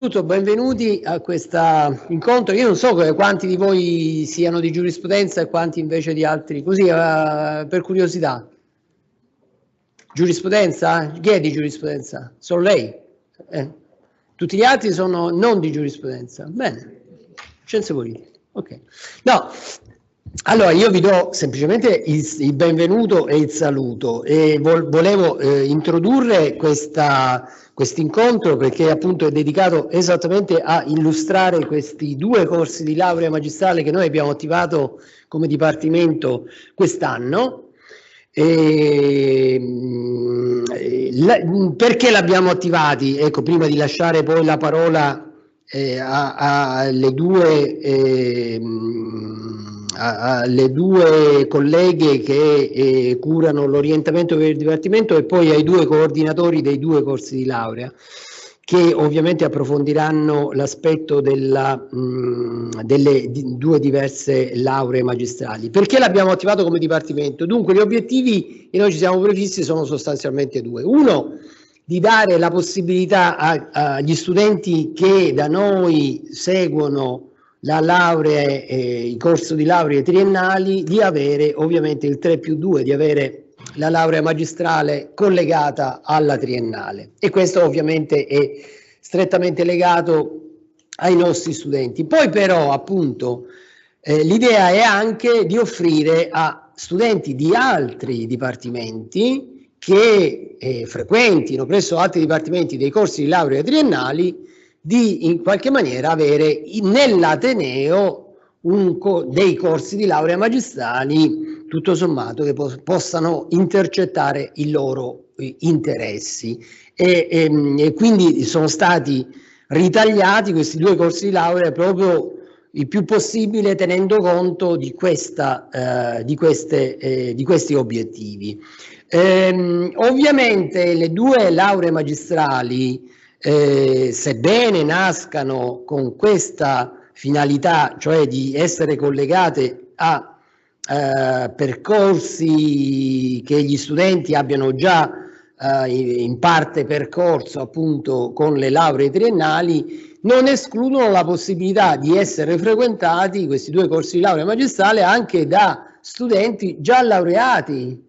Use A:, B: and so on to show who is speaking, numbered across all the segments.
A: Benvenuti a questo incontro. Io non so quanti di voi siano di giurisprudenza e quanti invece di altri, così per curiosità. Giurisprudenza? Chi è di giurisprudenza? Solo lei? Tutti gli altri sono non di giurisprudenza. Bene, scienze politiche. Ok. No, allora io vi do semplicemente il benvenuto e il saluto e volevo introdurre questo incontro perché appunto è dedicato esattamente a illustrare questi due corsi di laurea magistrale che noi abbiamo attivato come Dipartimento quest'anno. Perché l'abbiamo attivati? Ecco, prima di lasciare poi la parola alle due colleghe che curano l'orientamento per il Dipartimento e poi ai due coordinatori dei due corsi di laurea, che ovviamente approfondiranno l'aspetto delle due diverse lauree magistrali. Perché l'abbiamo attivato come Dipartimento? Dunque, gli obiettivi che noi ci siamo prefissi sono sostanzialmente due. Uno, di dare la possibilità agli studenti che da noi seguono la laurea, i corsi di laurea triennali, di avere ovviamente il 3+2, di avere la laurea magistrale collegata alla triennale, e questo ovviamente è strettamente legato ai nostri studenti. Poi però appunto l'idea è anche di offrire a studenti di altri dipartimenti che frequentino presso altri dipartimenti dei corsi di laurea triennali di in qualche maniera avere nell'Ateneo dei corsi di laurea magistrali tutto sommato che possano intercettare i loro interessi e quindi sono stati ritagliati questi due corsi di laurea proprio il più possibile tenendo conto di questi obiettivi. Ovviamente le due lauree magistrali, sebbene nascano con questa finalità, cioè di essere collegate a percorsi che gli studenti abbiano già in parte percorso appunto con le lauree triennali, non escludono la possibilità di essere frequentati questi due corsi di laurea magistrale anche da studenti già laureati,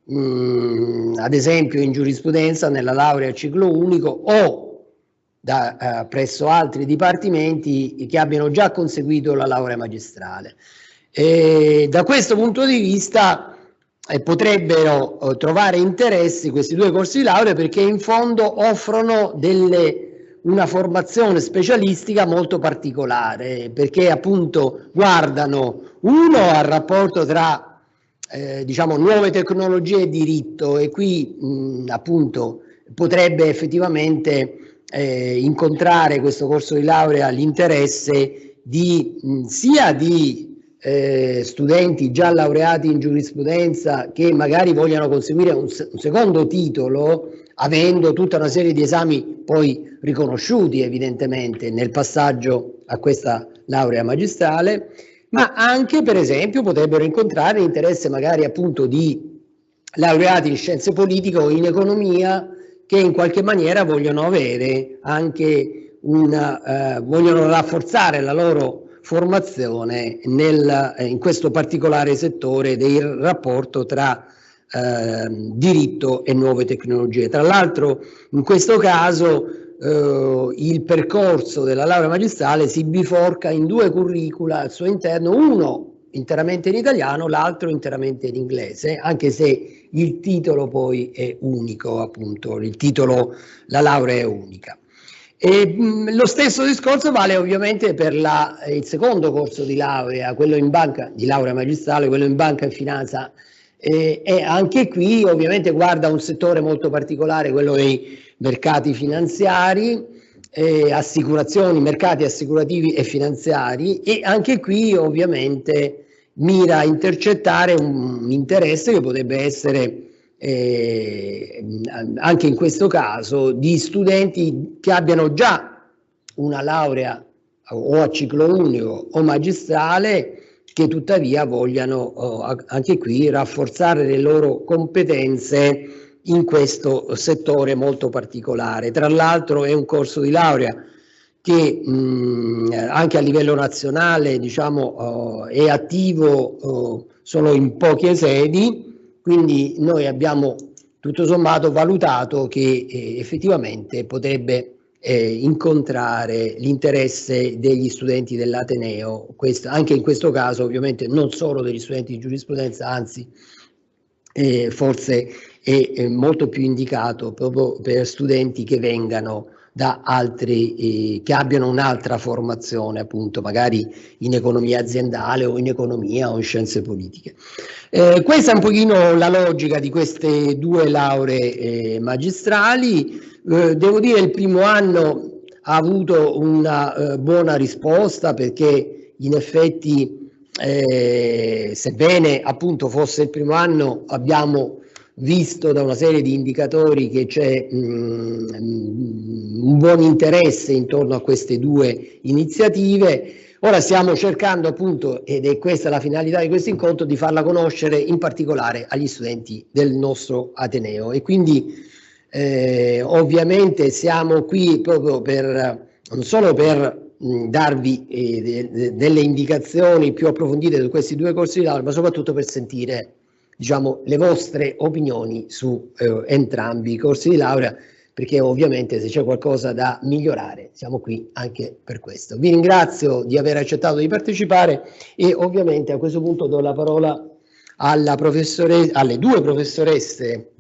A: ad esempio in giurisprudenza nella laurea a ciclo unico o presso altri dipartimenti che abbiano già conseguito la laurea magistrale. Da questo punto di vista potrebbero trovare interessi questi due corsi di laurea perché in fondo offrono una formazione specialistica molto particolare, perché appunto guardano uno al rapporto tra diciamo nuove tecnologie e diritto, e qui appunto potrebbe effettivamente incontrare questo corso di laurea l'interesse sia di studenti già laureati in giurisprudenza che magari vogliano conseguire un secondo titolo, avendo tutta una serie di esami poi riconosciuti evidentemente nel passaggio a questa laurea magistrale, ma anche per esempio potrebbero incontrare interesse magari appunto di laureati in scienze politiche o in economia che in qualche maniera vogliono avere anche vogliono rafforzare la loro formazione in questo particolare settore del rapporto tra diritto e nuove tecnologie. Tra l'altro in questo caso il percorso della laurea magistrale si biforca in due curricula al suo interno, uno interamente in italiano, l'altro interamente in inglese, anche se il titolo poi è unico, appunto, la laurea è unica. E lo stesso discorso vale ovviamente per il secondo corso di laurea, quello in banca, di laurea magistrale, quello in banca e finanza, e anche qui ovviamente guarda un settore molto particolare, quello dei mercati finanziari, assicurazioni, mercati assicurativi e finanziari, e anche qui ovviamente mira a intercettare un interesse che potrebbe essere anche in questo caso di studenti che abbiano già una laurea o a ciclo unico o magistrale, che tuttavia vogliano anche qui rafforzare le loro competenze in questo settore molto particolare. Tra l'altro è un corso di laurea che anche a livello nazionale, diciamo, è attivo solo in poche sedi, quindi noi abbiamo tutto sommato valutato che effettivamente potrebbe incontrare l'interesse degli studenti dell'Ateneo, anche in questo caso ovviamente non solo degli studenti di giurisprudenza, anzi forse è molto più indicato proprio per studenti che vengano da altri, che abbiano un'altra formazione, appunto magari in economia aziendale o in economia o in scienze politiche. Questa è un pochino la logica di queste due lauree magistrali. Devo dire il primo anno ha avuto una buona risposta, perché in effetti sebbene appunto fosse il primo anno, abbiamo visto da una serie di indicatori che c'è un buon interesse intorno a queste due iniziative. Ora stiamo cercando appunto, ed è questa la finalità di questo incontro, di farla conoscere in particolare agli studenti del nostro Ateneo, e quindi ovviamente siamo qui proprio non solo per darvi delle indicazioni più approfondite su questi due corsi di laurea, ma soprattutto per sentire, diciamo, le vostre opinioni su entrambi i corsi di laurea, perché ovviamente se c'è qualcosa da migliorare siamo qui anche per questo. Vi ringrazio di aver accettato di partecipare e ovviamente a questo punto do la parola alle due professoresse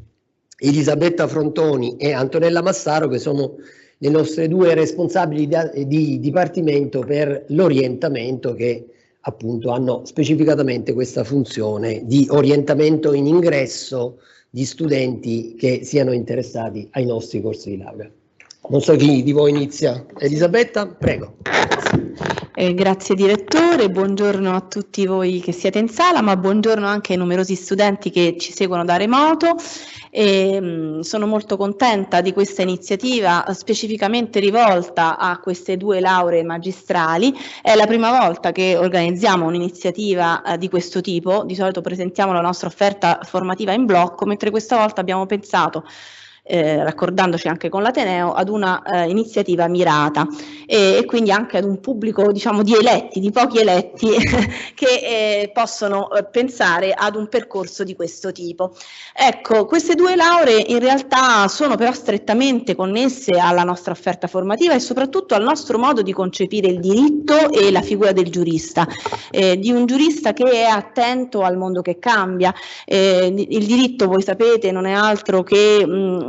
A: Elisabetta Frontoni e Antonella Massaro, che sono le nostre due responsabili di Dipartimento per l'orientamento, che appunto hanno specificatamente questa funzione di orientamento in ingresso di studenti che siano interessati ai nostri corsi di laurea. Non so chi di voi inizia. Elisabetta, prego.
B: Grazie direttore, buongiorno a tutti voi che siete in sala, ma buongiorno anche ai numerosi studenti che ci seguono da remoto. Sono molto contenta di questa iniziativa specificamente rivolta a queste due lauree magistrali. È la prima volta che organizziamo un'iniziativa di questo tipo. Di solito presentiamo la nostra offerta formativa in blocco, mentre questa volta abbiamo pensato, raccordandoci anche con l'Ateneo, ad una iniziativa mirata e quindi anche ad un pubblico, diciamo, di eletti, di pochi eletti che possono pensare ad un percorso di questo tipo. Ecco, queste due lauree in realtà sono però strettamente connesse alla nostra offerta formativa e soprattutto al nostro modo di concepire il diritto e la figura del giurista, di un giurista che è attento al mondo che cambia. Il diritto, voi sapete, non è altro che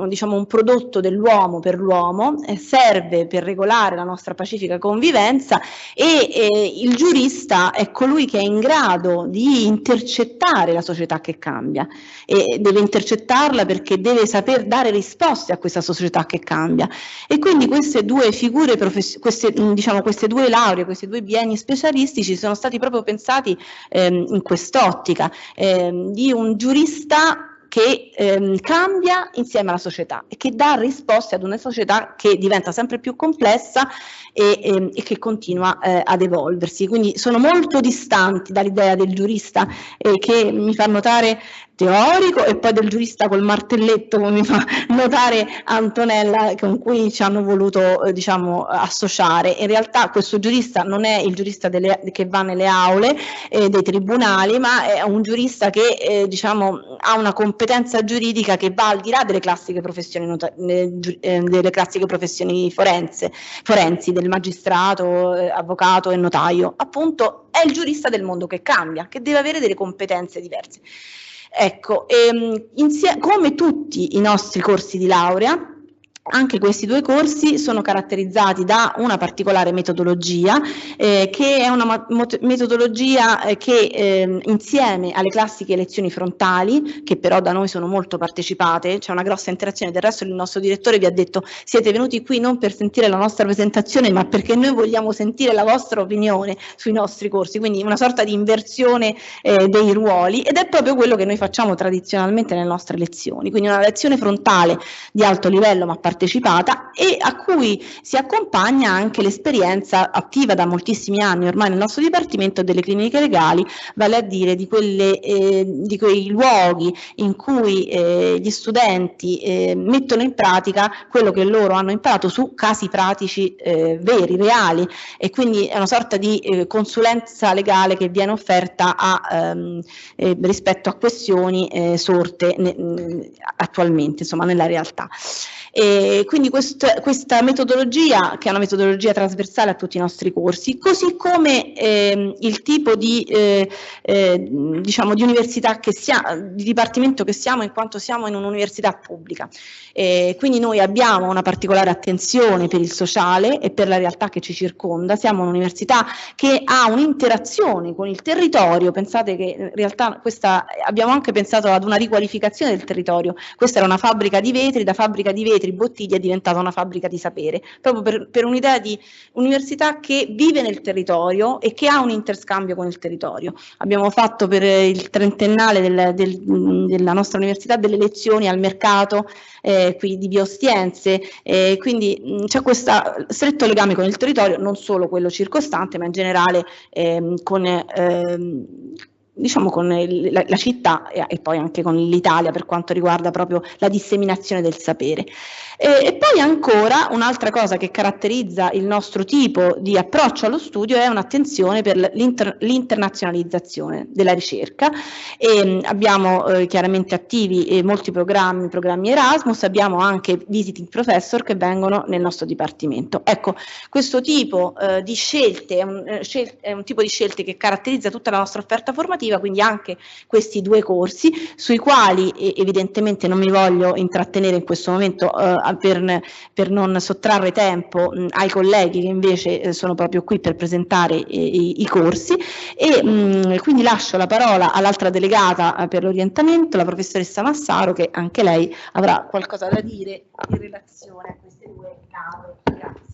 B: diciamo un prodotto dell'uomo per l'uomo, serve per regolare la nostra pacifica convivenza e il giurista è colui che è in grado di intercettare la società che cambia e deve intercettarla perché deve saper dare risposte a questa società che cambia, e quindi queste due figure, queste due lauree, questi due bienni specialistici sono stati proprio pensati in quest'ottica di un giurista che cambia insieme alla società e che dà risposte ad una società che diventa sempre più complessa e che continua ad evolversi. Quindi sono molto distanti dall'idea del giurista che mi fa notare teorico e poi del giurista col martelletto, come mi fa notare Antonella, con cui ci hanno voluto diciamo associare. In realtà questo giurista non è il giurista che va nelle aule dei tribunali, ma è un giurista che diciamo ha una competenza giuridica che va al di là delle classiche professioni forensi, del magistrato, avvocato e notaio. Appunto è il giurista del mondo che cambia, che deve avere delle competenze diverse. Ecco, come tutti i nostri corsi di laurea, anche questi due corsi sono caratterizzati da una particolare metodologia, che è una metodologia che insieme alle classiche lezioni frontali, che però da noi sono molto partecipate, c'è una grossa interazione. Del resto il nostro direttore vi ha detto: siete venuti qui non per sentire la nostra presentazione, ma perché noi vogliamo sentire la vostra opinione sui nostri corsi, quindi una sorta di inversione dei ruoli, ed è proprio quello che noi facciamo tradizionalmente nelle nostre lezioni. Quindi una lezione frontale di alto livello, ma partecipata e a cui si accompagna anche l'esperienza attiva da moltissimi anni ormai nel nostro Dipartimento delle cliniche legali, vale a dire di quei luoghi in cui gli studenti mettono in pratica quello che loro hanno imparato su casi pratici veri, reali, e quindi è una sorta di consulenza legale che viene offerta rispetto a questioni sorte attualmente, insomma, nella realtà. E quindi questa metodologia, che è una metodologia trasversale a tutti i nostri corsi, così come il tipo diciamo di università di dipartimento che siamo, in quanto siamo in un'università pubblica. Quindi noi abbiamo una particolare attenzione per il sociale e per la realtà che ci circonda. Siamo un'università che ha un'interazione con il territorio. Pensate che in realtà abbiamo anche pensato ad una riqualificazione del territorio. Questa era una fabbrica di vetri, da fabbrica di vetri bottiglie è diventata una fabbrica di sapere, proprio per un'idea di università che vive nel territorio e che ha un interscambio con il territorio. Abbiamo fatto per il trentennale della nostra università delle lezioni al mercato qui di Biostiense, quindi c'è questo stretto legame con il territorio, non solo quello circostante, ma in generale diciamo con la città e poi anche con l'Italia per quanto riguarda proprio la disseminazione del sapere. E poi ancora un'altra cosa che caratterizza il nostro tipo di approccio allo studio è un'attenzione per l'internazionalizzazione della ricerca. Abbiamo chiaramente attivi molti programmi Erasmus, abbiamo anche visiting professor che vengono nel nostro dipartimento. Ecco, questo tipo di scelte è un tipo di scelte che caratterizza tutta la nostra offerta formativa, quindi anche questi due corsi sui quali evidentemente non mi voglio intrattenere in questo momento per non sottrarre tempo ai colleghi che invece sono proprio qui per presentare i corsi, e quindi lascio la parola all'altra delegata per l'orientamento, la professoressa Massaro, che anche lei avrà qualcosa da dire in relazione a queste due lauree. Grazie.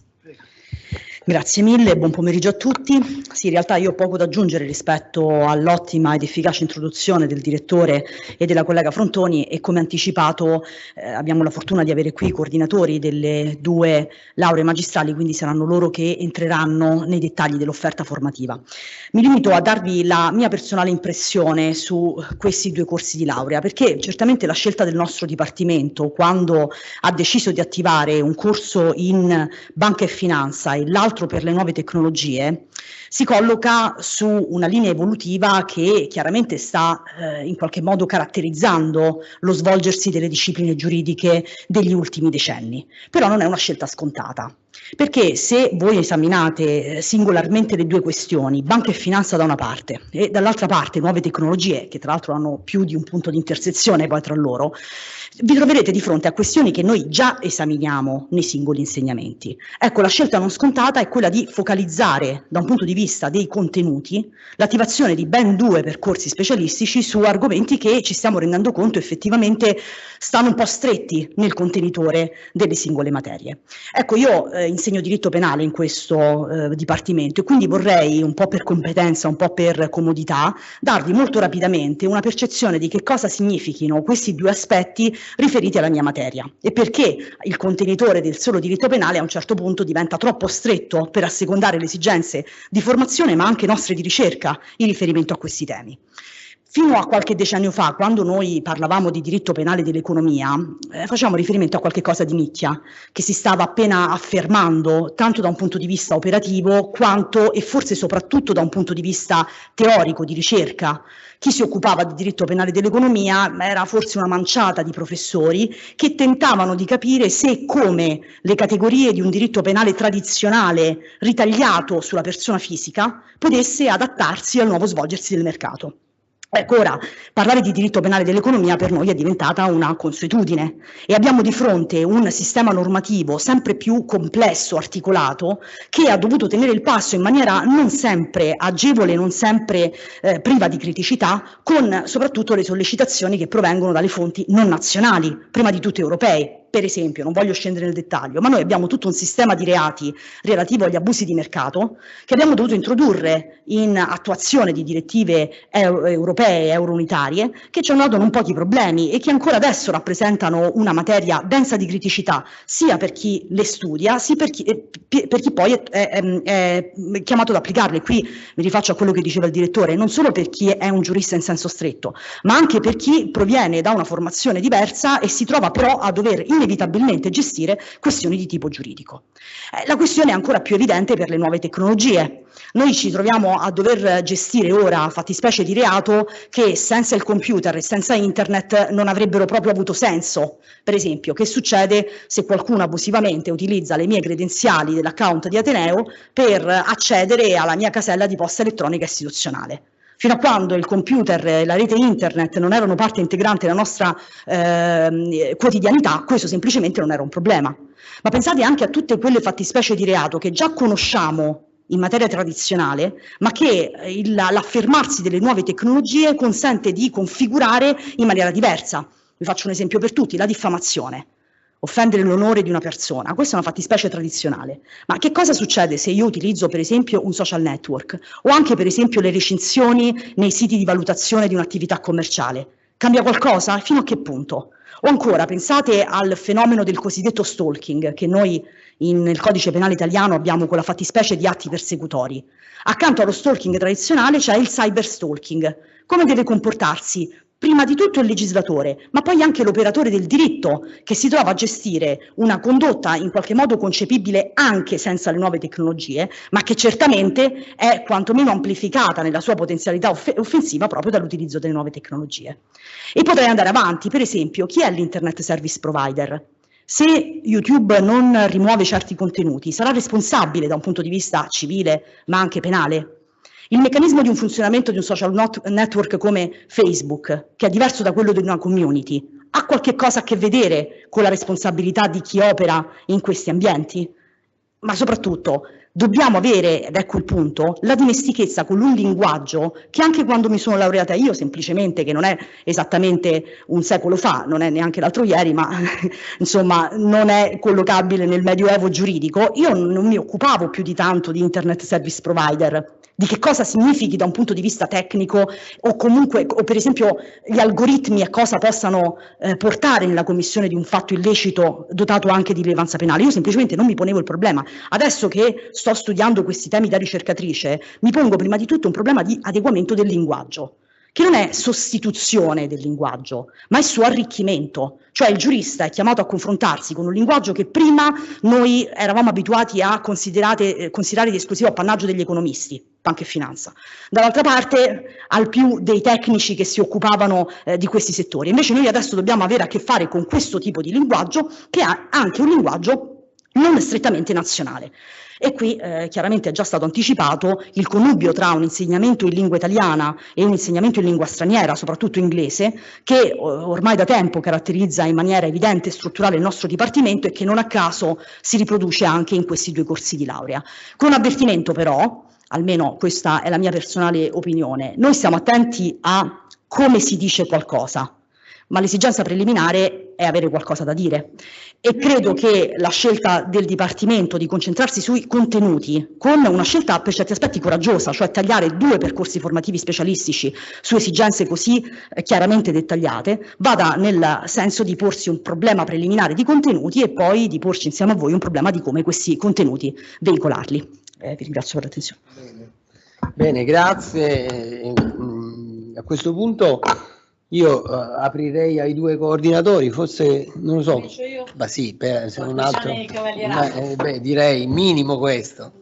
C: Grazie mille, buon pomeriggio a tutti. Sì, in realtà io ho poco da aggiungere rispetto all'ottima ed efficace introduzione del direttore e della collega Frontoni, e come anticipato abbiamo la fortuna di avere qui i coordinatori delle due lauree magistrali, quindi saranno loro che entreranno nei dettagli dell'offerta formativa. Mi limito a darvi la mia personale impressione su questi due corsi di laurea, perché certamente la scelta del nostro Dipartimento, quando ha deciso di attivare un corso in banca e finanza e l'altro per le nuove tecnologie, si colloca su una linea evolutiva che chiaramente sta in qualche modo caratterizzando lo svolgersi delle discipline giuridiche degli ultimi decenni. Però non è una scelta scontata, perché se voi esaminate singolarmente le due questioni, banca e finanza da una parte e dall'altra parte nuove tecnologie, che tra l'altro hanno più di un punto di intersezione poi tra loro, vi troverete di fronte a questioni che noi già esaminiamo nei singoli insegnamenti. Ecco, la scelta non scontata è quella di focalizzare da un punto di vista dei contenuti l'attivazione di ben due percorsi specialistici su argomenti che ci stiamo rendendo conto effettivamente stanno un po' stretti nel contenitore delle singole materie. Ecco, io insegno diritto penale in questo dipartimento e quindi vorrei, un po' per competenza, un po' per comodità, darvi molto rapidamente una percezione di che cosa significhino questi due aspetti riferiti alla mia materia e perché il contenitore del solo diritto penale a un certo punto diventa troppo stretto per assecondare le esigenze di formazione ma anche nostre di ricerca in riferimento a questi temi. Fino a qualche decennio fa, quando noi parlavamo di diritto penale dell'economia, facevamo riferimento a qualche cosa di nicchia, che si stava appena affermando, tanto da un punto di vista operativo, quanto e forse soprattutto da un punto di vista teorico, di ricerca. Chi si occupava di diritto penale dell'economia era forse una manciata di professori che tentavano di capire se e come le categorie di un diritto penale tradizionale, ritagliato sulla persona fisica, potesse adattarsi al nuovo svolgersi del mercato. Ecco, ora, parlare di diritto penale dell'economia per noi è diventata una consuetudine e abbiamo di fronte un sistema normativo sempre più complesso, articolato, che ha dovuto tenere il passo in maniera non sempre agevole, non sempre priva di criticità, con soprattutto le sollecitazioni che provengono dalle fonti non nazionali, prima di tutto europee. per esempio, non voglio scendere nel dettaglio, ma noi abbiamo tutto un sistema di reati relativo agli abusi di mercato che abbiamo dovuto introdurre in attuazione di direttive europee e eurounitarie che ci hanno dato non pochi problemi e che ancora adesso rappresentano una materia densa di criticità, sia per chi le studia, sia per chi poi è chiamato ad applicarle. Qui mi rifaccio a quello che diceva il direttore, non solo per chi è un giurista in senso stretto, ma anche per chi proviene da una formazione diversa e si trova però a dover inevitabilmente gestire questioni di tipo giuridico. La questione è ancora più evidente per le nuove tecnologie. Noi ci troviamo a dover gestire ora fattispecie di reato che senza il computer e senza internet non avrebbero proprio avuto senso. Per esempio, che succede se qualcuno abusivamente utilizza le mie credenziali dell'account di Ateneo per accedere alla mia casella di posta elettronica istituzionale? Fino a quando il computer e la rete internet non erano parte integrante della nostra quotidianità, questo semplicemente non era un problema. Ma pensate anche a tutte quelle fattispecie di reato che già conosciamo in materia tradizionale, ma che l'affermarsi delle nuove tecnologie consente di configurare in maniera diversa. Vi faccio un esempio per tutti: la diffamazione. Offendere l'onore di una persona, questa è una fattispecie tradizionale. Ma che cosa succede se io utilizzo per esempio un social network o anche per esempio le recinzioni nei siti di valutazione di un'attività commerciale? Cambia qualcosa? Fino a che punto? O ancora, pensate al fenomeno del cosiddetto stalking, che noi nel codice penale italiano abbiamo con la fattispecie di atti persecutori. Accanto allo stalking tradizionale c'è il cyberstalking. Come deve comportarsi? Prima di tutto il legislatore, ma poi anche l'operatore del diritto, che si trova a gestire una condotta in qualche modo concepibile anche senza le nuove tecnologie, ma che certamente è quantomeno amplificata nella sua potenzialità offensiva proprio dall'utilizzo delle nuove tecnologie. E potrei andare avanti. Per esempio, chi è l'Internet Service Provider? Se YouTube non rimuove certi contenuti, sarà responsabile da un punto di vista civile, ma anche penale? Il meccanismo di un funzionamento di un social network come Facebook, che è diverso da quello di una community, ha qualche cosa a che vedere con la responsabilità di chi opera in questi ambienti? Ma soprattutto dobbiamo avere, ed ecco il punto, la dimestichezza con un linguaggio che anche quando mi sono laureata io, semplicemente, che non è esattamente un secolo fa, non è neanche l'altro ieri, ma insomma non è collocabile nel medioevo giuridico, io non mi occupavo più di tanto di Internet Service Provider, di che cosa significhi da un punto di vista tecnico o comunque, o per esempio gli algoritmi a cosa possano portare nella commissione di un fatto illecito dotato anche di rilevanza penale. Io semplicemente non mi ponevo il problema. Adesso che sto studiando questi temi da ricercatrice, mi pongo prima di tutto un problema di adeguamento del linguaggio, che non è sostituzione del linguaggio, ma è suo arricchimento. Cioè il giurista è chiamato a confrontarsi con un linguaggio che prima noi eravamo abituati a considerare di esclusivo appannaggio degli economisti, banca e finanza. Dall'altra parte al più dei tecnici che si occupavano di questi settori. Invece noi adesso dobbiamo avere a che fare con questo tipo di linguaggio, che è anche un linguaggio non strettamente nazionale. E qui chiaramente è già stato anticipato il connubio tra un insegnamento in lingua italiana e un insegnamento in lingua straniera, soprattutto inglese, che ormai da tempo caratterizza in maniera evidente e strutturale il nostro Dipartimento e che non a caso si riproduce anche in questi 2 corsi di laurea. Con un avvertimento però, almeno questa è la mia personale opinione, noi stiamo attenti a come si dice qualcosa, ma l'esigenza preliminare è avere qualcosa da dire. E credo che la scelta del Dipartimento di concentrarsi sui contenuti, con una scelta per certi aspetti coraggiosa, cioè tagliare 2 percorsi formativi specialistici su esigenze così chiaramente dettagliate, vada nel senso di porsi un problema preliminare di contenuti e poi di porci insieme a voi un problema di come questi contenuti veicolarli. Vi ringrazio per l'attenzione.
A: Bene, grazie. A questo punto io aprirei ai 2 coordinatori, forse non lo so, ma sì, se non altro, direi minimo questo.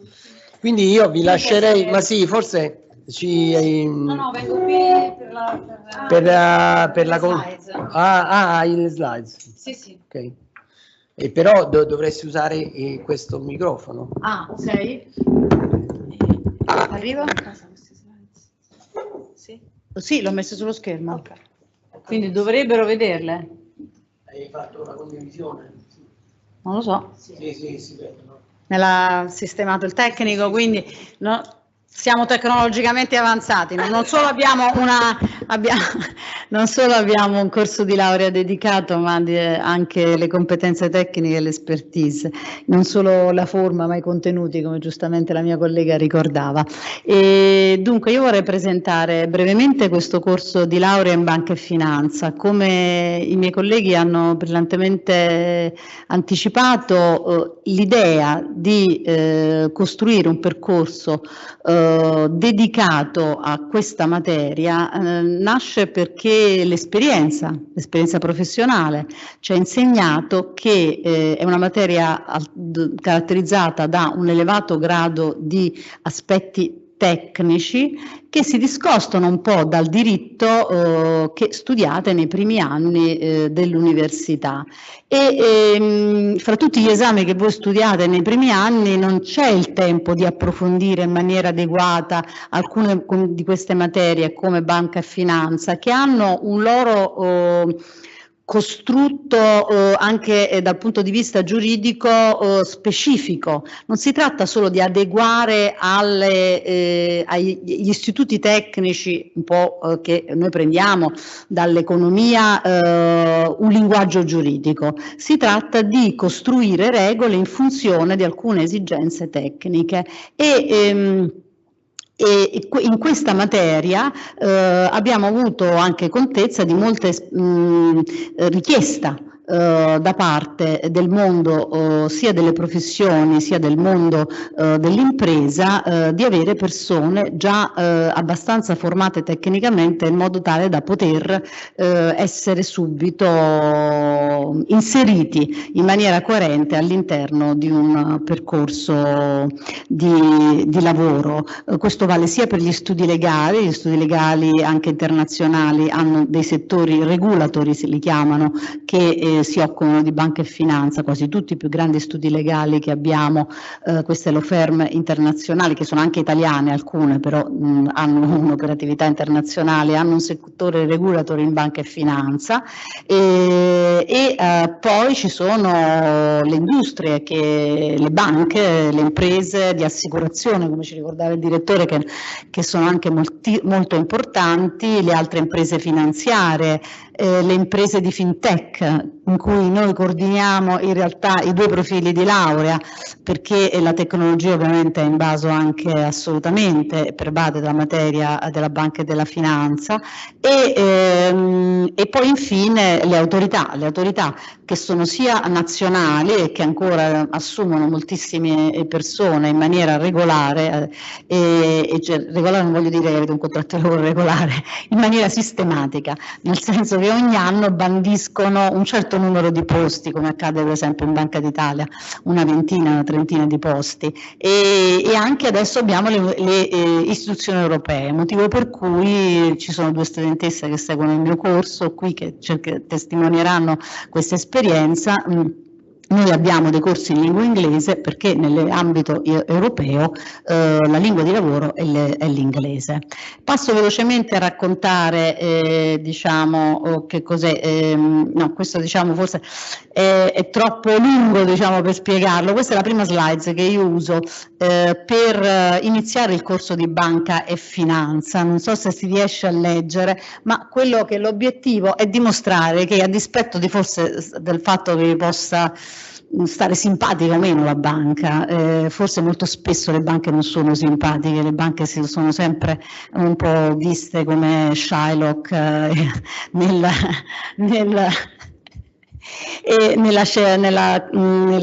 A: Quindi io vi lascerei, ma sì, forse
D: No, vengo qui per la
A: slides. Le slides.
D: Sì.
A: Ok. E però dovresti usare questo microfono.
D: Ah, ok. Arriva? Sì, l'ho messo sullo schermo. Okay. Quindi dovrebbero vederle.
A: Hai fatto la condivisione?
D: Non lo so.
A: Sì, si vedono.
D: Me l'ha sistemato il tecnico, quindi no. Siamo tecnologicamente avanzati, non solo abbiamo un corso di laurea dedicato, ma anche le competenze tecniche e l'espertise, non solo la forma ma i contenuti, come giustamente la mia collega ricordava. E dunque io vorrei presentare brevemente questo corso di laurea in banca e finanza. Come i miei colleghi hanno brillantemente anticipato, l'idea di costruire un percorso dedicato a questa materia nasce perché l'esperienza professionale ci ha insegnato che è una materia caratterizzata da un elevato grado di aspetti tecnici che si discostano un po' dal diritto che studiate nei primi anni dell'università e fra tutti gli esami che voi studiate nei primi anni non c'è il tempo di approfondire in maniera adeguata alcune di queste materie come banca e finanza, che hanno un loro costrutto anche dal punto di vista giuridico specifico. Non si tratta solo di adeguare agli istituti tecnici un po' che noi prendiamo dall'economia un linguaggio giuridico, si tratta di costruire regole in funzione di alcune esigenze tecniche e in questa materia abbiamo avuto anche contezza di molte richiesta da parte del mondo sia delle professioni sia del mondo dell'impresa di avere persone già abbastanza formate tecnicamente in modo tale da poter essere subito inseriti in maniera coerente all'interno di un percorso di lavoro. Questo vale sia per gli studi legali anche internazionali hanno dei settori regulatori, si li chiamano, che si occupano di banca e finanza, quasi tutti i più grandi studi legali che abbiamo, queste law firm internazionali che sono anche italiane, alcune però hanno un'operatività internazionale, hanno un settore regulatory in banca e finanza e poi ci sono le industrie, le banche, le imprese di assicurazione, come ci ricordava il direttore, che sono anche molto importanti, le altre imprese finanziarie, le imprese di fintech, in cui noi coordiniamo in realtà i due profili di laurea, perché la tecnologia ovviamente è invaso anche assolutamente, pervade della materia della banca e della finanza, e poi infine le autorità che sono sia nazionali e che ancora assumono moltissime persone in maniera regolare, regolare non voglio dire che avete un contratto di lavoro regolare, in maniera sistematica, nel senso che ogni anno bandiscono un certo numero di posti, come accade per esempio in Banca d'Italia, una ventina, una trentina di posti, e anche adesso abbiamo le istituzioni europee, motivo per cui ci sono due studentesse che seguono il mio corso qui che testimonieranno questa esperienza. Noi abbiamo dei corsi in lingua inglese perché nell'ambito europeo la lingua di lavoro è l'inglese. Passo velocemente a raccontare diciamo che cos'è, no, questo diciamo forse è troppo lungo diciamo per spiegarlo. Questa è la prima slide che io uso per iniziare il corso di banca e finanza. Non so se si riesce a leggere, ma quello che l'obiettivo è dimostrare che, a dispetto di forse del fatto che vi possa stare simpatica o meno la banca, forse molto spesso le banche non sono simpatiche, le banche sono sempre un po' viste come Shylock nella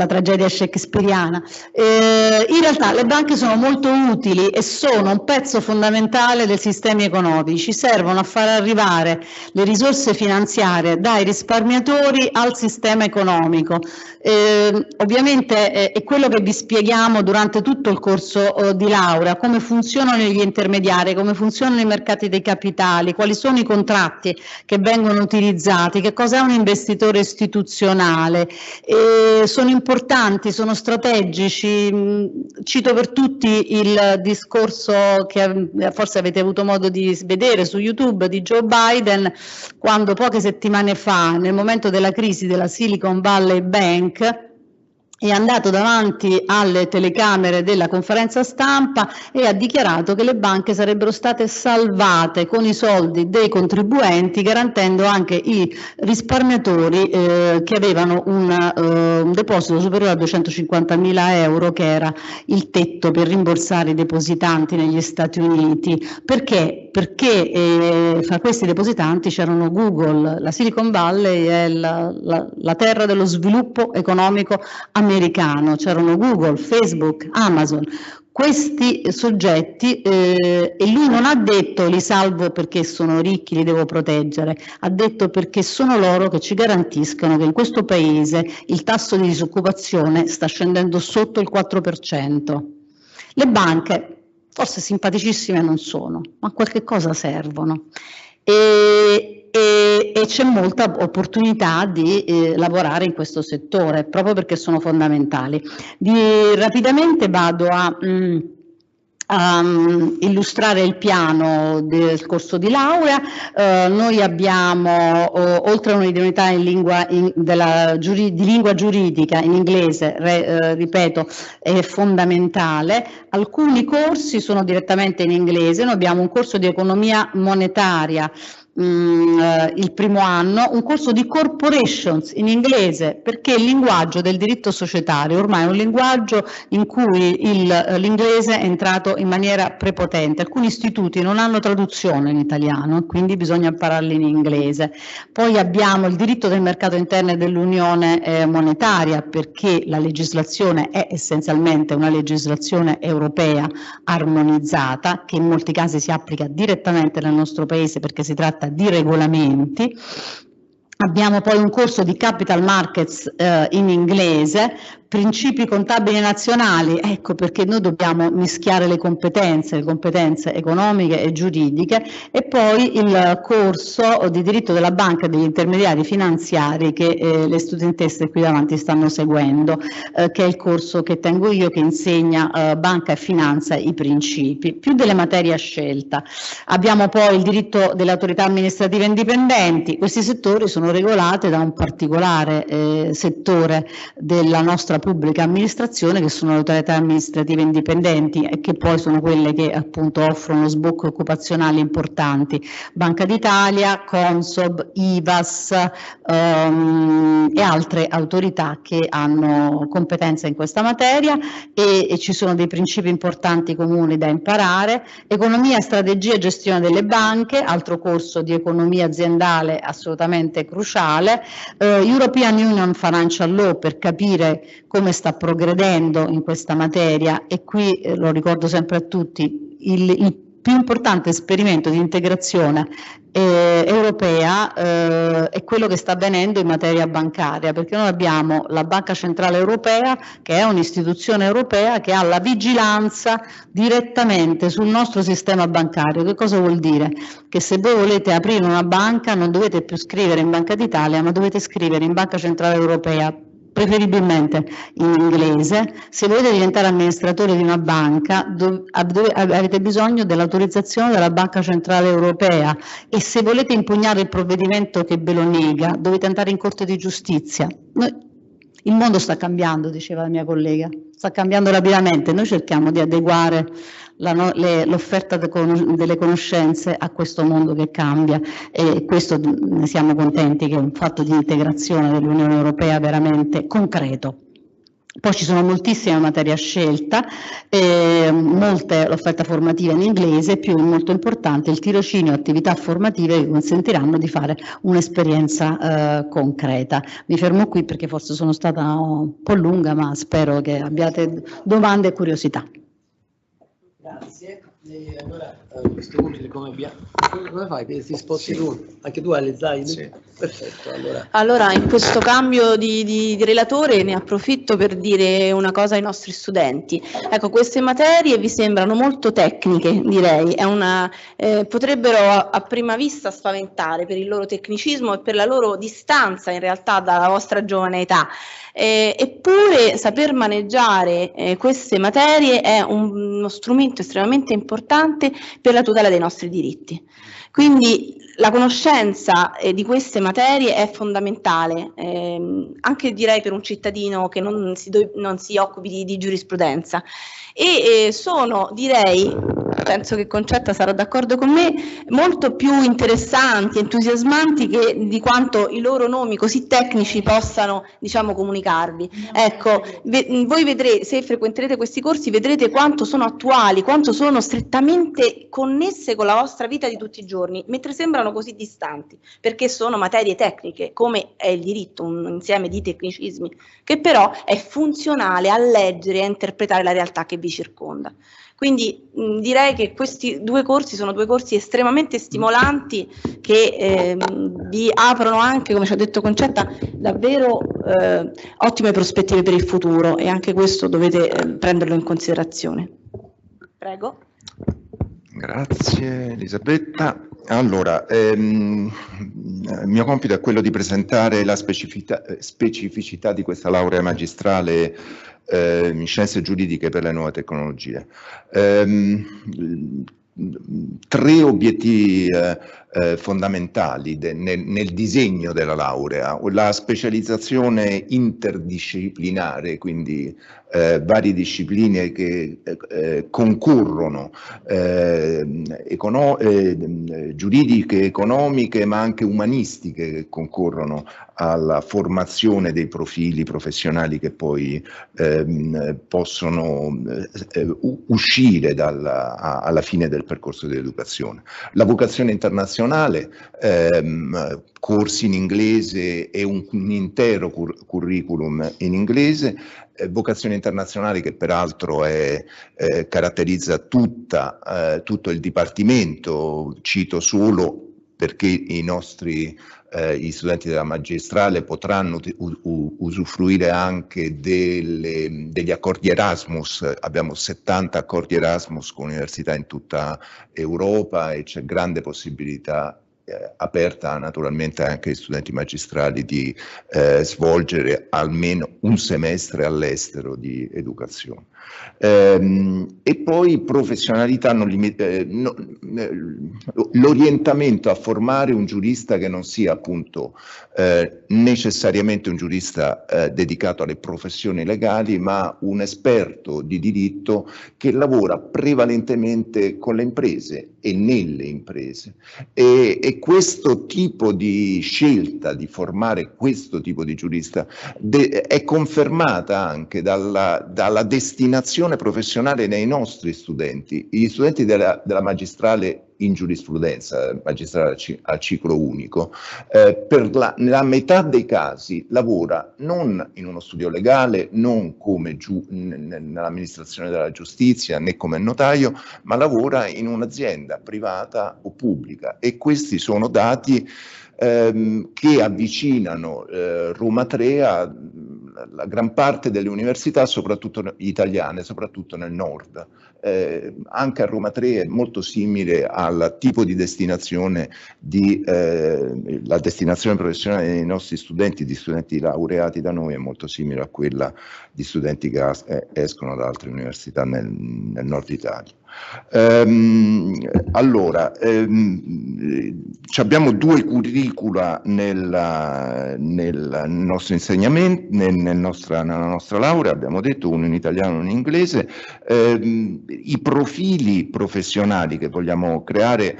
D: tragedia shakespeariana. In realtà le banche sono molto utili e sono un pezzo fondamentale del sistema economico, ci servono a far arrivare le risorse finanziarie dai risparmiatori al sistema economico. Ovviamente è quello che vi spieghiamo durante tutto il corso di laurea, come funzionano gli intermediari, come funzionano i mercati dei capitali, quali sono i contratti che vengono utilizzati, che cosa è un investitore istituzionale. Sono importanti, sono strategici. Cito per tutti il discorso che forse avete avuto modo di vedere su YouTube di Joe Biden, quando poche settimane fa, nel momento della crisi della Silicon Valley Bank, è andato davanti alle telecamere della conferenza stampa e ha dichiarato che le banche sarebbero state salvate con i soldi dei contribuenti, garantendo anche i risparmiatori che avevano un deposito superiore a 250.000 euro, che era il tetto per rimborsare i depositanti negli Stati Uniti. Perché? Perché fra questi depositanti c'erano Google. La Silicon Valley è la terra dello sviluppo economico americano, c'erano Google, Facebook, Amazon. Questi soggetti, e lui non ha detto li salvo perché sono ricchi, li devo proteggere, ha detto perché sono loro che ci garantiscono che in questo paese il tasso di disoccupazione sta scendendo sotto il 4%. Le banche, forse simpaticissime non sono, ma qualche cosa servono. E c'è molta opportunità di lavorare in questo settore, proprio perché sono fondamentali. Rapidamente vado a illustrare il piano del corso di laurea. Noi abbiamo, oltre a un'unità di lingua giuridica in inglese, ripeto, è fondamentale, alcuni corsi sono direttamente in inglese. Noi abbiamo un corso di economia monetaria il primo anno, un corso di corporations in inglese, perché il linguaggio del diritto societario ormai è un linguaggio in cui l'inglese è entrato in maniera prepotente. Alcuni istituti non hanno traduzione in italiano, quindi bisogna impararli in inglese. Poi abbiamo il diritto del mercato interno e dell'unione monetaria, perché la legislazione è essenzialmente una legislazione europea armonizzata, che in molti casi si applica direttamente nel nostro paese perché si tratta di regolamenti. Abbiamo poi un corso di Capital Markets in inglese, principi contabili nazionali, ecco perché noi dobbiamo mischiare le competenze economiche e giuridiche, e poi il corso di diritto della banca e degli intermediari finanziari che le studentesse qui davanti stanno seguendo, che è il corso che tengo io, che insegna banca e finanza, i principi, più delle materie a scelta. Abbiamo poi il diritto delle autorità amministrative indipendenti. Questi settori sono regolati da un particolare settore della nostra pubblica amministrazione, che sono le autorità amministrative indipendenti, e che poi sono quelle che appunto offrono sbocchi occupazionali importanti: Banca d'Italia, Consob, IVAS e altre autorità che hanno competenza in questa materia, e ci sono dei principi importanti comuni da imparare. Economia, strategia e gestione delle banche, altro corso di economia aziendale assolutamente cruciale. European Union Financial Law, per capire come sta progredendo in questa materia, e qui lo ricordo sempre a tutti, il più importante esperimento di integrazione europea è quello che sta avvenendo in materia bancaria, perché noi abbiamo la Banca Centrale Europea, che è un'istituzione europea che ha la vigilanza direttamente sul nostro sistema bancario. Che cosa vuol dire? Che se voi volete aprire una banca non dovete più scrivere in Banca d'Italia, ma dovete scrivere in Banca Centrale Europea, preferibilmente in inglese. Se volete diventare amministratore di una banca avete bisogno dell'autorizzazione della Banca Centrale Europea, e se volete impugnare il provvedimento che ve lo nega dovete andare in Corte di Giustizia. Il mondo sta cambiando, diceva la mia collega, sta cambiando rapidamente. Noi cerchiamo di adeguare l'offerta delle conoscenze a questo mondo che cambia, e questo ne siamo contenti, che è un fatto di integrazione dell'Unione Europea veramente concreto. Poi ci sono moltissime materie a scelta, molte l'offerta formativa in inglese, più molto importante il tirocinio, attività formative che consentiranno di fare un'esperienza concreta. Mi fermo qui perché forse sono stata un po' lunga, ma spero che abbiate domande e curiosità.
A: Grazie. Allora a questo punto, come fai? Ti sposti tu? Anche tu hai le zaini? Sì. Perfetto.
B: Allora in questo cambio di relatore ne approfitto per dire una cosa ai nostri studenti. Ecco, queste materie vi sembrano molto tecniche, direi, potrebbero a prima vista spaventare per il loro tecnicismo e per la loro distanza in realtà dalla vostra giovane età. Eppure saper maneggiare queste materie è uno strumento estremamente importante per la tutela dei nostri diritti. Quindi La conoscenza di queste materie è fondamentale, anche direi per un cittadino che non si occupi di giurisprudenza, e sono, direi, penso che Concetta sarà d'accordo con me, molto più interessanti, entusiasmanti di quanto i loro nomi così tecnici possano, diciamo, comunicarvi. Ecco, voi vedrete, se frequenterete questi corsi, vedrete quanto sono attuali, quanto sono strettamente connesse con la vostra vita di tutti i giorni, mentre sembrano così distanti, perché sono materie tecniche, come è il diritto, un insieme di tecnicismi, che però è funzionale a leggere e a interpretare la realtà che vi circonda. Quindi direi che questi due corsi sono due corsi estremamente stimolanti che vi aprono anche, come ci ha detto Concetta, davvero ottime prospettive per il futuro, e anche questo dovete prenderlo in considerazione. Prego.
E: Grazie Elisabetta. Allora, il mio compito è quello di presentare la specificità di questa laurea magistrale in scienze giuridiche per le nuove tecnologie. 3 obiettivi fondamentali nel disegno della laurea: la specializzazione interdisciplinare, quindi varie discipline che concorrono, giuridiche, economiche, ma anche umanistiche, che concorrono alla formazione dei profili professionali che poi possono uscire alla fine del percorso di educazione. La vocazione internazionale, corsi in inglese e un intero curriculum in inglese, vocazione internazionale che peraltro caratterizza tutto il Dipartimento. Cito solo perché gli studenti della Magistrale potranno usufruire anche degli accordi Erasmus. Abbiamo 70 accordi Erasmus con università in tutta Europa, e c'è grande possibilità aperta naturalmente anche agli studenti magistrali di svolgere almeno un semestre all'estero di educazione. E poi professionalità, l'orientamento a formare un giurista che non sia appunto necessariamente un giurista dedicato alle professioni legali, ma un esperto di diritto che lavora prevalentemente con le imprese e nelle imprese. E questo tipo di scelta di formare questo tipo di giurista è confermata anche dalla destinazione professionale nei nostri studenti. Gli studenti della magistrale in giurisprudenza, magistrale a ciclo unico, nella metà dei casi lavora non in uno studio legale, non come nell'amministrazione della giustizia, né come notaio, ma lavora in un'azienda privata o pubblica, e questi sono dati che avvicinano Roma 3 alla gran parte delle università, soprattutto italiane, soprattutto nel nord. Anche a Roma 3 è molto simile al tipo di destinazione la destinazione professionale dei nostri studenti, di studenti laureati da noi, è molto simile a quella di studenti che escono da altre università nel nord Italia. Allora, abbiamo 2 curricula nel nostro insegnamento, nella nostra laurea, abbiamo detto, uno in italiano e uno in inglese. I profili professionali che vogliamo creare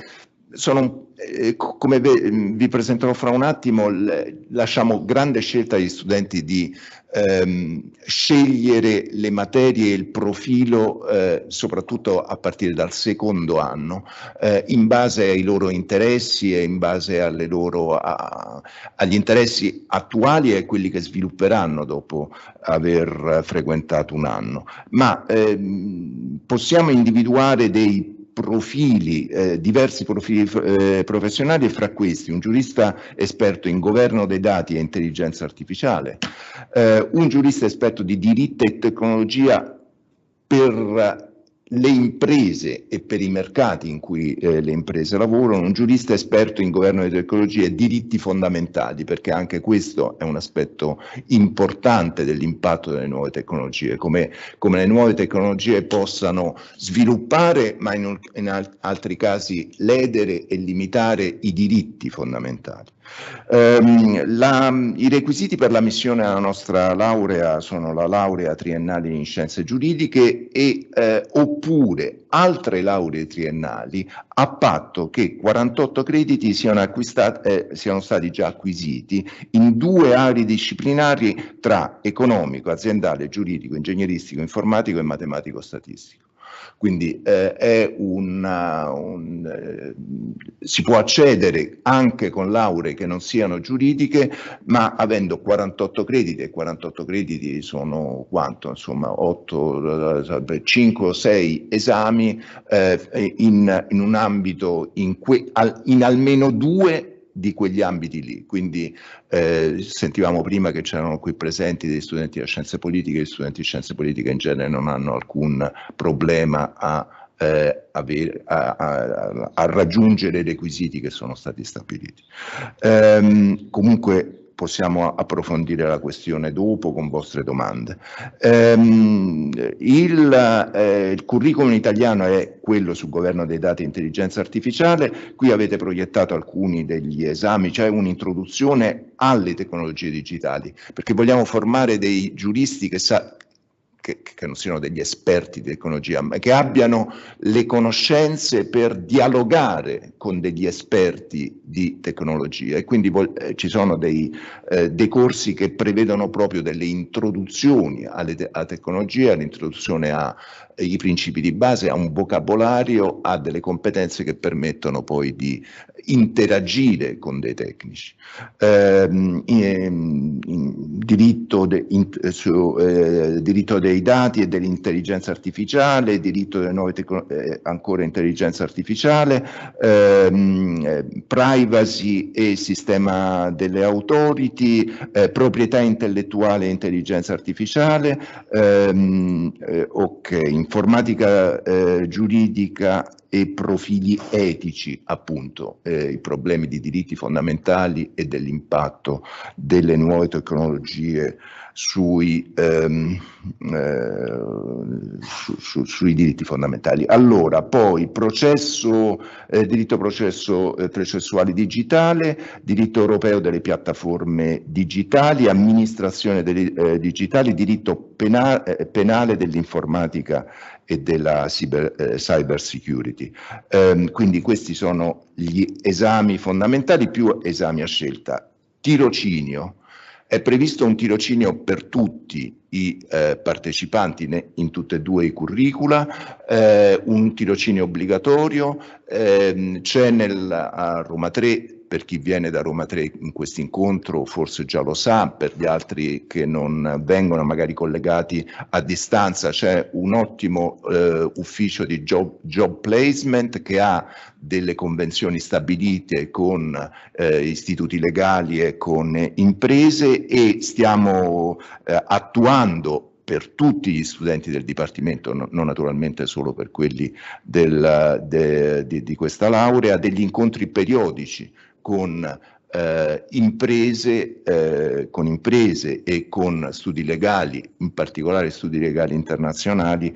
E: sono, come vi presenterò fra un attimo, lasciamo grande scelta agli studenti di scegliere le materie e il profilo, soprattutto a partire dal secondo anno, in base ai loro interessi e in base agli interessi attuali e a quelli che svilupperanno dopo aver frequentato un anno. Ma possiamo individuare dei profili, diversi profili professionali, e fra questi un giurista esperto in governo dei dati e intelligenza artificiale, un giurista esperto di diritto e tecnologia per le imprese e per i mercati in cui le imprese lavorano, un giurista esperto in governo delle tecnologie e diritti fondamentali, perché anche questo è un aspetto importante dell'impatto delle nuove tecnologie, come le nuove tecnologie possano sviluppare, ma in altri casi ledere e limitare i diritti fondamentali. I requisiti per l'ammissione alla nostra laurea sono la laurea triennale in scienze giuridiche e oppure altre lauree triennali a patto che 48 crediti siano stati già acquisiti in 2 aree disciplinari tra economico, aziendale, giuridico, ingegneristico, informatico e matematico-statistico. Quindi si può accedere anche con lauree che non siano giuridiche, ma avendo 48 crediti, e 48 crediti sono quanto? Insomma, 5 o 6 esami in un ambito, in almeno 2 di quegli ambiti lì. Quindi sentivamo prima che c'erano qui presenti degli studenti di scienze politiche. Gli studenti di scienze politiche in genere non hanno alcun problema a raggiungere i requisiti che sono stati stabiliti. Comunque possiamo approfondire la questione dopo con vostre domande. Il curriculum italiano è quello sul governo dei dati e intelligenza artificiale. Qui avete proiettato alcuni degli esami, c'è un'introduzione alle tecnologie digitali, perché vogliamo formare dei giuristi che non siano degli esperti di tecnologia, ma che abbiano le conoscenze per dialogare con degli esperti di tecnologia, e quindi ci sono dei corsi che prevedono proprio delle introduzioni alla tecnologia, l'introduzione ai principi di base, a un vocabolario, a delle competenze che permettono poi di interagire con dei tecnici. Diritto dei dati e dell'intelligenza artificiale, diritto delle nuove ancora intelligenza artificiale, privacy e sistema delle authority, proprietà intellettuale e intelligenza artificiale, informatica giuridica e profili etici, appunto, i problemi di diritti fondamentali e dell'impatto delle nuove tecnologie sui diritti fondamentali. Allora, poi diritto processuale digitale, diritto europeo delle piattaforme digitali, amministrazione digitali, diritto penale dell'informatica e della cyber security. Quindi questi sono gli esami fondamentali più esami a scelta. Tirocinio. È previsto un tirocinio per tutti i partecipanti in tutti e 2 i curricula, un tirocinio obbligatorio, c'è a Roma 3, per chi viene da Roma 3 in questo incontro forse già lo sa, per gli altri che non vengono magari collegati a distanza, c'è un ottimo ufficio di job placement che ha delle convenzioni stabilite con istituti legali e con imprese, e stiamo attuando per tutti gli studenti del Dipartimento, non naturalmente solo per quelli di questa laurea, degli incontri periodici con imprese e con studi legali, in particolare studi legali internazionali,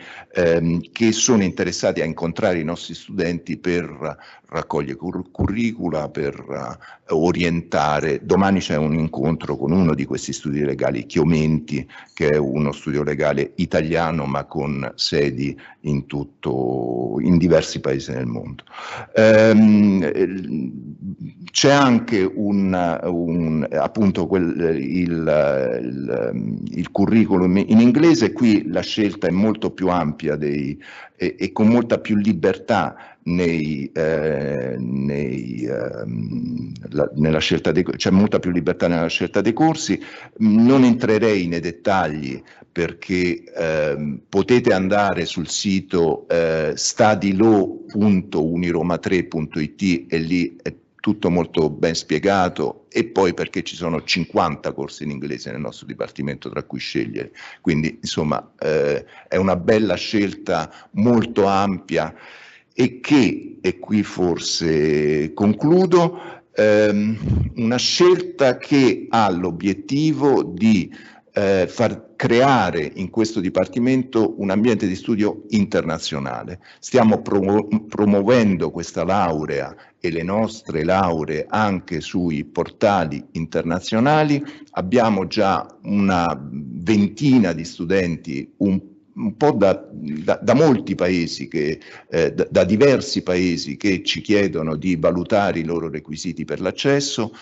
E: che sono interessati a incontrare i nostri studenti per raccogliere curricula, per orientare. Domani c'è un incontro con uno di questi studi legali, Chiomenti, che è uno studio legale italiano ma con sedi in diversi paesi nel mondo. C'è anche appunto il curriculum in inglese. Qui la scelta è molto più ampia e con molta più libertà nella scelta c'è molta più libertà nella scelta dei corsi. Non entrerei nei dettagli perché potete andare sul sito studylaw.uniroma3.it e lì tutto molto ben spiegato, e poi perché ci sono 50 corsi in inglese nel nostro dipartimento tra cui scegliere, quindi insomma è una bella scelta molto ampia e che, e qui forse concludo, una scelta che ha l'obiettivo di far creare in questo Dipartimento un ambiente di studio internazionale. Stiamo promuovendo questa laurea e le nostre lauree anche sui portali internazionali. Abbiamo già una ventina di studenti, un po' da molti paesi, da diversi paesi, che ci chiedono di valutare i loro requisiti per l'accesso.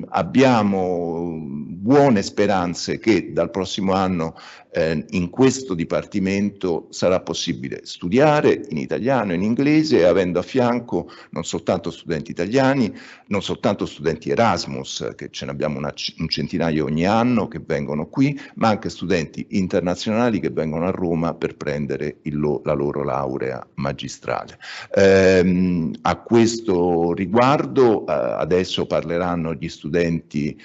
E: Abbiamo buone speranze che dal prossimo anno in questo Dipartimento sarà possibile studiare in italiano e in inglese, avendo a fianco non soltanto studenti italiani, non soltanto studenti Erasmus, che ce ne abbiamo un centinaio ogni anno che vengono qui, ma anche studenti internazionali che vengono a Roma per prendere la loro laurea magistrale. A questo riguardo adesso parleranno gli studenti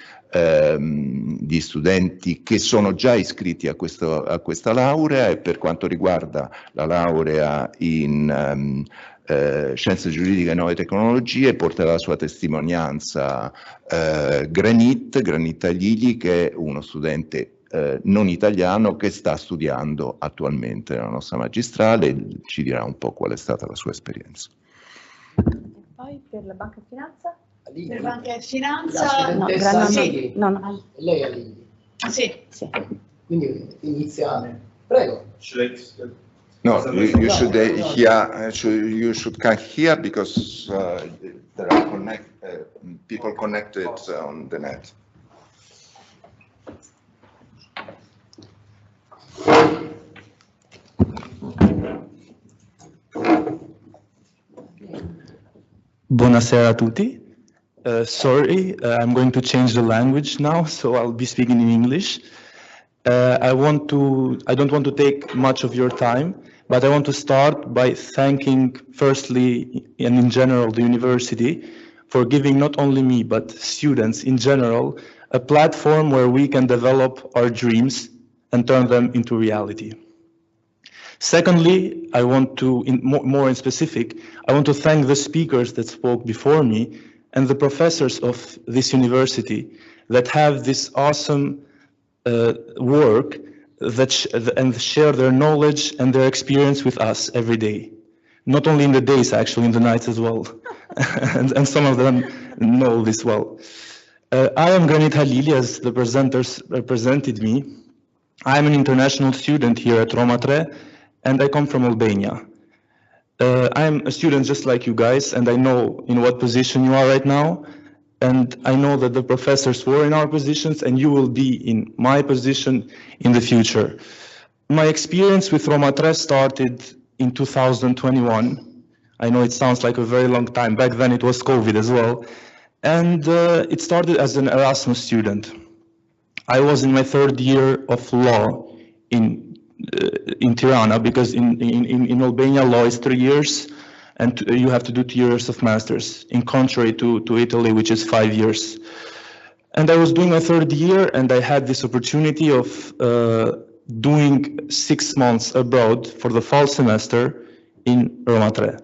E: che sono già iscritti a questa laurea, e per quanto riguarda la laurea in Scienze giuridiche e nuove tecnologie porterà la sua testimonianza Granit Aglili, che è uno studente non italiano che sta studiando attualmente nella nostra magistrale, e ci dirà un po' qual è stata la sua esperienza.
B: E poi per la Banca e Finanza?
F: Per Banca e Finanza,
B: No.
A: Lei Aligli.
F: Sì.
A: Quindi iniziale. Prego.
E: No, you should come here because there are people connected on the net.
G: Buonasera a tutti. Sorry, I'm going to change the language now, so I'll be speaking in English. I don't want to take much of your time, but I want to start by thanking, firstly, and in general, the university for giving not only me, but students in general, a platform where we can develop our dreams and turn them into reality. Secondly, I want to, more in specific, I want to thank the speakers that spoke before me and the professors of this university that have this awesome work and share their knowledge and their experience with us every day. Not only in the days, actually, in the nights as well. and some of them know this well. I am Granit Halili, as the presenters represented me. I'm an international student here at Roma 3, and I come from Albania. I'm a student just like you guys, and I know in what position you are right now, and I know that the professors were in our positions, and you will be in my position in the future. My experience with Roma 3 started in 2021. I know it sounds like a very long time. Back then it was COVID as well. And it started as an Erasmus student. I was in my third year of law in Tirana, because in Albania law is 3 years, and you have to do 2 years of masters, in contrary to Italy, which is 5 years. And I was doing my third year, and I had this opportunity of doing 6 months abroad for the fall semester in Roma 3.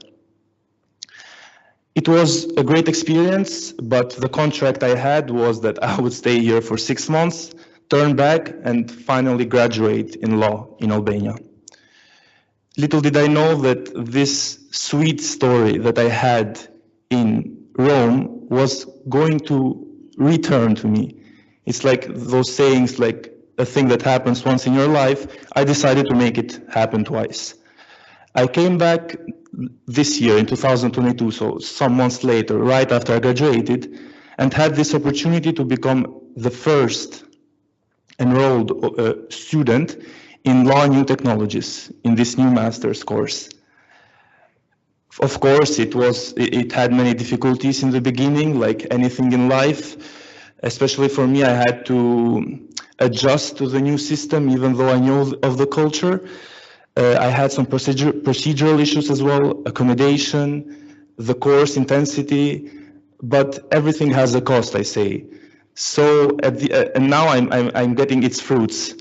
G: It was a great experience, but the contract I had was that I would stay here for 6 months, turn back, and finally graduate in law in Albania. Little did I know that this sweet story that I had in Rome was going to return to me. It's like those sayings, like a thing that happens once in your life. I decided to make it happen twice. I came back this year in 2022, so some months later, right after I graduated, and had this opportunity to become the first enrolled student in law and new technologies in this new master's course. Of course, it had many difficulties in the beginning, like anything in life. Especially for me, I had to adjust to the new system, even though I knew of the culture. I had some procedural issues as well, accommodation, the course intensity, but everything has a cost, I say. So and now I'm getting its fruits.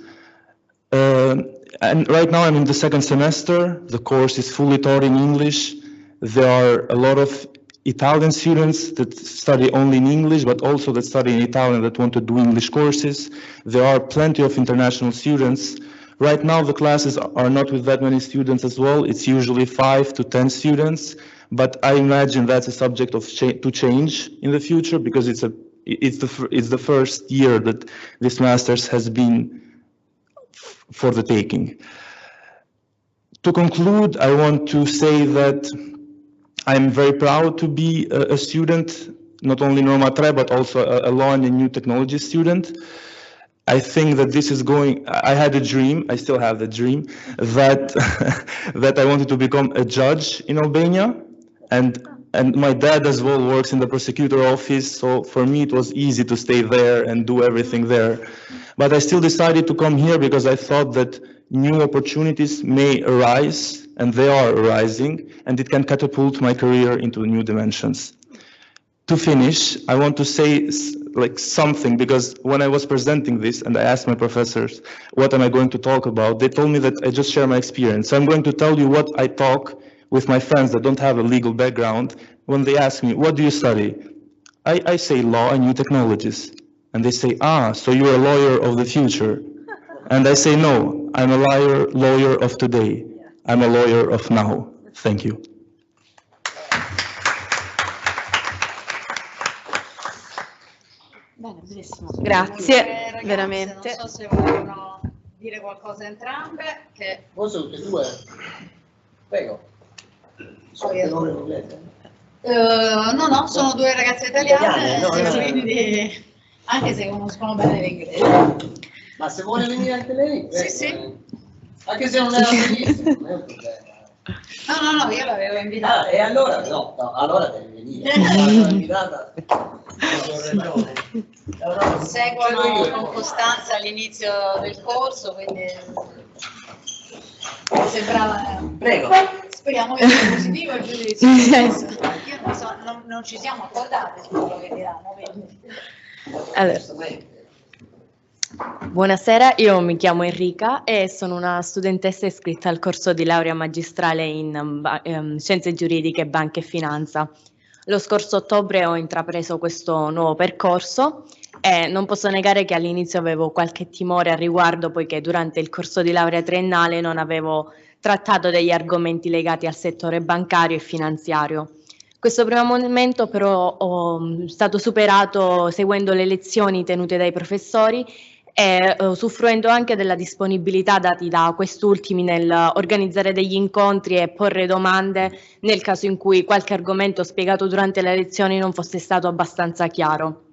G: And right now I'm in the second semester. The course is fully taught in English. There are a lot of Italian students that study only in English, but also that study in Italian that want to do English courses. There are plenty of international students. Right now the classes are not with that many students as well. It's usually 5 to 10 students, but I imagine that's a subject to change in the future, because it's the first year that this master's has been for the taking. To conclude, I want to say that I'm very proud to be a student, not only in Roma 3, but also a law and a new technology student. I think that this is I had a dream, I still have the dream, that, that I wanted to become a judge in Albania. And my dad as well works in the prosecutor office, so for me it was easy to stay there and do everything there. But I still decided to come here because I thought that new opportunities may arise, and they are arising, and it can catapult my career into new dimensions. To finish, I want to say something, because when I was presenting this and I asked my professors, what am I going to talk about? They told me that I just share my experience. So I'm going to tell you what I talk with my friends that don't have a legal background. When they ask me, what do you study? I say law and new technologies. And they say, so you're a lawyer of the future. And I say, no, I'm a lawyer of today. I'm a lawyer of now. Thank you.
B: Bene, benissimo. Grazie,
F: ragazze,
B: veramente.
F: Non so se vogliono dire qualcosa entrambe. Che...
A: Voi siete tutte e due? Prego.
F: No, sono due ragazze italiane, quindi anche se conoscono bene l'inglese.
A: Ma se vuole venire anche lei?
F: Sì.
A: Anche se non è benissimo, non è un problema.
F: No, io l'avevo invitata.
A: E allora allora devi venire. Invitata.
F: Seguono con costanza all'inizio del corso, quindi sembrava.
A: Prego.
F: Speriamo che sia positivo il giudizio. Io non ci siamo accordati su quello che diranno.
B: Allora. Buonasera, io mi chiamo Enrica e sono una studentessa iscritta al corso di laurea magistrale in Scienze Giuridiche, Banca e Finanza. Lo scorso ottobre ho intrapreso questo nuovo percorso e non posso negare che all'inizio avevo qualche timore al riguardo, poiché durante il corso di laurea triennale non avevo trattato degli argomenti legati al settore bancario e finanziario. Questo primo momento però è stato superato seguendo le lezioni tenute dai professori e usufruendo anche della disponibilità dati da quest'ultimi nel organizzare degli incontri e porre domande nel caso in cui qualche argomento spiegato durante le lezioni non fosse stato abbastanza chiaro.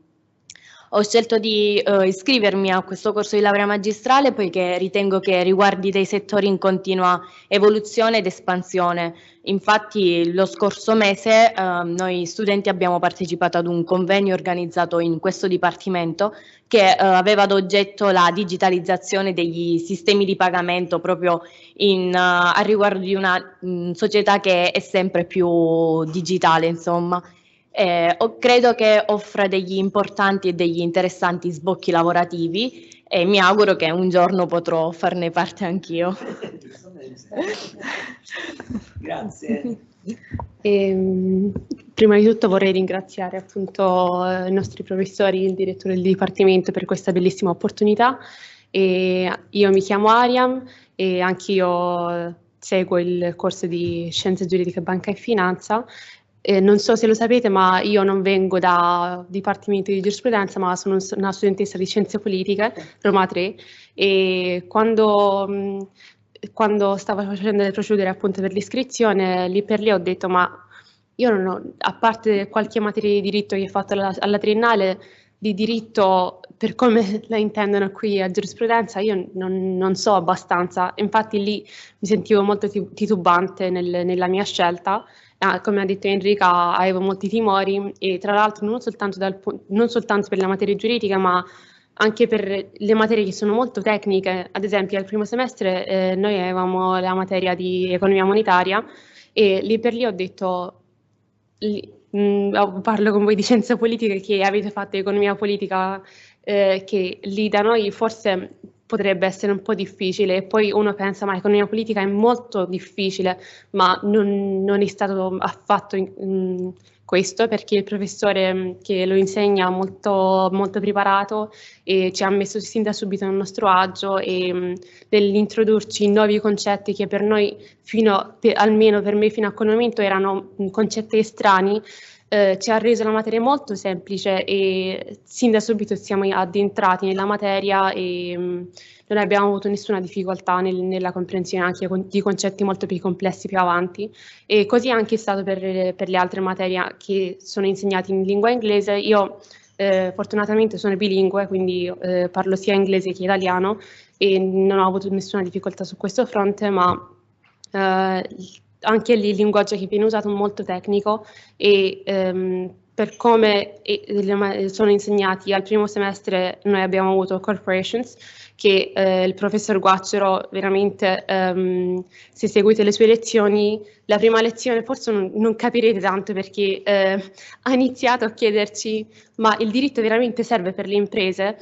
B: Ho scelto di iscrivermi a questo corso di laurea magistrale poiché ritengo che riguardi dei settori in continua evoluzione ed espansione. Infatti lo scorso mese noi studenti abbiamo partecipato ad un convegno organizzato in questo Dipartimento che aveva ad oggetto la digitalizzazione degli sistemi di pagamento proprio a riguardo di una società che è sempre più digitale, insomma. Credo che offra degli importanti e degli interessanti sbocchi lavorativi e mi auguro che un giorno potrò farne parte anch'io.
A: Grazie.
H: Prima di tutto vorrei ringraziare appunto i nostri professori, il direttore del Dipartimento per questa bellissima opportunità. Io mi chiamo Ariam e anch'io seguo il corso di Scienze Giuridiche, Banca e Finanza. Non so se lo sapete, ma io non vengo da Dipartimento di Giurisprudenza, ma sono una studentessa di Scienze Politiche, Roma 3, e quando stavo facendo le procedure appunto per l'iscrizione, lì per lì ho detto, ma io non ho, a parte qualche materia di diritto che ho fatto alla triennale, di diritto per come la intendono qui a Giurisprudenza, io non so abbastanza, infatti lì mi sentivo molto titubante nella mia scelta. Come ha detto Enrica, avevo molti timori e tra l'altro non soltanto per la materia giuridica, ma anche per le materie che sono molto tecniche. Ad esempio al primo semestre noi avevamo la materia di economia monetaria e lì per lì ho detto parlo con voi di scienze politiche che avete fatto economia politica, che lì da noi forse potrebbe essere un po' difficile, e poi uno pensa ma economia politica è molto difficile, ma non è stato affatto questo, perché il professore che lo insegna molto, molto preparato e ci ha messo sin da subito nel nostro agio, e nell'introdurci nuovi concetti che per noi almeno per me fino a quel momento erano concetti estranei, ci ha reso la materia molto semplice e sin da subito siamo addentrati nella materia e non abbiamo avuto nessuna difficoltà nella comprensione anche di concetti molto più complessi più avanti, e così anche è stato per le altre materie che sono insegnate in lingua inglese. Io fortunatamente sono bilingue, quindi parlo sia inglese che italiano e non ho avuto nessuna difficoltà su questo fronte, ma anche lì il linguaggio che viene usato è molto tecnico e per come sono insegnati al primo semestre noi abbiamo avuto corporations che il professor Guaccero veramente, se seguite le sue lezioni, la prima lezione forse non capirete tanto perché ha iniziato a chiederci ma il diritto veramente serve per le imprese?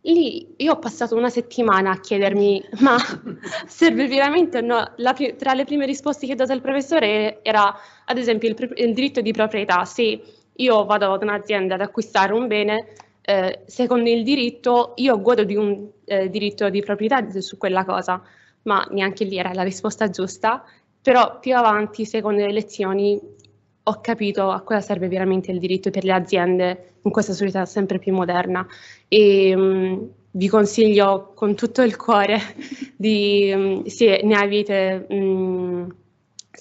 H: Lì io ho passato una settimana a chiedermi ma serve veramente o no? Tra le prime risposte che ho dato al professore era ad esempio il diritto di proprietà. Se io vado ad un'azienda ad acquistare un bene, secondo il diritto io godo di un diritto di proprietà su quella cosa, ma neanche lì era la risposta giusta. Però più avanti, secondo le lezioni, ho capito a cosa serve veramente il diritto per le aziende in questa società sempre più moderna, e vi consiglio con tutto il cuore se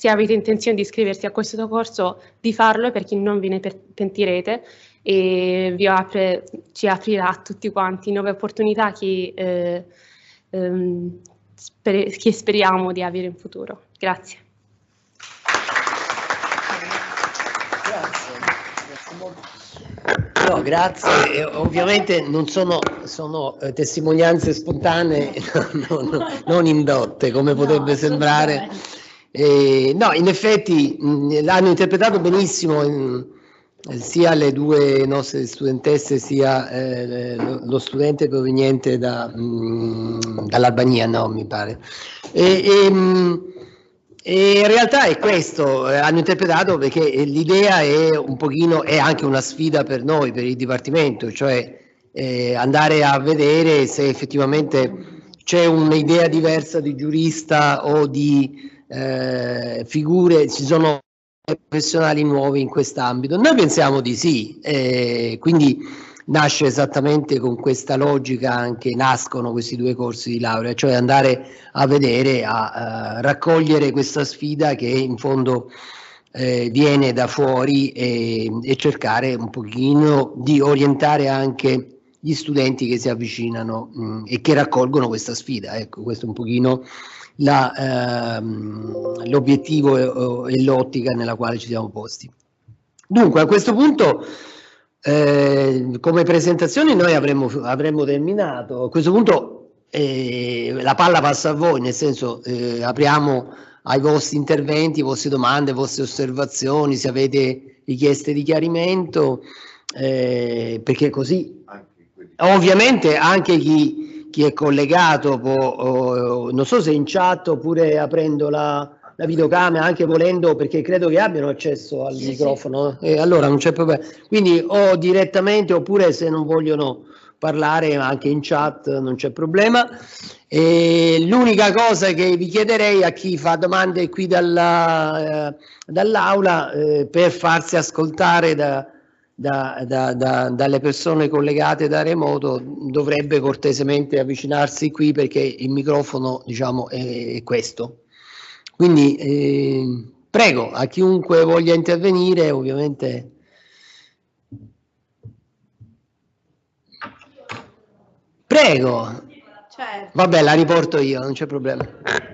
H: avete intenzione di iscriversi a questo corso, di farlo, perché non ve ne pentirete e ci aprirà a tutti quanti nuove opportunità che speriamo di avere in futuro. Grazie.
A: No, grazie. Ovviamente non sono testimonianze spontanee, non indotte, come potrebbe sembrare. No, in effetti l'hanno interpretato benissimo sia le due nostre studentesse sia lo studente proveniente dall'Albania, no, mi pare. E in realtà è questo, hanno interpretato perché l'idea è un pochino, è anche una sfida per noi, per il Dipartimento, cioè andare a vedere se effettivamente c'è un'idea diversa di giurista o di figure, ci sono professionali nuovi in quest'ambito. Noi pensiamo di sì, quindi nasce esattamente con questa logica, anche nascono questi due corsi di laurea, cioè andare a vedere, a raccogliere questa sfida che in fondo viene da fuori e cercare un pochino di orientare anche gli studenti che si avvicinano e che raccolgono questa sfida. Ecco, questo è un pochino l'obiettivo e l'ottica nella quale ci siamo posti. Dunque, a questo punto come presentazione noi avremmo terminato. A questo punto la palla passa a voi, nel senso apriamo ai vostri interventi, vostre domande, vostre osservazioni, se avete richieste di chiarimento, perché così ovviamente anche chi è collegato può, non so se in chat oppure aprendo la videocamera, anche volendo, perché credo che abbiano accesso al microfono, allora non c'è problema, quindi o direttamente oppure se non vogliono parlare anche in chat non c'è problema. L'unica cosa che vi chiederei a chi fa domande qui dall'aula, per farsi ascoltare dalle persone collegate da remoto, dovrebbe cortesemente avvicinarsi qui, perché il microfono, diciamo, è questo. Quindi prego, a chiunque voglia intervenire, ovviamente. Prego.
F: Certo.
A: Vabbè, la riporto io, non c'è problema.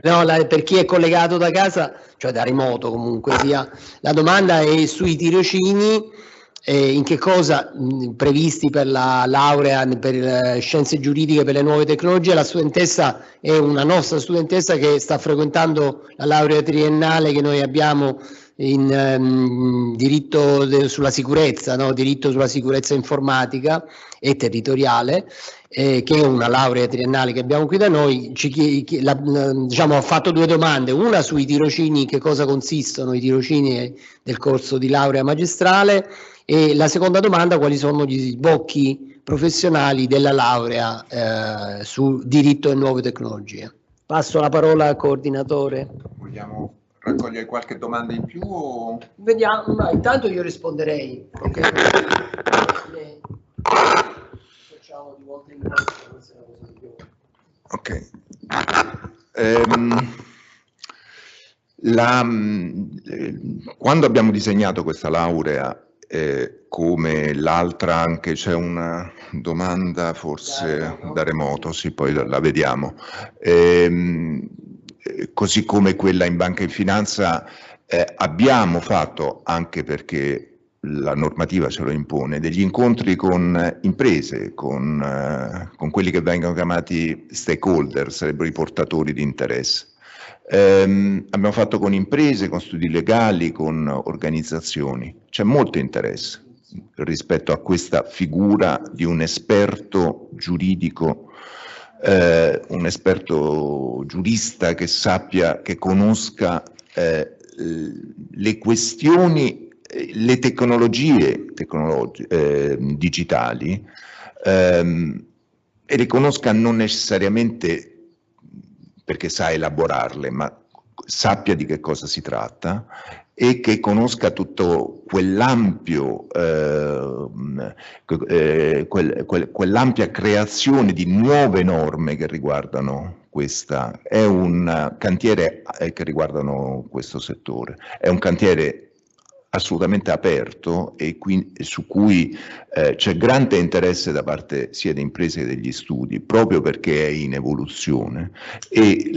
A: No, per chi è collegato da casa, cioè da remoto comunque sia, la domanda è sui tirocini, in che cosa previsti per la laurea per scienze giuridiche per le nuove tecnologie. La studentessa è una nostra studentessa che sta frequentando la laurea triennale che noi abbiamo in diritto sulla sicurezza, no? Diritto sulla sicurezza informatica e territoriale, che è una laurea triennale che abbiamo qui da noi. Diciamo, ho fatto due domande, una sui tirocini, che cosa consistono i tirocini del corso di laurea magistrale, e la seconda domanda, quali sono gli sbocchi professionali della laurea su diritto e nuove tecnologie. Passo la parola al coordinatore.
E: Vogliamo raccogliere qualche domanda in più? O...
A: Vediamo, ma intanto io risponderei. Okay. Facciamo di volta in volta, questa è una cosa di più.
E: Ok. Quando abbiamo disegnato questa laurea, come l'altra, anche c'è una domanda forse da remoto, sì, poi la vediamo. Così come quella in banca e finanza, abbiamo fatto, anche perché la normativa ce lo impone, degli incontri con imprese, con quelli che vengono chiamati stakeholder, sarebbero i portatori di interesse. Abbiamo fatto con imprese, con studi legali, con organizzazioni. C'è molto interesse rispetto a questa figura di un esperto giuridico, un esperto giurista che sappia, che conosca le questioni, le tecnologie digitali, e le conosca non necessariamente perché sa elaborarle, ma sappia di che cosa si tratta e che conosca tutto quell'ampio, quell'ampia creazione di nuove norme che riguardano questa. È un cantiere che riguardano questo settore, è un cantiere assolutamente aperto e su cui c'è grande interesse da parte sia di imprese che degli studi, proprio perché è in evoluzione, e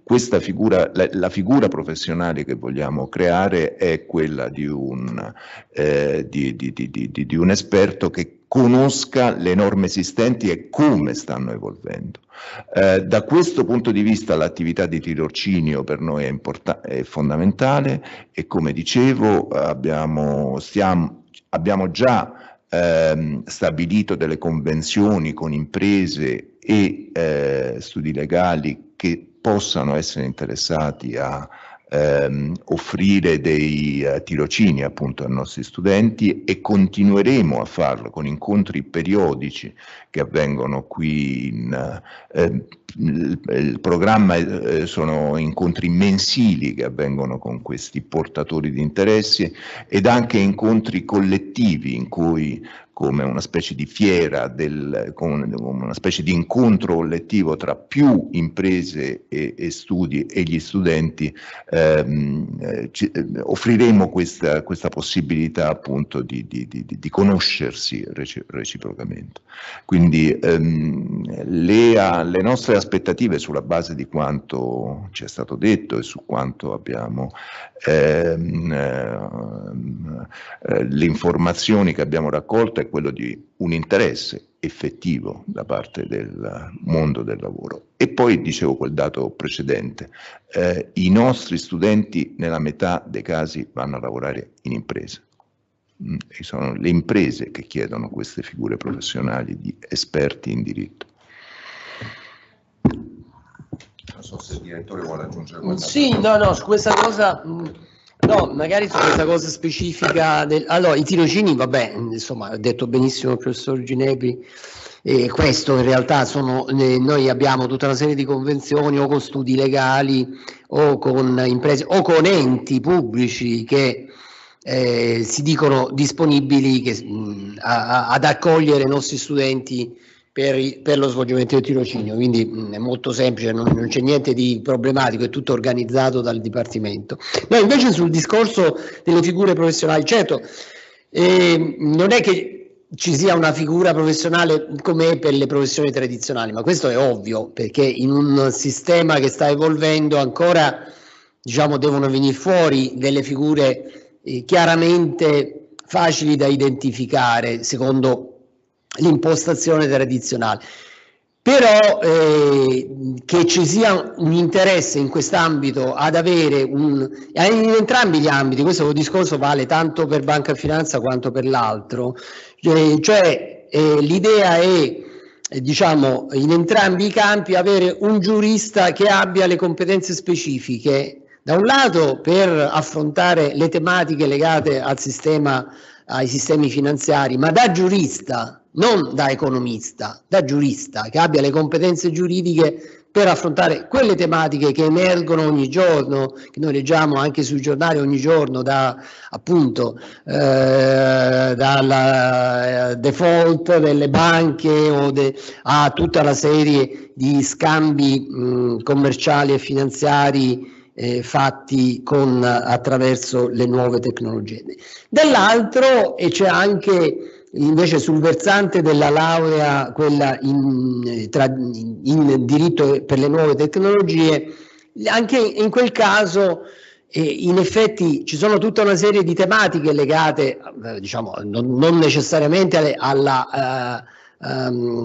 E: questa figura, la figura professionale che vogliamo creare è quella di un esperto che conosca le norme esistenti e come stanno evolvendo. Da questo punto di vista l'attività di tirocinio per noi è fondamentale, e come dicevo abbiamo già stabilito delle convenzioni con imprese e studi legali che possano essere interessati a offrire dei tirocini appunto ai nostri studenti, e continueremo a farlo con incontri periodici che avvengono qui il programma sono incontri mensili che avvengono con questi portatori di interessi, ed anche incontri collettivi in cui, come una specie di fiera, come una specie di incontro collettivo tra più imprese e studi e gli studenti, offriremo questa possibilità appunto di conoscersi reciprocamente. Quindi le nostre aspettative, sulla base di quanto ci è stato detto e su quanto abbiamo le informazioni che abbiamo raccolto, è quello di un interesse effettivo da parte del mondo del lavoro. E poi dicevo quel dato precedente, i nostri studenti nella metà dei casi vanno a lavorare in imprese. E sono le imprese che chiedono queste figure professionali di esperti in diritto. Non so se il direttore vuole aggiungere qualcosa.
A: Sì, no, su questa cosa, no, magari su questa cosa specifica. Allora, i tirocini, vabbè, insomma, ha detto benissimo il professor Ginepri, questo in realtà noi abbiamo tutta una serie di convenzioni o con studi legali o con imprese o con enti pubblici che si dicono disponibili ad accogliere i nostri studenti per lo svolgimento del tirocinio, quindi è molto semplice, non c'è niente di problematico, è tutto organizzato dal Dipartimento. No, invece sul discorso delle figure professionali, certo, non è che ci sia una figura professionale come per le professioni tradizionali, ma questo è ovvio, perché in un sistema che sta evolvendo ancora, diciamo, devono venire fuori delle figure chiaramente facili da identificare secondo l'impostazione tradizionale. però che ci sia un interesse in quest'ambito ad avere in entrambi gli ambiti, questo discorso vale tanto per banca e finanza quanto per l'altro, cioè l'idea è, diciamo, in entrambi i campi avere un giurista che abbia le competenze specifiche, da un lato per affrontare le tematiche legate al sistema, ai sistemi finanziari, ma da giurista, non da economista, da giurista, che abbia le competenze giuridiche per affrontare quelle tematiche che emergono ogni giorno, che noi leggiamo anche sui giornali ogni giorno, da appunto dal default delle banche a tutta la serie di scambi commerciali e finanziari fatti attraverso le nuove tecnologie. Dall'altro c'è anche invece sul versante della laurea, quella in diritto per le nuove tecnologie, anche in quel caso in effetti ci sono tutta una serie di tematiche legate, diciamo, non necessariamente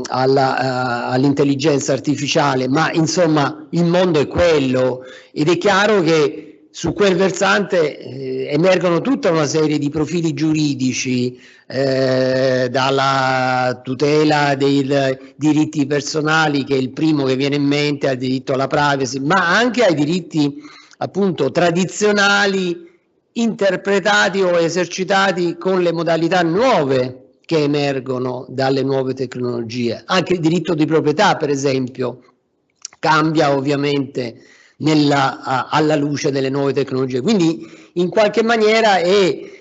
A: all'intelligenza artificiale, ma insomma il mondo è quello, ed è chiaro che su quel versante emergono tutta una serie di profili giuridici, dalla tutela dei diritti personali, che è il primo che viene in mente, al diritto alla privacy, ma anche ai diritti appunto tradizionali interpretati o esercitati con le modalità nuove che emergono dalle nuove tecnologie. Anche il diritto di proprietà, per esempio, cambia ovviamente alla luce delle nuove tecnologie. Quindi in qualche maniera è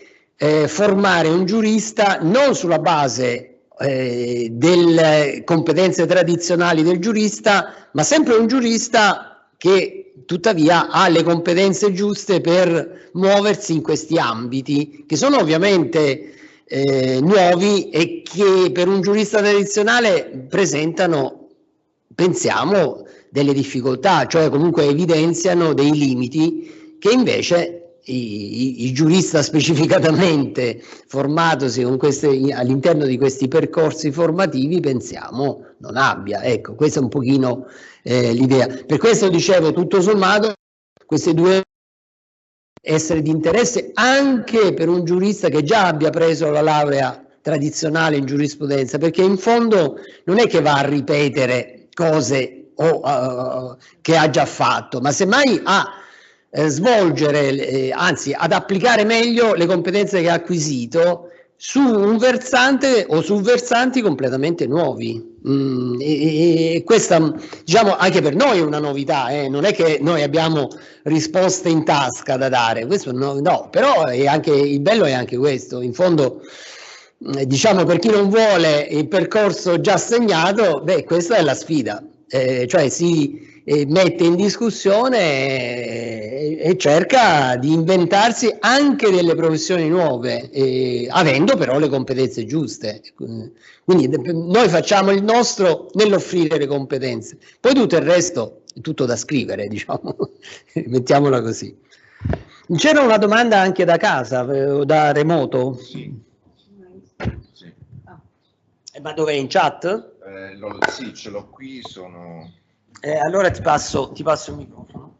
A: formare un giurista non sulla base delle competenze tradizionali del giurista, ma sempre un giurista che tuttavia ha le competenze giuste per muoversi in questi ambiti, che sono ovviamente nuovi e che per un giurista tradizionale presentano, pensiamo, delle difficoltà, cioè comunque evidenziano dei limiti che invece il giurista specificatamente formatosi all'interno di questi percorsi formativi, pensiamo, non abbia. Ecco, questa è un pochino l'idea. Per questo dicevo, tutto sommato, queste due essere di interesse anche per un giurista che già abbia preso la laurea tradizionale in giurisprudenza, perché in fondo non è che va a ripetere cose che ha già fatto, ma semmai a svolgere, anzi ad applicare meglio le competenze che ha acquisito su un versante o su versanti completamente nuovi. E questa, diciamo, anche per noi è una novità, non è che noi abbiamo risposte in tasca da dare, questo no, però il bello è anche questo, in fondo, diciamo, per chi non vuole il percorso già segnato, questa è la sfida. Cioè si mette in discussione e cerca di inventarsi anche delle professioni nuove, avendo però le competenze giuste. Quindi noi facciamo il nostro nell'offrire le competenze, poi tutto il resto è tutto da scrivere, diciamo, mettiamola così. C'era una domanda anche da casa, da remoto?
E: Sì.
A: Ma dov'è, in chat?
E: Sì, ce l'ho qui, sono...
A: allora ti passo il microfono.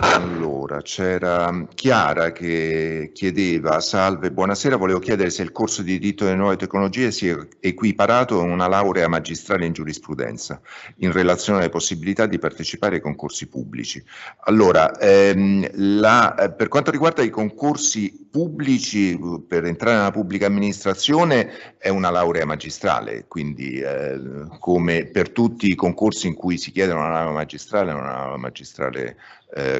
E: Allora, c'era Chiara che chiedeva: salve, buonasera, volevo chiedere se il corso di diritto delle nuove tecnologie sia equiparato a una laurea magistrale in giurisprudenza in relazione alle possibilità di partecipare ai concorsi pubblici. Allora, per quanto riguarda i concorsi pubblici, per entrare nella pubblica amministrazione è una laurea magistrale, quindi come per tutti i concorsi in cui si chiede una laurea magistrale, è una laurea magistrale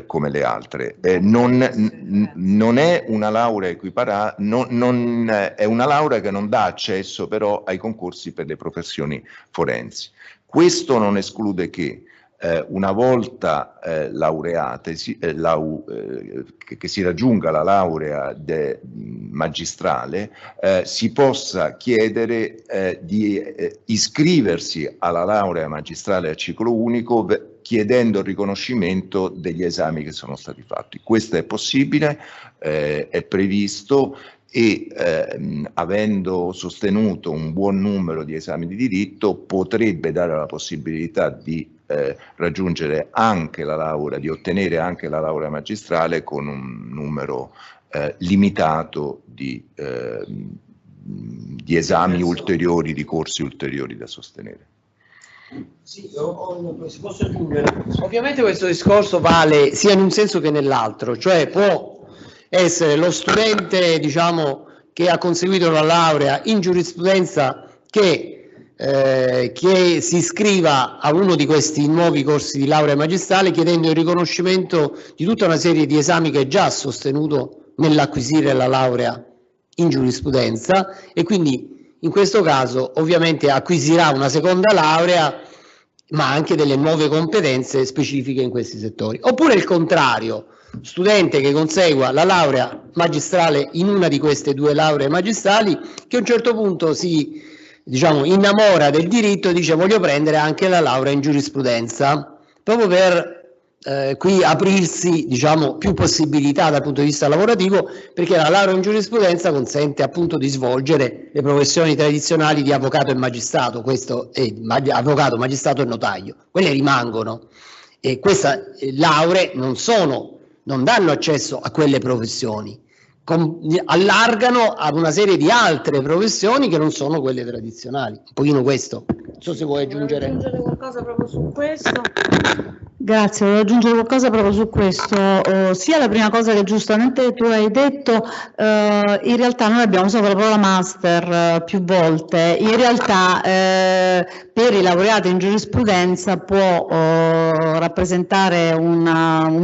E: come le altre. Non è una laurea equiparata, è una laurea che non dà accesso però ai concorsi per le professioni forensi. Questo non esclude che una volta laureate, che si raggiunga la laurea magistrale, si possa chiedere di iscriversi alla laurea magistrale a ciclo unico chiedendo il riconoscimento degli esami che sono stati fatti. Questo è possibile, è previsto e avendo sostenuto un buon numero di esami di diritto potrebbe dare la possibilità di raggiungere anche la laurea, di ottenere anche la laurea magistrale con un numero limitato di esami ulteriori, di corsi ulteriori da sostenere.
A: Sì, si posso aggiungere. Ovviamente questo discorso vale sia in un senso che nell'altro, cioè può essere lo studente, diciamo, che ha conseguito la laurea in giurisprudenza che si iscriva a uno di questi nuovi corsi di laurea magistrale chiedendo il riconoscimento di tutta una serie di esami che già ha sostenuto nell'acquisire la laurea in giurisprudenza, e quindi in questo caso ovviamente acquisirà una seconda laurea ma anche delle nuove competenze specifiche in questi settori. Oppure il contrario, studente che consegua la laurea magistrale in una di queste due lauree magistrali, che a un certo punto si, diciamo, innamora del diritto e dice voglio prendere anche la laurea in giurisprudenza, proprio per qui aprirsi, diciamo, più possibilità dal punto di vista lavorativo, perché la laurea in giurisprudenza consente appunto di svolgere le professioni tradizionali di avvocato e magistrato, questo è avvocato, magistrato e notaio, quelle rimangono, e queste lauree non danno accesso a quelle professioni, allargano ad una serie di altre professioni che non sono quelle tradizionali. Un pochino questo. Non so se vuoi aggiungere.
I: Vuoi aggiungere qualcosa proprio su questo?
D: Grazie, voglio aggiungere qualcosa proprio su questo. Sia la prima cosa che giustamente tu hai detto, in realtà noi abbiamo usato la parola master più volte, in realtà per i laureati in giurisprudenza può rappresentare un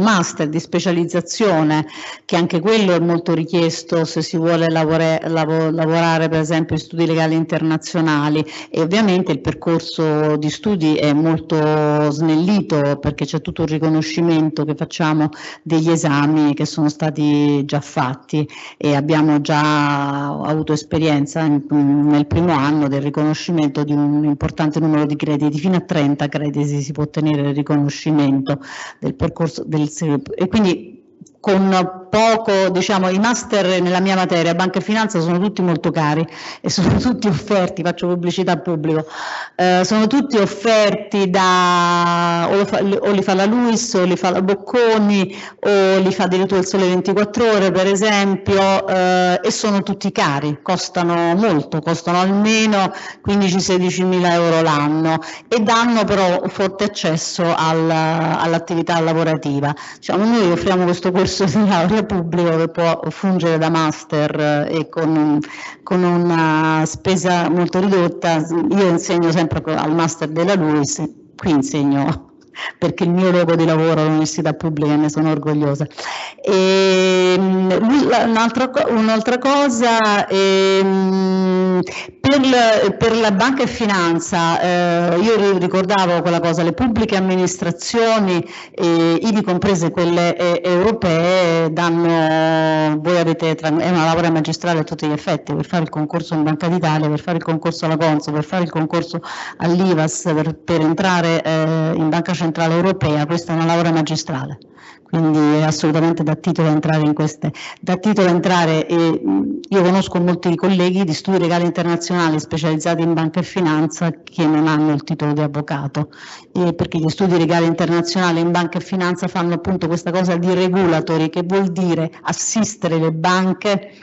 D: master di specializzazione, che anche quello è molto richiesto se si vuole lavorare per esempio in studi legali internazionali, e ovviamente il percorso di studi è molto snellito perché c'è tutto un riconoscimento che facciamo degli esami che sono stati già fatti, e abbiamo già avuto esperienza nel primo anno del riconoscimento di un importante numero di crediti, fino a 30 crediti si può ottenere il riconoscimento del percorso e quindi con poco, diciamo, i master nella mia materia, banca e finanza, sono tutti molto cari e sono tutti offerti, faccio pubblicità al pubblico, sono tutti offerti da, o li fa la Luis, o li fa la Bocconi, o li fa addirittura il Sole 24 Ore per esempio, e sono tutti cari, costano molto, costano almeno 15-16 mila euro l'anno, e danno però forte accesso all'attività lavorativa. Diciamo, noi offriamo questo corso di laurea pubblico che può fungere da master e con una spesa molto ridotta. Io insegno sempre al master della Luis, qui insegno perché il mio luogo di lavoro è l'università pubblica e ne sono orgogliosa. Un'altra cosa, per la banca e finanza, io ricordavo quella cosa, le pubbliche amministrazioni, ivi comprese quelle europee, danno, voi avete, è una laurea magistrale a tutti gli effetti, per fare il concorso in Banca d'Italia, per fare il concorso alla Consob, per fare il concorso all'IVAS, per entrare in Banca Centrale Europea, questa è una laurea magistrale. Quindi è assolutamente da titolo a entrare in queste, e io conosco molti colleghi di studi legali internazionali specializzati in banca e finanza che non hanno il titolo di avvocato, perché gli studi legali internazionali in banca e finanza fanno appunto questa cosa di regulatory, che vuol dire assistere le banche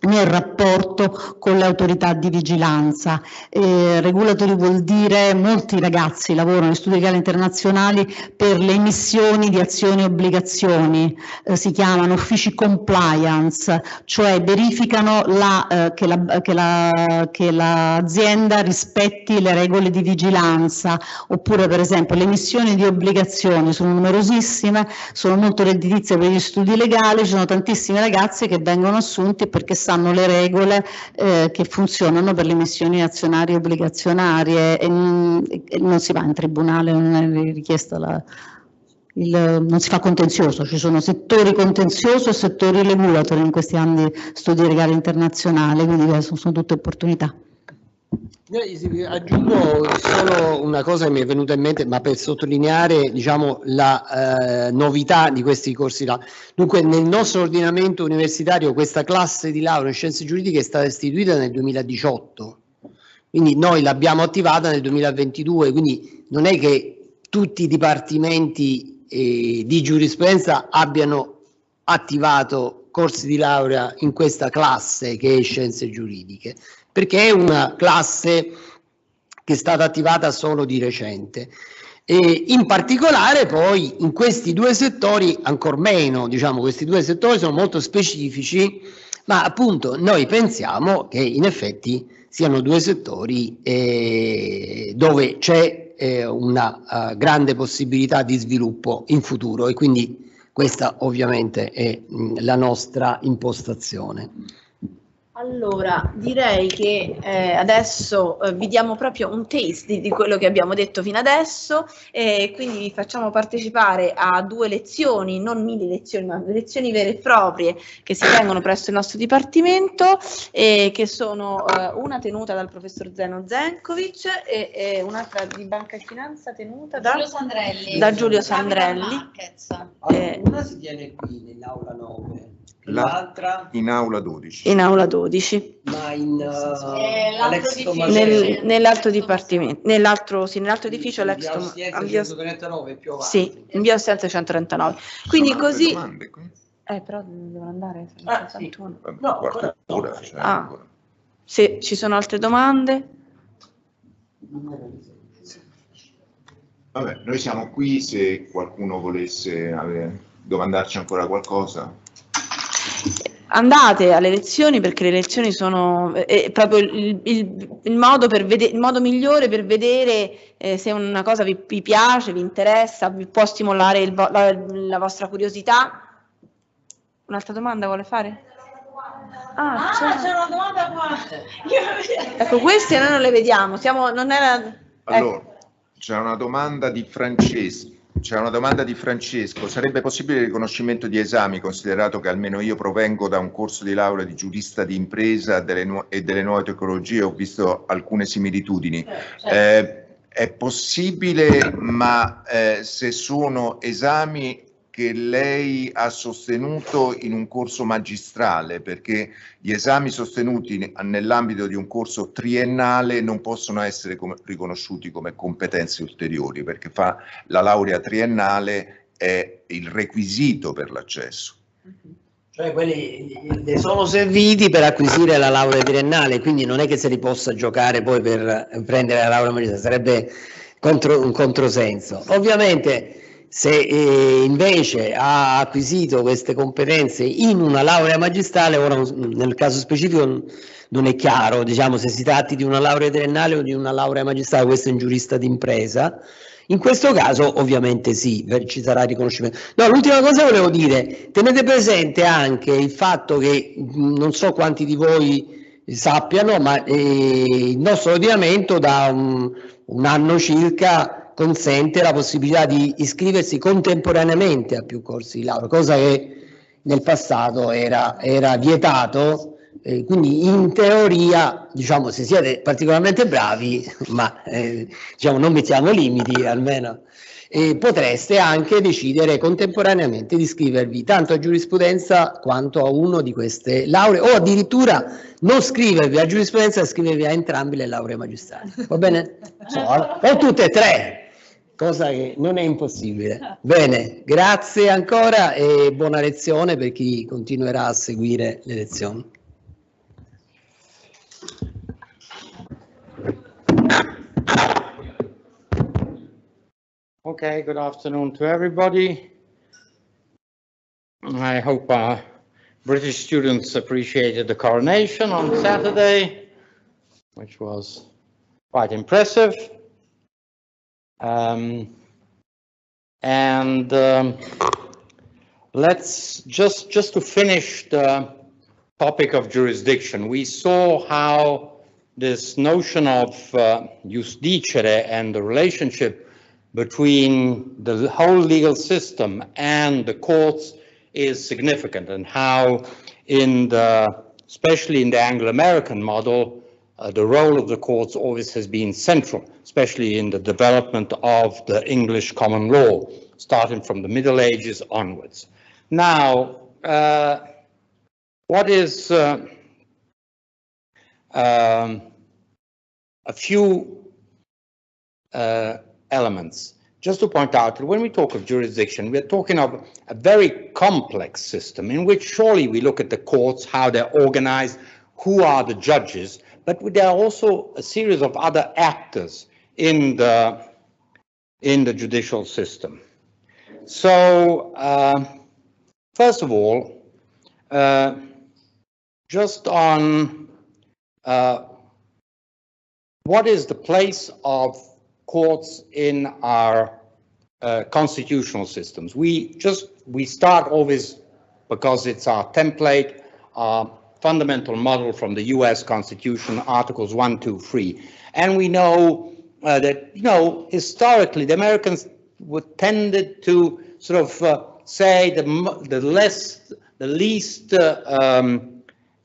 D: nel rapporto con le autorità di vigilanza. Regulatory vuol dire, molti ragazzi lavorano in studi legali internazionali per le emissioni di azioni e obbligazioni, si chiamano uffici compliance, cioè verificano che l'azienda rispetti le regole di vigilanza, oppure per esempio le emissioni di obbligazioni sono numerosissime, sono molto redditizie per gli studi legali, ci sono tantissimi ragazzi che vengono assunti perché sanno le regole che funzionano per le emissioni azionarie e obbligazionarie, e non si va in tribunale, non è richiesta non si fa contenzioso, ci sono settori contenzioso e settori regulatori in questi anni di studi legali internazionali, quindi sono tutte opportunità.
A: Aggiungo solo una cosa che mi è venuta in mente, ma per sottolineare, diciamo, la novità di questi corsi là. Dunque, nel nostro ordinamento universitario questa classe di laurea in scienze giuridiche è stata istituita nel 2018, quindi noi l'abbiamo attivata nel 2022, quindi non è che tutti i dipartimenti di giurisprudenza abbiano attivato corsi di laurea in questa classe che è scienze giuridiche, perché è una classe che è stata attivata solo di recente. E in particolare poi in questi due settori ancor meno, diciamo, questi due settori sono molto specifici, ma appunto noi pensiamo che in effetti siano due settori dove c'è una grande possibilità di sviluppo in futuro, e quindi questa ovviamente è la nostra impostazione.
B: Allora, direi che adesso vi diamo proprio un taste di quello che abbiamo detto fino adesso, e quindi vi facciamo partecipare a 2 lezioni, non mini lezioni, ma lezioni vere e proprie che si tengono presso il nostro dipartimento, che sono una tenuta dal professor Zeno Zenkovic e un'altra di Banca e Finanza tenuta da
F: Giulio Sandrelli.
B: Da Giulio Sandrelli.
A: Una si tiene qui nell'aula 9. L'altra
E: in aula 12.
B: In aula 12.
A: Ma in
B: nell'altro dipartimento, nell'altro edificio, l'ex sì, in via Ostiense 139. Quindi sono così però devono andare.
A: Sì.
E: No, ora,
B: se ci sono altre domande.
E: Vabbè, noi siamo qui se qualcuno volesse domandarci ancora qualcosa.
B: Andate alle lezioni, perché le lezioni sono proprio il modo migliore per vedere se una cosa vi piace, vi interessa, vi può stimolare la vostra curiosità. Un'altra domanda vuole fare?
F: C'è una domanda qua.
B: Ecco, queste noi non le vediamo.
E: Allora, c'è una domanda di Francesco. Sarebbe possibile il riconoscimento di esami, considerato che almeno io provengo da un corso di laurea di giurista di impresa e delle nuove tecnologie, ho visto alcune similitudini. È possibile, ma se sono esami che lei ha sostenuto in un corso magistrale, perché gli esami sostenuti nell'ambito di un corso triennale non possono essere riconosciuti come competenze ulteriori, perché la laurea triennale è il requisito per l'accesso.
A: Cioè quelli le sono serviti per acquisire la laurea triennale, quindi non è che se li possa giocare poi per prendere la laurea magistrale, sarebbe un controsenso. Ovviamente se invece ha acquisito queste competenze in una laurea magistrale, ora nel caso specifico non è chiaro, diciamo, se si tratti di una laurea triennale o di una laurea magistrale, questo è un giurista d'impresa. In questo caso ovviamente sì, ci sarà riconoscimento. No, l'ultima cosa volevo dire, tenete presente anche il fatto che, non so quanti di voi sappiano, ma il nostro ordinamento da un anno circa consente la possibilità di iscriversi contemporaneamente a più corsi di laurea, cosa che nel passato era vietato, quindi in teoria, diciamo, se siete particolarmente bravi, ma diciamo, non mettiamo limiti almeno, potreste anche decidere contemporaneamente di iscrivervi tanto a giurisprudenza quanto a uno di queste lauree, o addirittura non scrivervi a giurisprudenza e scrivervi a entrambe le lauree magistrali, va bene? O tutte e tre, cosa che non è impossibile. Bene, grazie ancora e buona lezione per chi continuerà a seguire le lezioni.
J: Okay, good afternoon to everybody. I hope British students appreciated the coronation on Saturday, which was quite impressive. Let's just to finish the topic of jurisdiction. We saw how this notion of jus dicere and the relationship between the whole legal system and the courts is significant, and how especially in the Anglo-American model, the role of the courts always has been central, especially in the development of the English common law, starting from the Middle Ages onwards. Now, what is a few elements? Just to point out that when we talk of jurisdiction, we're talking of a very complex system in which surely we look at the courts, how they're organized, who are the judges, but there are also a series of other actors in the judicial system. So, first of all, just on what is the place of courts in our constitutional systems. We start always, because it's our template, our fundamental model from the US Constitution, Articles 1, 2, 3. And we know that, historically, the Americans tended to sort of say the least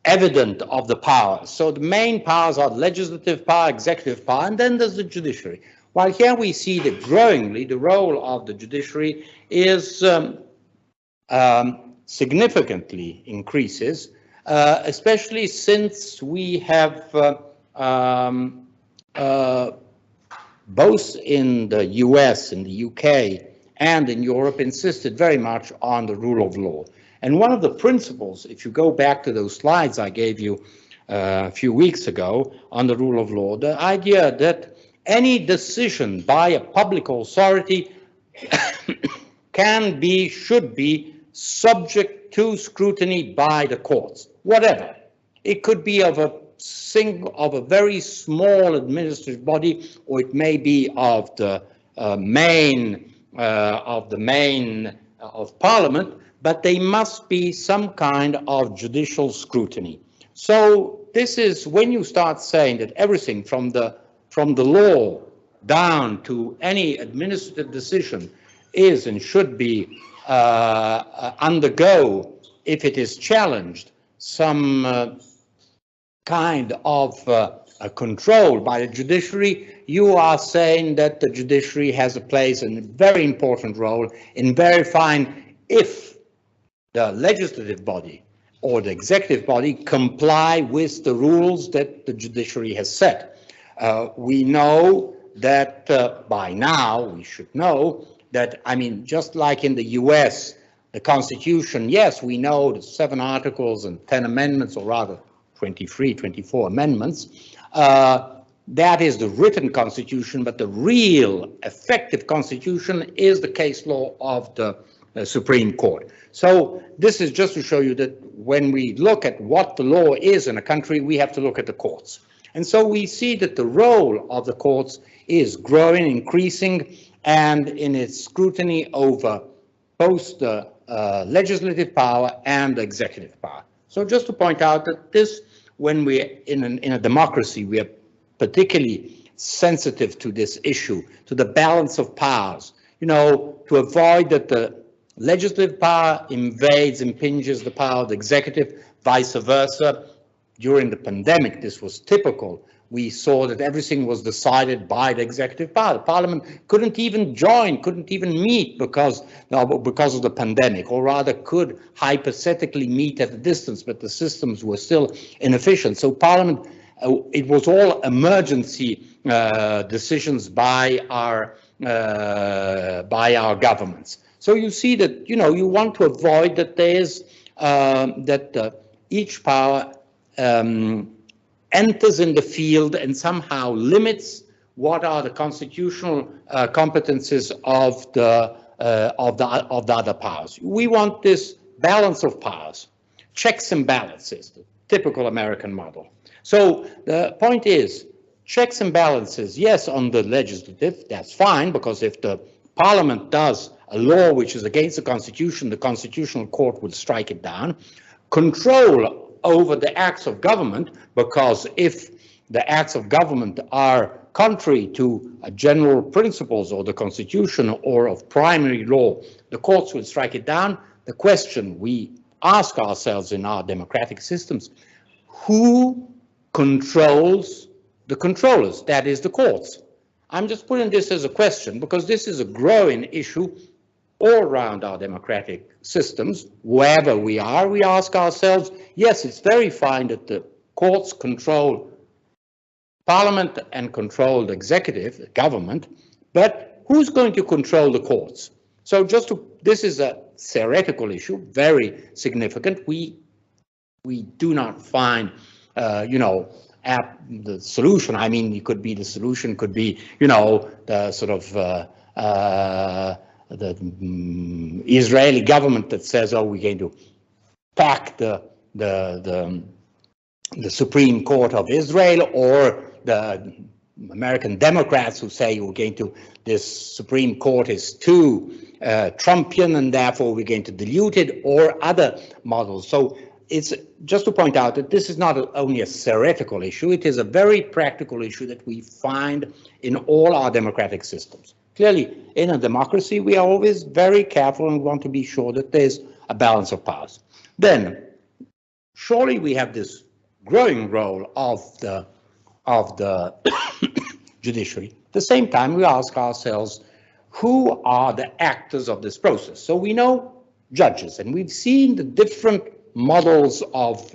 J: evident of the powers. So the main powers are legislative power, executive power, and then there's the judiciary. While here we see that growingly the role of the judiciary is significantly increases, especially since we have both in the US, in the UK, and in Europe insisted very much on the rule of law. And one of the principles, if you go back to those slides I gave you a few weeks ago on the rule of law, the idea that any decision by a public authority should be subject to scrutiny by the courts, whatever. It could be of a very small administrative body, or it may be of the main of Parliament, but they must be some kind of judicial scrutiny. So this is when you start saying that everything from the law down to any administrative decision is and should be undergo, if it is challenged, some kind of control by the judiciary, you are saying that the judiciary has a place and a very important role in verifying if the legislative body or the executive body comply with the rules that the judiciary has set. We know that by now, we should know that, I mean, just like in the US, the Constitution, yes, we know the 7 articles and 10 amendments, or rather 23, 24 amendments. That is the written Constitution, but the real effective Constitution is the case law of the Supreme Court. So this is just to show you that when we look at what the law is in a country, we have to look at the courts. And so we see that the role of the courts is growing, increasing, and in its scrutiny over both the legislative power and the executive power. So just to point out that this, when we're in a democracy, we are particularly sensitive to this issue, to the balance of powers, to avoid that the legislative power invades, impinges the power of the executive, vice versa. During the pandemic, this was typical. We saw that everything was decided by the executive power. The Parliament couldn't even join, couldn't even meet because of the pandemic, or rather could hypothetically meet at a distance, but the systems were still inefficient. So Parliament, it was all emergency decisions by our governments. So you see that, you want to avoid that there's, each power enters in the field and somehow limits what are the constitutional competences of the other powers. We want this balance of powers, checks and balances, the typical American model. So the point is, checks and balances, yes, on the legislative, that's fine, because if the Parliament does a law which is against the Constitution, the Constitutional Court will strike it down. Control over the acts of government, because if the acts of government are contrary to general principles or the Constitution or of primary law, the courts will strike it down. The question we ask ourselves in our democratic systems, who controls the controllers, that is the courts. I'm just putting this as a question because this is a growing issue all around our democratic systems. Wherever we are, we ask ourselves, yes, it's very fine that the courts control Parliament and control the executive, the government, but who's going to control the courts? So this is a theoretical issue, very significant. We do not find, the solution. I mean, the solution could be, the sort of the Israeli government that says, oh, we're going to pack the Supreme Court of Israel, or the American Democrats who say this Supreme Court is too Trumpian and therefore we're going to dilute it, or other models. So it's just to point out that this is not only a theoretical issue, it is a very practical issue that we find in all our democratic systems. Clearly, in a democracy, we are always very careful and want to be sure that there's a balance of powers. Then, surely we have this growing role of the judiciary. At the same time, we ask ourselves, who are the actors of this process? So we know judges, and we've seen the different models of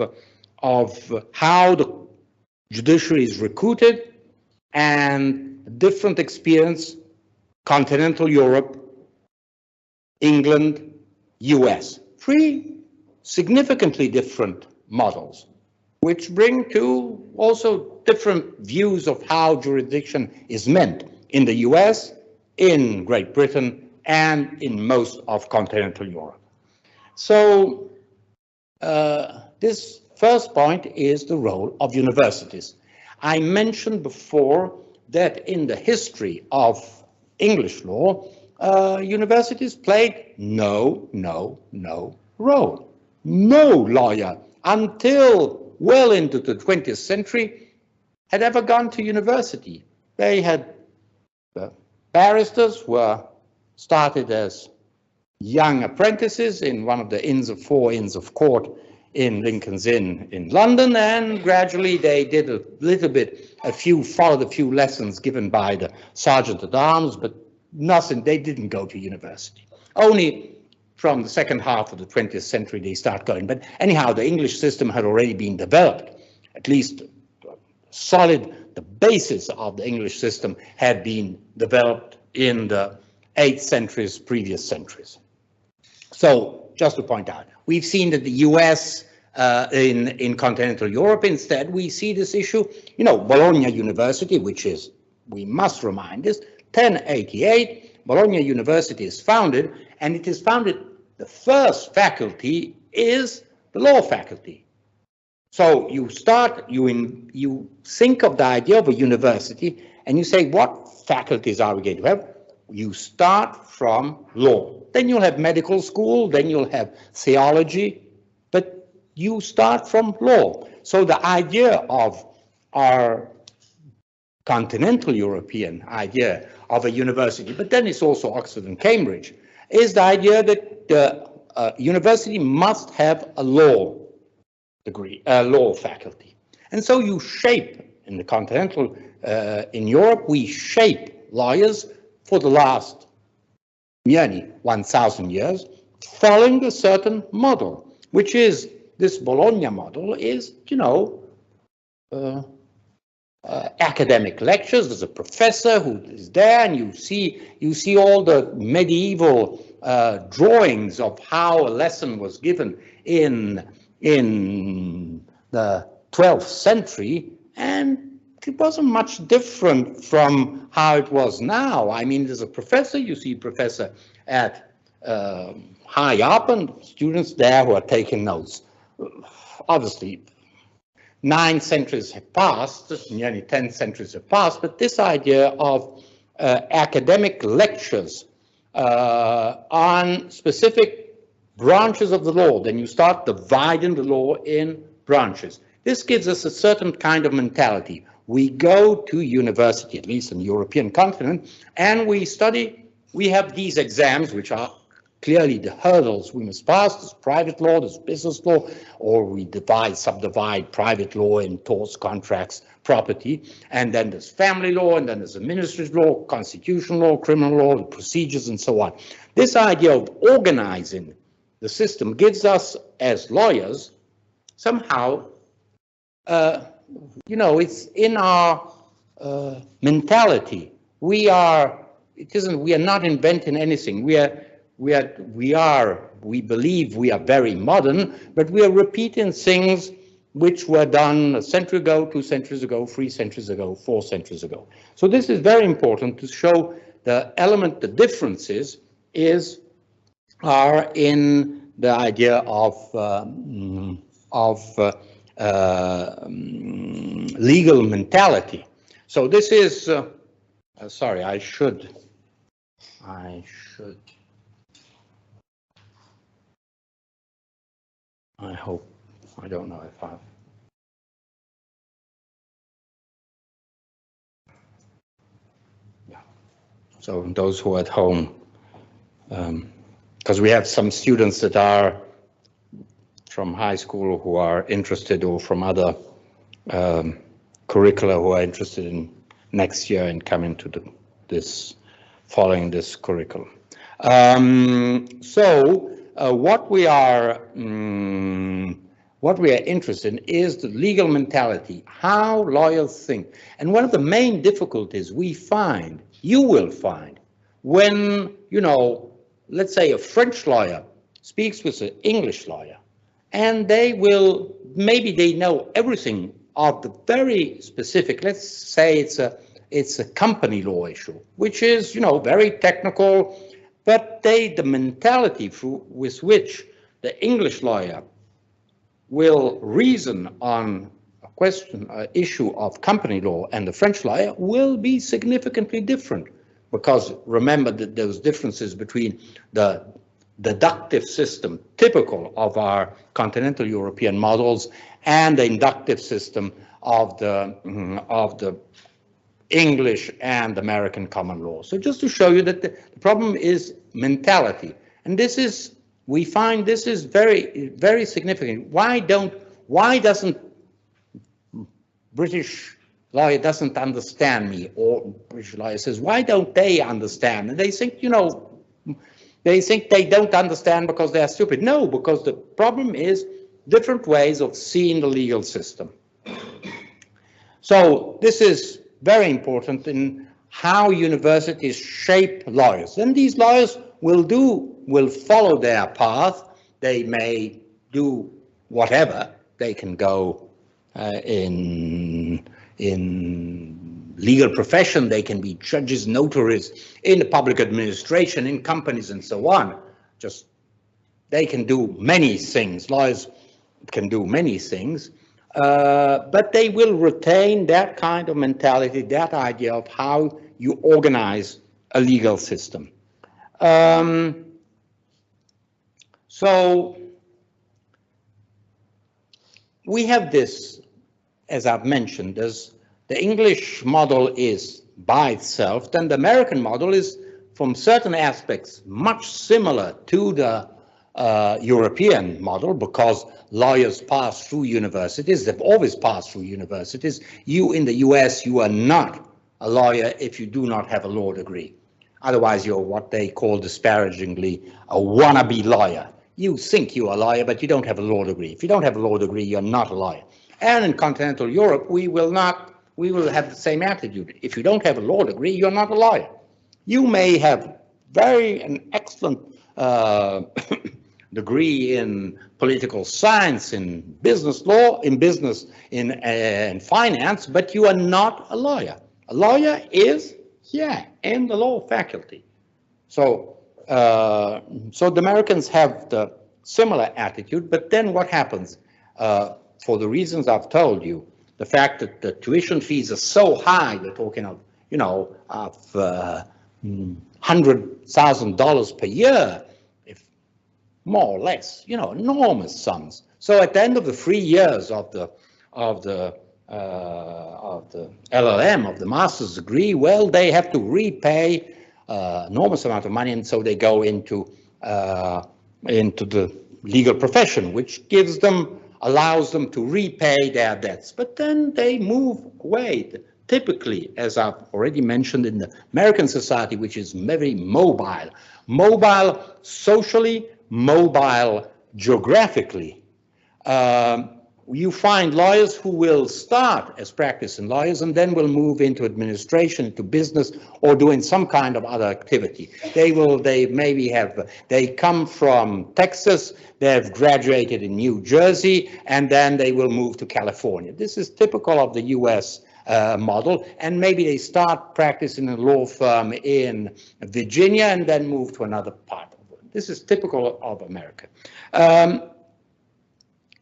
J: how the judiciary is recruited, and different experience, continental Europe, England, US. 3 significantly different models, which bring to also different views of how jurisdiction is meant in the US, in Great Britain, and in most of continental Europe. So this first point is the role of universities. I mentioned before that in the history of English law, universities played no role. No lawyer until well into the 20th century had ever gone to university. They had barristers were started as young apprentices in one of the 4 Inns of Court in Lincoln's Inn in London, and gradually they did followed a few lessons given by the Sergeant at Arms, but nothing, they didn't go to university. Only from the second half of the 20th century they start going. But anyhow, the English system had already been developed, at least the basis of the English system had been developed in the 8th centuries, previous centuries. So just to point out, we've seen that the US, in continental Europe, instead, we see this issue, Bologna University, which is, we must remind us, 1088, Bologna University is founded, and it is founded, the first faculty is the law faculty. So you start, you think of the idea of a university, and you say, what faculties are we going to have? You start from law. Then you'll have medical school, then you'll have theology, but you start from law. So the idea of our continental European idea of a university, but then it's also Oxford and Cambridge, is the idea that the university must have a law degree, a law faculty. And so you shape, in the continental, in Europe, we shape lawyers for the last nearly 1,000 years, following a certain model, which is this Bologna model is, academic lectures. There's a professor who is there, and you see all the medieval drawings of how a lesson was given in the 12th century, and it wasn't much different from how it was now. I mean, there's a professor, you see a professor at high up, and students there who are taking notes. Obviously, 9 centuries have passed, nearly 10 centuries have passed, but this idea of academic lectures on specific branches of the law, then you start dividing the law in branches. This gives us a certain kind of mentality. We go to university, at least in the European continent, and we study. We have these exams, which are clearly the hurdles we must pass. There's private law, there's business law, or we subdivide private law in torts, contracts, property, and then there's family law, and then there's administrative law, constitutional law, criminal law, the procedures, and so on. This idea of organizing the system gives us, as lawyers, somehow, it's in our mentality. We are not inventing anything. We believe we are very modern, but we are repeating things which were done a century ago, 2 centuries ago, 3 centuries ago, 4 centuries ago. So this is very important to show the differences are in the idea of legal mentality. So this is, sorry, I should, I hope, I don't know if I've, yeah. So those who are at home, because we have some students that are from high school who are interested, or from other curricula who are interested in next year and coming to following this curriculum. What we are interested in is the legal mentality, how lawyers think. And one of the main difficulties you will find, when, let's say a French lawyer speaks with an English lawyer, and maybe they know everything of the very specific, let's say it's a company law issue, which is, very technical, but the mentality with which the English lawyer will reason on a issue of company law and the French lawyer will be significantly different, because remember that those differences between the deductive system typical of our continental European models and the inductive system of the English and American common law. So just to show you that the problem is mentality, and we find this is very, very significant. Why doesn't British lawyer doesn't understand me, or British lawyer says, why don't they understand? And they think, they don't understand because they are stupid. No, because the problem is different ways of seeing the legal system. So this is very important in how universities shape lawyers. And these lawyers will follow their path. They may do whatever. They can go in legal profession, they can be judges, notaries, in the public administration, in companies, and so on. They can do many things. Lawyers can do many things, but they will retain that kind of mentality, that idea of how you organize a legal system. So we have this, as I've mentioned, the English model is by itself, then the American model is, from certain aspects, much similar to the European model, because lawyers pass through universities. They've always passed through universities. In the US, you are not a lawyer if you do not have a law degree. Otherwise, you're what they call disparagingly a wannabe lawyer. You think you're a lawyer, but you don't have a law degree. If you don't have a law degree, you're not a lawyer. And in continental Europe, we will have the same attitude. If you don't have a law degree, you're not a lawyer. You may have an excellent degree in political science, in business law, in business, in finance, but you are not a lawyer. A lawyer is in the law faculty. So the Americans have the similar attitude, but then what happens? For the reasons I've told you, the fact that the tuition fees are so high, we're talking of, $100,000 per year, if more or less, enormous sums. So at the end of the 3 years of the LLM, of the master's degree, well, they have to repay enormous amount of money, and so they go into into the legal profession, which allows them to repay their debts. But then they move away. Typically, as I've already mentioned, in the American society, which is very mobile socially, mobile geographically, you find lawyers who will start as practicing lawyers and then will move into administration, into business, or doing some kind of other activity. They come from Texas, they have graduated in New Jersey, and then they will move to California. This is typical of the US model, and maybe they start practicing in a law firm in Virginia and then move to another part of it. This is typical of America.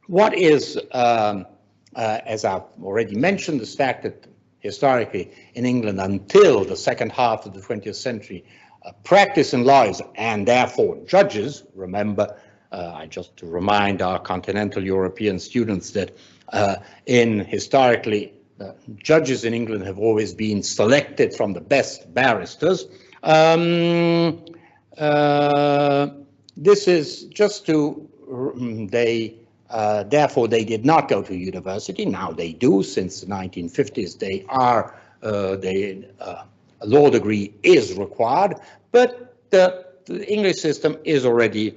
J: What is, as I've already mentioned, the fact that historically in England until the second half of the 20th century, practicing lawyers and therefore judges, remember, just to remind our continental European students that historically judges in England have always been selected from the best barristers. This is just to, therefore, they did not go to university. Now they do. Since the 1950s, a law degree is required, but the English system is already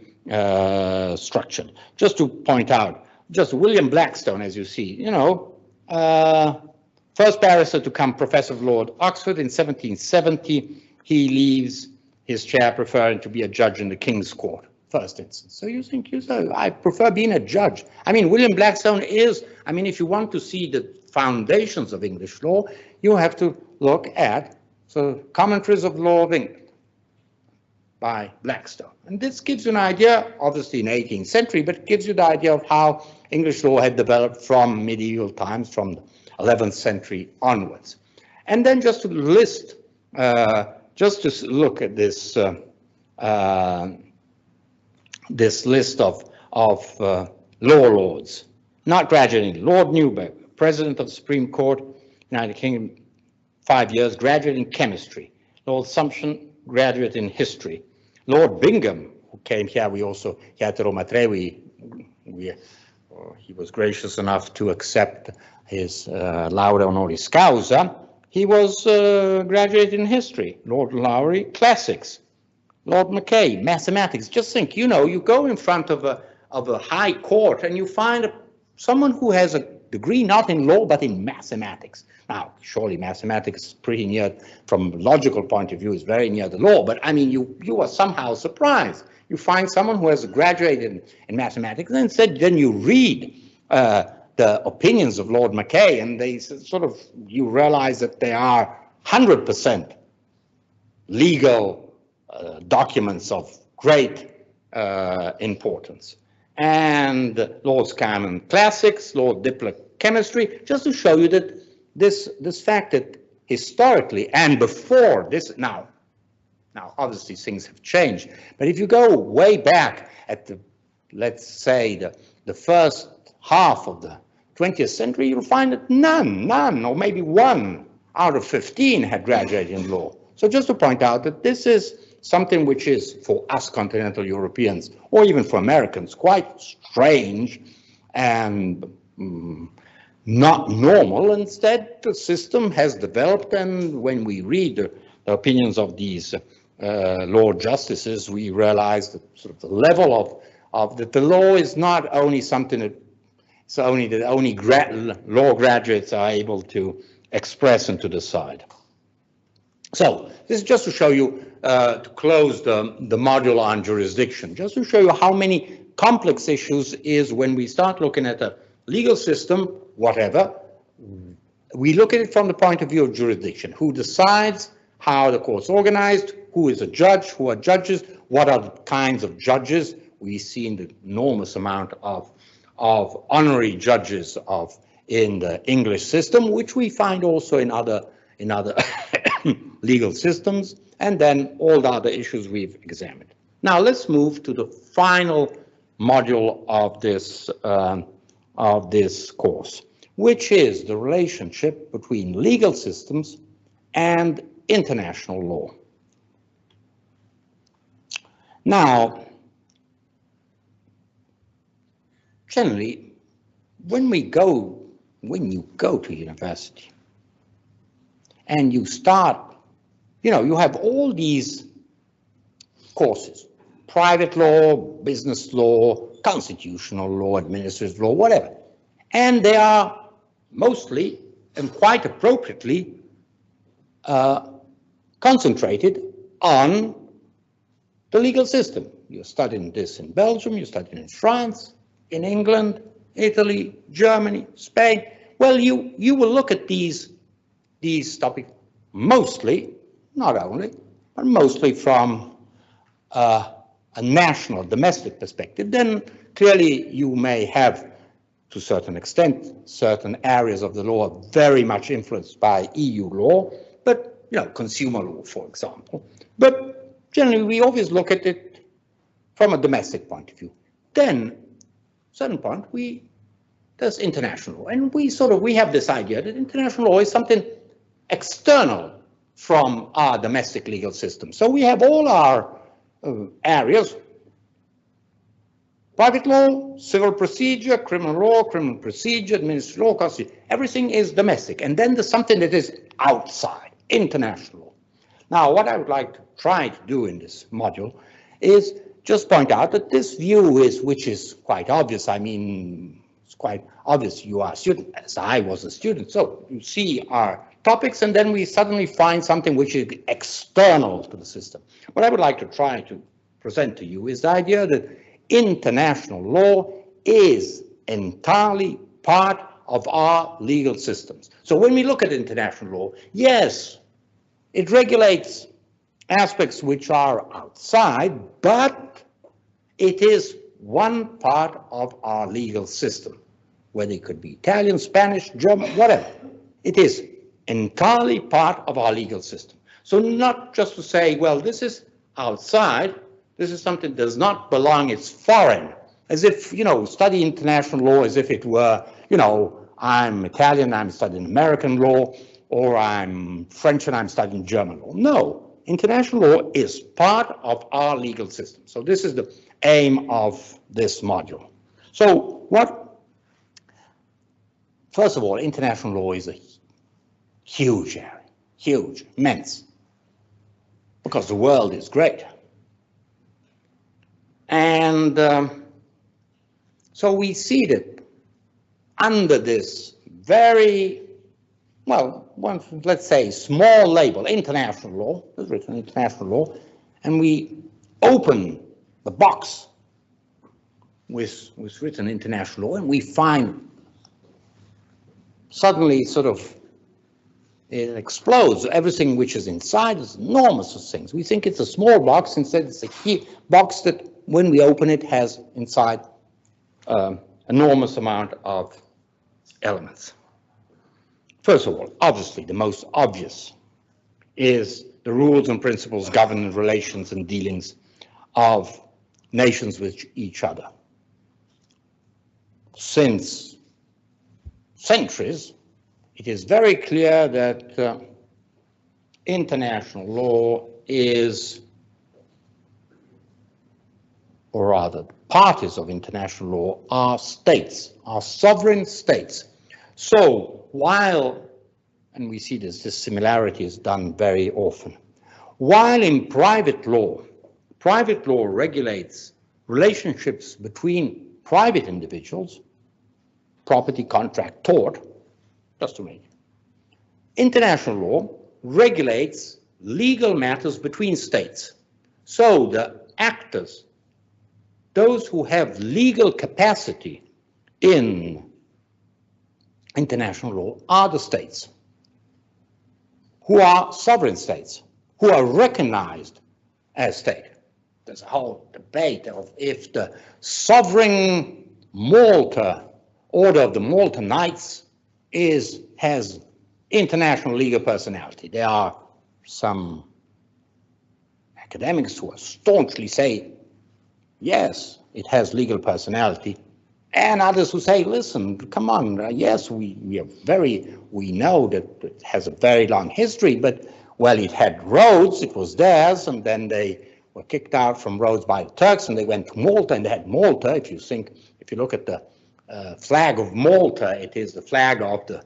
J: structured. Just to point out, just William Blackstone, as you see, first barrister to become professor of law at Oxford in 1770. He leaves his chair preferring to be a judge in the King's Court. First instance. So you think, I prefer being a judge. I mean, William Blackstone is, if you want to see the foundations of English law, you have to look at the Commentaries of Law of England by Blackstone. And this gives you an idea, obviously in the 18th century, but it gives you the idea of how English law had developed from medieval times, from the 11th century onwards. And then just to list, just to look at this this list of law lords, not graduating. Lord Newburgh, President of the Supreme Court, United Kingdom, 5 years, graduate in chemistry. Lord Sumption, graduate in history. Lord Bingham, who came here, he had to Roma 3, he was gracious enough to accept his laurea honoris causa. He was graduate in history. Lord Lowry, classics. Lord Mackay, mathematics. Just think, you go in front of a high court and you find someone who has a degree not in law but in mathematics. Now, surely mathematics is pretty near, from a logical point of view, is very near the law, but you are somehow surprised. You find someone who has graduated in mathematics, and instead then you read the opinions of Lord Mackay, and they you realize that they are 100% legal documents of great importance. And Lord Scanlon, classics, Lord Dipler, chemistry, just to show you that this fact that historically and before this, now obviously things have changed, but if you go way back at let's say the first half of the 20th century, you'll find that none, or maybe 1 out of 15 had graduated in law. So just to point out that this is something which is, for us continental Europeans, or even for Americans, quite strange and not normal. Instead, the system has developed, and when we read the opinions of these Lord Justices, we realize that the level of that the law is not only something that only law graduates are able to express and to decide. So this is just to show you, to close the module on jurisdiction, just to show you how many complex issues is when we start looking at a legal system, whatever, we look at it from the point of view of jurisdiction. Who decides, how the court's organized, who is a judge, who are judges, what are the kinds of judges. We see the enormous amount of honorary judges in the English system, which we find also in other legal systems, and then all the other issues we've examined. Now let's move to the final module of this course, which is the relationship between legal systems and international law. Now, generally, when you go to university and you start, you have all these courses, private law, business law, constitutional law, administrative law, whatever. And they are mostly and quite appropriately concentrated on the legal system. You're studying this in Belgium, you're studying in France, in England, Italy, Germany, Spain. Well, you will look at these topics mostly, not only, but mostly from a national, domestic perspective. Then clearly you may have, to a certain extent, certain areas of the law very much influenced by EU law, but consumer law, for example. But generally, we always look at it from a domestic point of view. Then, at a certain point, there's international law, and we have this idea that international law is something external from our domestic legal system. So we have all our areas: private law, civil procedure, criminal procedure, administrative law, constitutional. Everything is domestic. And then there's something that is outside, international law. Now, what I would like to try to do in this module is just point out that this view which is quite obvious. I mean, it's quite obvious. You are a student, as I was a student. So you see our topics, and then we suddenly find something which is external to the system. What I would like to try to present to you is the idea that international law is entirely part of our legal systems. So when we look at international law, yes, it regulates aspects which are outside, but it is one part of our legal system, whether it could be Italian, Spanish, German, whatever. It is entirely part of our legal system. So not just to say, well, this is outside, this is something that does not belong, it's foreign, as if, study international law as if it were, I'm Italian, I'm studying American law, or I'm French and I'm studying German law. No, international law is part of our legal system. So this is the aim of this module. So first of all, international law is a huge area, huge, immense, because the world is great. And so we see that under this very, let's say small label, international law, it's written international law, and we open the box with written international law, and we find suddenly it explodes. Everything which is inside is enormous of things. We think it's a small box, instead it's a huge box that when we open it has inside enormous amount of elements. First of all, obviously the most obvious is the rules and principles governing relations and dealings of nations with each other. Since centuries, it is very clear that international law is, or rather, parties of international law are states, are sovereign states. So while, and we see this similarity is done very often, while in private law regulates relationships between private individuals, property, contract, tort, just to make it. International law regulates legal matters between states. So the actors, those who have legal capacity in international law, are the states, who are sovereign states, who are recognized as state. There's a whole debate of if the sovereign Malta Order of the Malta Knights has international legal personality. There are some academics who staunchly say, yes, it has legal personality, and others who say, listen, come on, yes, we know that it has a very long history, but, well, it had Rhodes, it was theirs, and then they were kicked out from Rhodes by the Turks, and they went to Malta, and they had Malta. If you look at the flag of Malta, it is the flag of the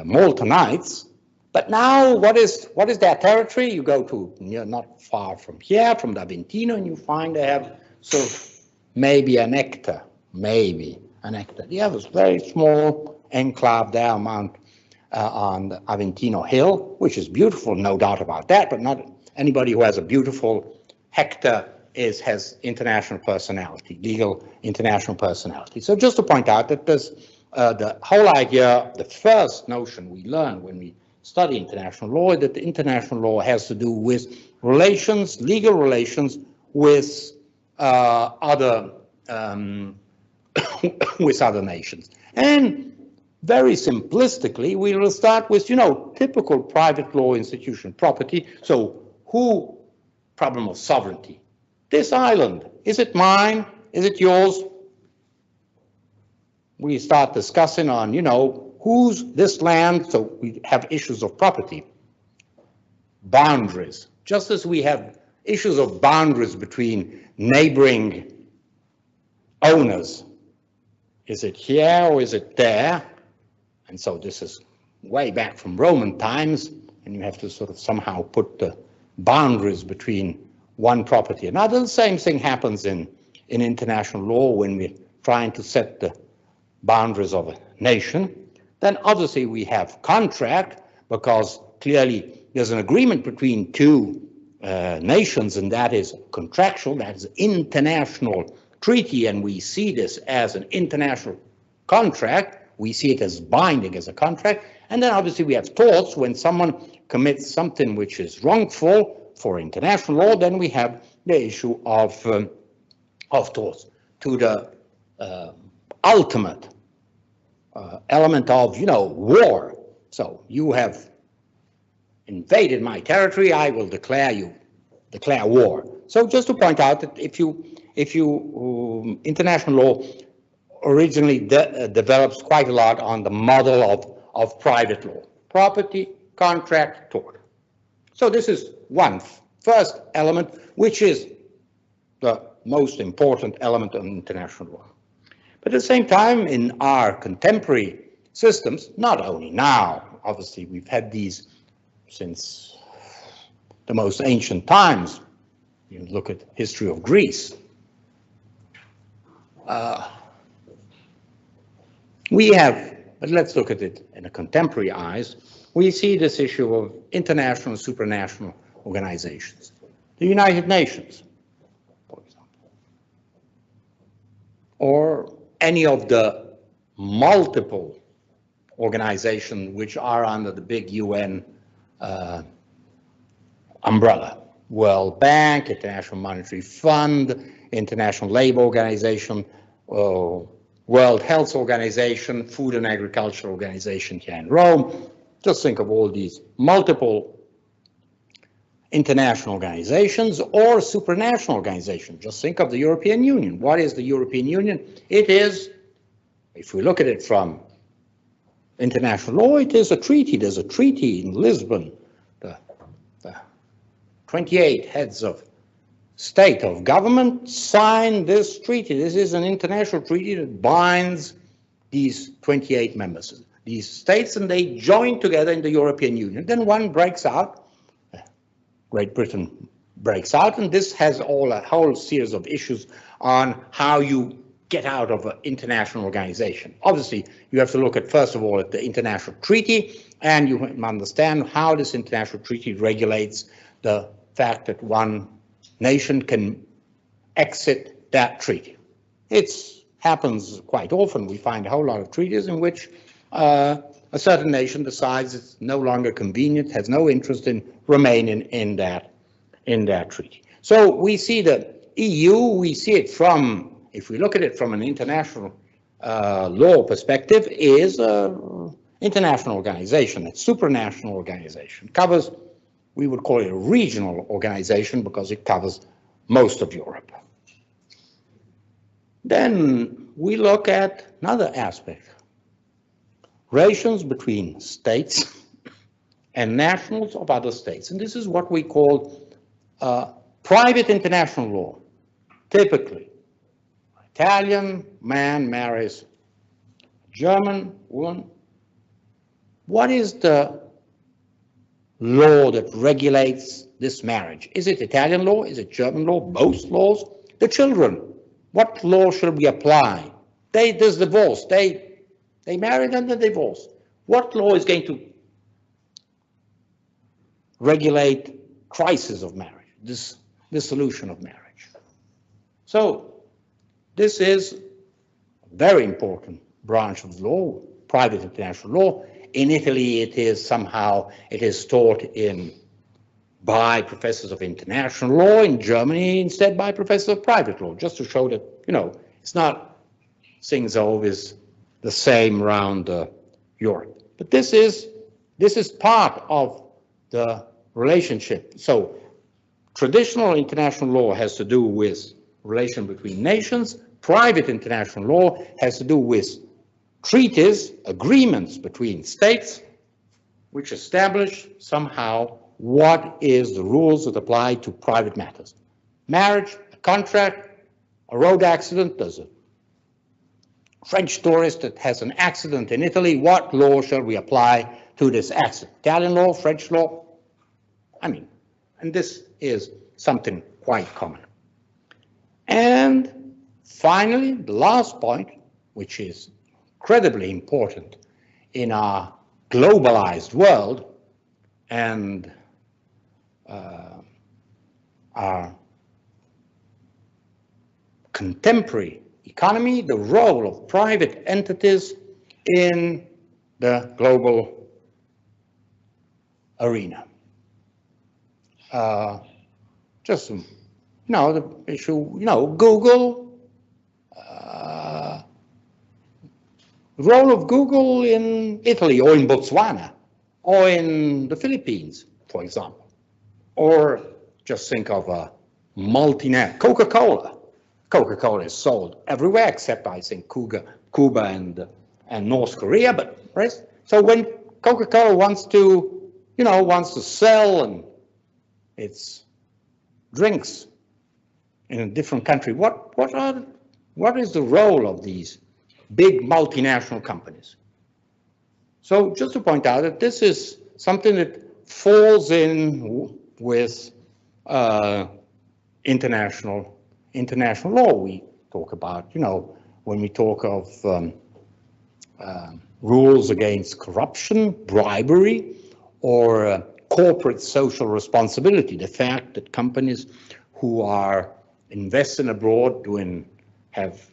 J: Malta Knights. But now, what is their territory? You go to not far from here, from the Aventino, and you find they have sort of maybe an hectare. They have a very small enclave there on the Aventino Hill, which is beautiful, no doubt about that, but not anybody who has a beautiful hectare has international personality, legal international personality. So just to point out that there's the whole idea, the first notion we learn when we study international law, that the international law has to do with relations, legal relations with other with other nations. And very simplistically, we will start with, typical private law institution, property. So problem of sovereignty. This island, is it mine? Is it yours? We start discussing on, whose this land, so we have issues of property. Boundaries, just as we have issues of boundaries between neighboring owners. Is it here or is it there? And so this is way back from Roman times, and you have to sort of somehow put the boundaries between one property and another. The same thing happens in international law when we're trying to set the boundaries of a nation. Then obviously we have contract, because clearly there's an agreement between two nations, and that is contractual, that is international treaty, and we see this as an international contract. We see it as binding as a contract. And then obviously we have torts. When someone commits something which is wrongful for international law, then we have the issue of torts. To the ultimate element of, war. So you have invaded my territory, I will declare war. So just to point out that if you international law originally develops quite a lot on the model of private law, property, contract, tort. So this is one first element, which is the most important element of international law. But at the same time, in our contemporary systems, not only now, obviously we've had these since the most ancient times. You look at history of Greece. We have, but let's look at it in a contemporary eyes. We see this issue of international and supranational organizations. The United Nations, for example, or any of the multiple organizations which are under the big UN umbrella. World Bank, International Monetary Fund, International Labour Organization, World Health Organization, Food and Agriculture Organization here in Rome. Just think of all these multiple international organizations or supranational organizations. Just think of the European Union. What is the European Union? It is, if we look at it from international law, it is a treaty. There's a treaty in Lisbon. The 28 heads of state of government signed this treaty. This is an international treaty that binds these 28 members, these states, and they join together in the European Union. Then one breaks out, Great Britain breaks out, and this has a whole series of issues on how you get out of an international organization. Obviously, you have to look at, first of all, at the international treaty, and you understand how this international treaty regulates the fact that one nation can exit that treaty. It happens quite often. We find a whole lot of treaties in which a certain nation decides it's no longer convenient, has no interest in remaining in that treaty. So we see the EU, we see it from, if we look at it from an international law perspective, is an international organization, a supranational organization. Covers, we would call it a regional organization because it covers most of Europe. Then we look at another aspect, relations between states and nationals of other states. And this is what we call private international law. Typically, Italian man marries German woman. What is the law that regulates this marriage? Is it Italian law? Is it German law? Both laws? The children, what law should we apply? There's divorce. They married and they divorced. What law is going to regulate crisis of marriage, this dissolution of marriage? So this is a very important branch of law, private international law. In Italy, it is taught by professors of international law. In Germany, instead by professors of private law, just to show that, it's not things are always the same around Europe. But this is part of the relationship. So traditional international law has to do with relation between nations. Private international law has to do with treaties, agreements between states, which establish somehow what is the rules that apply to private matters. Marriage, a contract, a road accident. There's a French tourist that has an accident in Italy. What law shall we apply to this accident? Italian law, French law? And this is something quite common. And finally, the last point, which is incredibly important in our globalized world and our contemporary economy, the role of private entities in the global arena. Just, the issue, Google, role of Google in Italy or in Botswana or in the Philippines, for example. Or just think of a multinational, Coca-Cola. Coca-Cola is sold everywhere except, I think, Cuba and North Korea, but rest. So when Coca-Cola wants to sell and its drinks in a different country, what is the role of these big multinational companies? So just to point out that this is something that falls in with international law. We talk about, when we talk of rules against corruption, bribery, or corporate social responsibility, the fact that companies who are investing abroad, have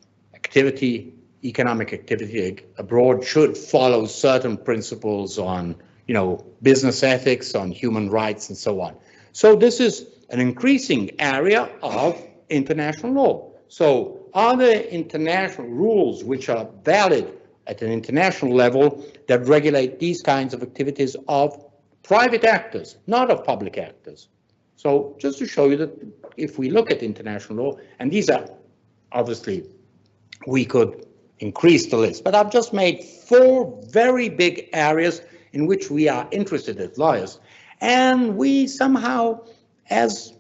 J: economic activity abroad, should follow certain principles on, business ethics, on human rights, and so on. So this is an increasing area of international law. So are there international rules which are valid at an international level that regulate these kinds of activities of private actors, not of public actors? So just to show you that if we look at international law, and these are obviously, we could increase the list, but I've just made 4 very big areas in which we are interested as lawyers. And we somehow, as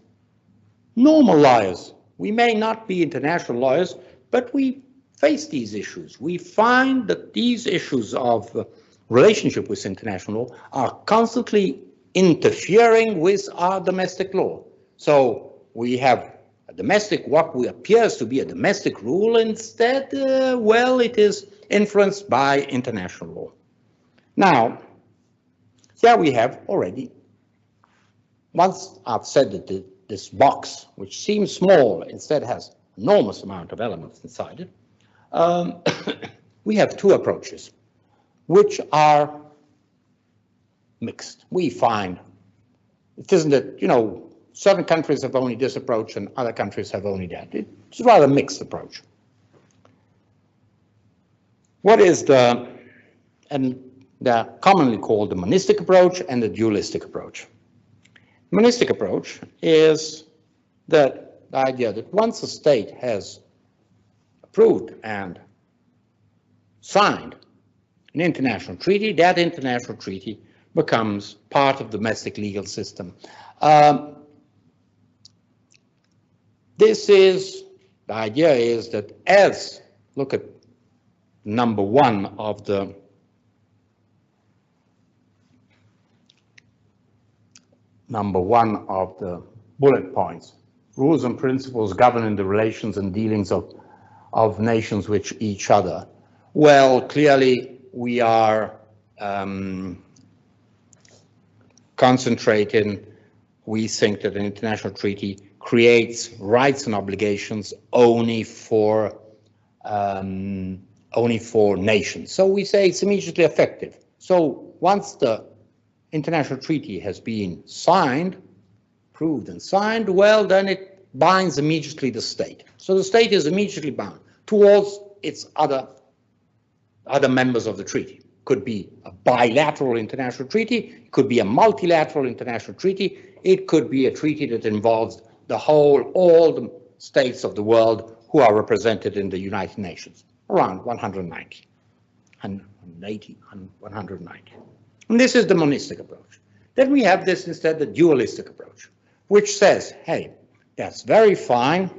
J: normal lawyers, we may not be international lawyers, but we face these issues. We find that these issues of relationship with international law are constantly interfering with our domestic law. So we have a domestic, what appears to be a domestic rule, instead, it is influenced by international law. Now, here we have already, once I've said that this box, which seems small, instead has enormous amount of elements inside it, we have 2 approaches, which are mixed. We find, it isn't that, certain countries have only this approach and other countries have only that. It's a rather mixed approach. What is they're commonly called the monistic approach and the dualistic approach. Monistic approach is that the idea that once a state has approved and signed an international treaty, that international treaty becomes part of the domestic legal system. The idea is that look at number one of the bullet points. Rules and principles governing the relations and dealings of nations with each other. Well, clearly we are concentrating. We think that an international treaty creates rights and obligations only for nations. So we say it's immediately effective. So once the international treaty has been signed, approved and signed, well, then it binds immediately the state. So the state is immediately bound towards its other members of the treaty. Could be a bilateral international treaty, it could be a multilateral international treaty, it could be a treaty that involves all the states of the world who are represented in the United Nations, around 190, 180, 190. And this is the monistic approach. Then we have this instead, the dualistic approach, which says, hey, that's very fine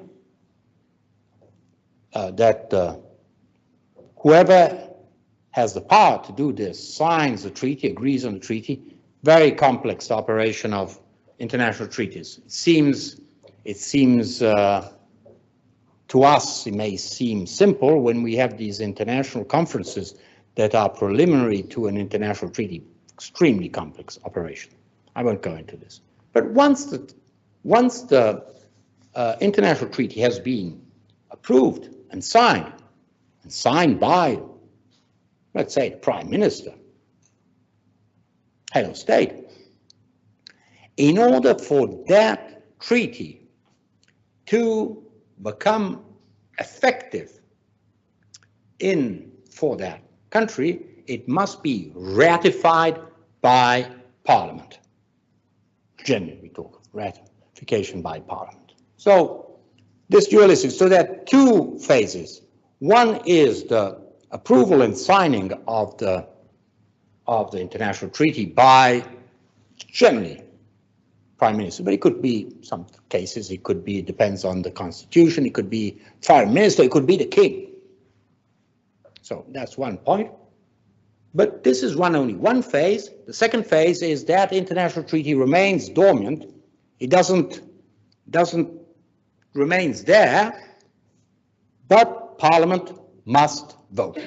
J: that whoever has the power to do this signs the treaty, agrees on the treaty. Very complex operation of international treaties. It seems to us, it may seem simple when we have these international conferences that are preliminary to an international treaty. Extremely complex operation. I won't go into this. But once the international treaty has been approved and signed by, let's say, the Prime Minister, head of state, in order for that treaty to become effective for that country, it must be ratified by Parliament. Generally, we talk of ratification by Parliament. So this dualistic, so there are two phases. One is the approval and signing of the international treaty by generally Prime Minister, but it could be some cases, it could be, it depends on the Constitution, it could be Foreign Minister, it could be the King. So that's one point. But this is only one phase. The second phase is that international treaty remains dormant. It doesn't remains there, but Parliament must vote.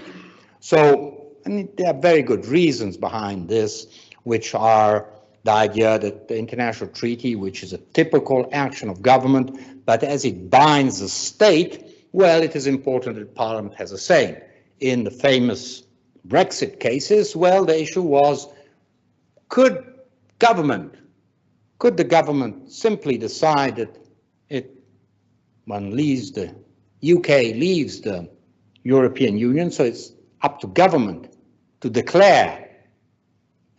J: So, and there are very good reasons behind this, which are the idea that the international treaty, which is a typical action of government, but as it binds the state, well, it is important that Parliament has a say. In the famous Brexit cases, well, the issue was, could the government simply decide that when the UK leaves the European Union, so it's up to government to declare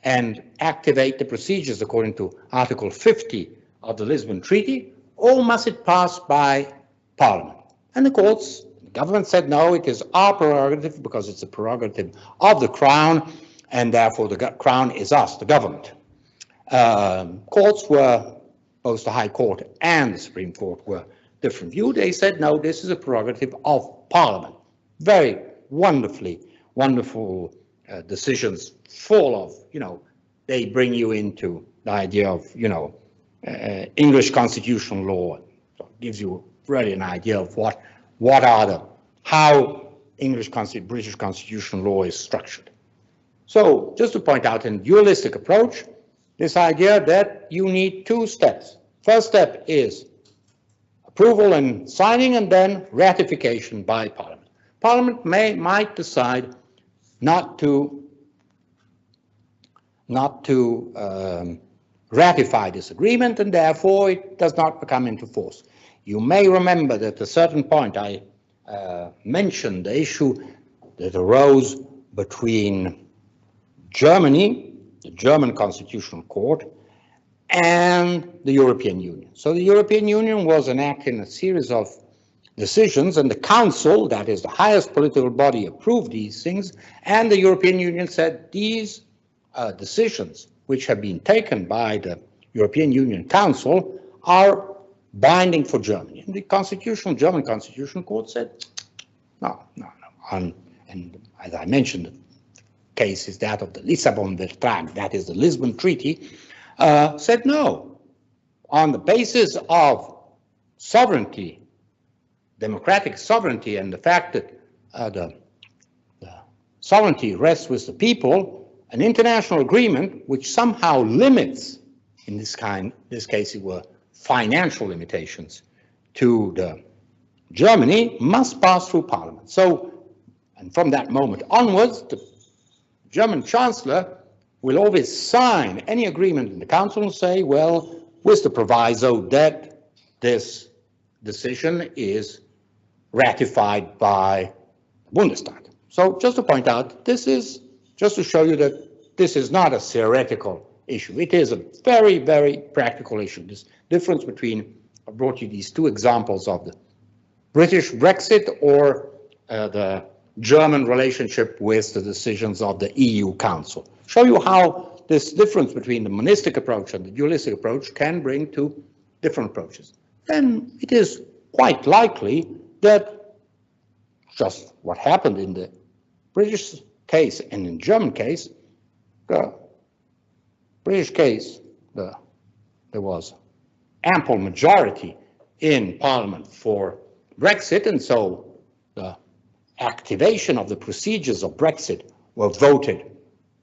J: and activate the procedures according to Article 50 of the Lisbon Treaty, or must it pass by Parliament? And the government said, no, it is our prerogative because it's a prerogative of the Crown, and therefore the Crown is us, the government. Courts were, both the High Court and the Supreme Court were different view. They said, no, this is a prerogative of Parliament. Very wonderful decisions, full of, they bring you into the idea of, English constitutional law. So it gives you really an idea of how British constitutional law is structured. So just to point out, in dualistic approach, this idea that you need two steps. First step is approval and signing, and then ratification by Parliament. Parliament might decide not to ratify this agreement, and therefore it does not come into force. You may remember that at a certain point I mentioned the issue that arose between Germany, the German Constitutional Court, and the European Union. So the European Union was enacting a series of decisions, and the Council, that is the highest political body, approved these things, and the European Union said these decisions which have been taken by the European Union Council are binding for Germany. And the German Constitutional Court said, no. And as I mentioned, the case is that of the Lissabon-Vertrag, that is the Lisbon Treaty, said no. On the basis of sovereignty, democratic sovereignty, and the fact that the sovereignty rests with the people, an international agreement which somehow limits, in this case it were financial limitations, to Germany, must pass through Parliament. So, and from that moment onwards, the German Chancellor will always sign any agreement in the Council and say, well, with the proviso that this decision is ratified by the Bundestag. So just to point out, this is just to show you that this is not a theoretical issue. It is a very, very practical issue. This difference between, I brought you these two examples of the British Brexit or the German relationship with the decisions of the EU Council. Show you how this difference between the monistic approach and the dualistic approach can bring to different approaches. Then it is quite likely that just what happened in the British case and in German case, the British case, there was ample majority in Parliament for Brexit, and so the activation of the procedures of Brexit were voted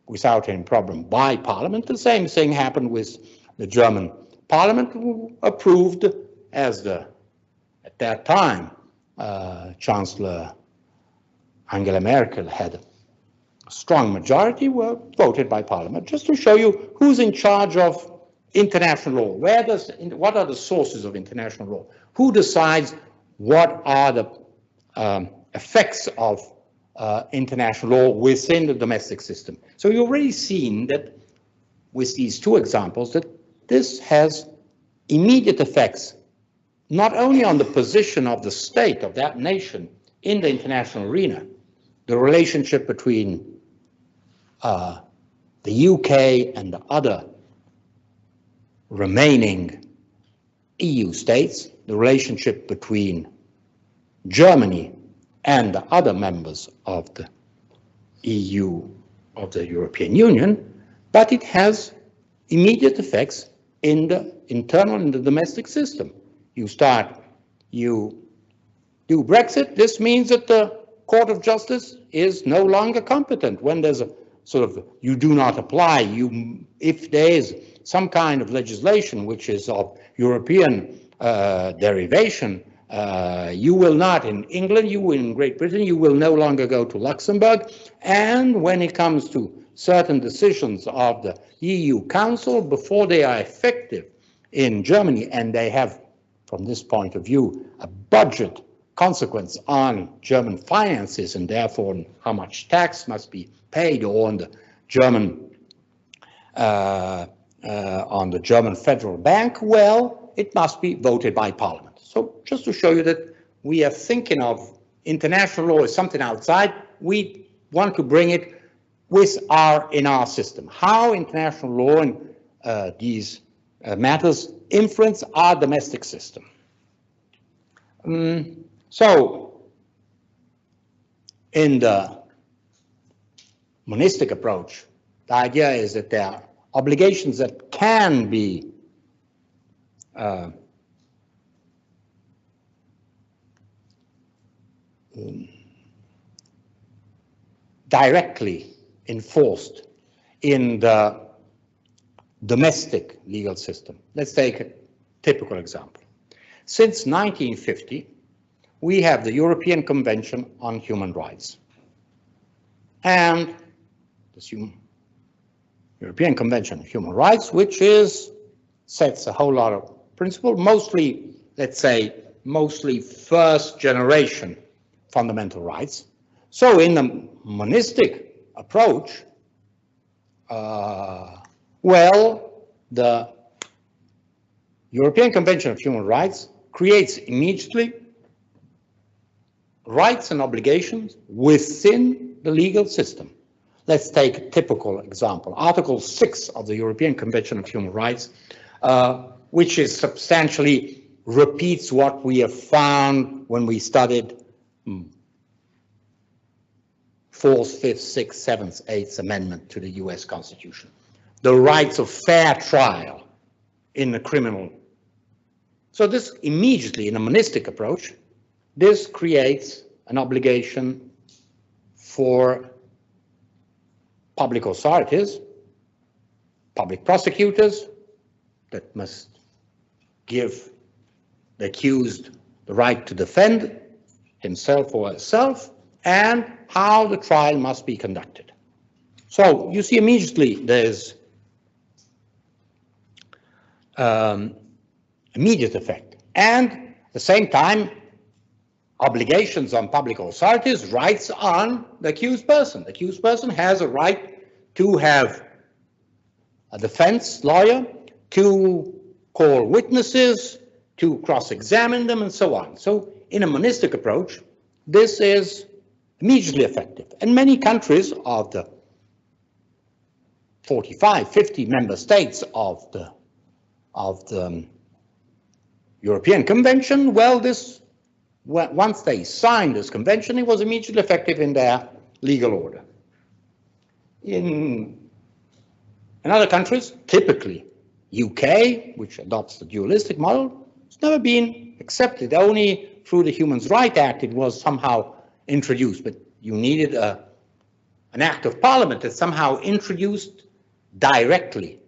J: without any problem by Parliament. The same thing happened with the German Parliament, who approved, as at that time, Chancellor Angela Merkel had a strong majority, were voted by Parliament, just to show you who's in charge of international law. What are the sources of international law? Who decides what are the effects of international law within the domestic system? So you've already seen that with these two examples that this has immediate effects not only on the position of the state, of that nation, in the international arena, the relationship between the UK and the other remaining EU states, the relationship between Germany and the other members of the EU, of the European Union, but it has immediate effects in the internal and the domestic system. You do Brexit, this means that the Court of Justice is no longer competent. When there's a sort of, you do not apply, if there is some kind of legislation which is of European derivation, you will not, in England, in Great Britain, you will no longer go to Luxembourg. And when it comes to certain decisions of the EU Council, before they are effective in Germany, and they have, from this point of view, a budget consequence on German finances, and therefore on how much tax must be paid, or on the German Federal Bank, well, it must be voted by Parliament. So just to show you that we are thinking of international law as something outside, we want to bring it in our system. How international law and these matters influence our domestic system. So in the monistic approach, the idea is that there are obligations that can be directly enforced in the domestic legal system. Let's take a typical example. Since 1950, we have the European Convention on Human Rights. And this European Convention on Human Rights, which sets a whole lot of principles, mostly, let's say, mostly first generation fundamental rights. So in the monistic approach, well, the European Convention of Human Rights creates immediately rights and obligations within the legal system. Let's take a typical example. Article 6 of the European Convention of Human Rights, which is substantially repeats what we have found when we studied 4th, 5th, 6th, 7th, 8th Amendment to the US Constitution. The rights of fair trial in the criminal. So this immediately, in a monistic approach, this creates an obligation for public authorities, public prosecutors, that must give the accused the right to defend himself or herself, and how the trial must be conducted. So you see immediately there's immediate effect, and at the same time obligations on public authorities, rights on the accused person. The accused person has a right to have a defense lawyer, to call witnesses, to cross-examine them, and so on. So in a monistic approach, this is immediately effective. And many countries of the 45, 50 member states of the European Convention, well, once they signed this convention, it was immediately effective in their legal order. In other countries, typically UK, which adopts the dualistic model, it's never been accepted. Only through the Human Rights Act it was somehow introduced, but you needed an act of parliament that somehow introduced directly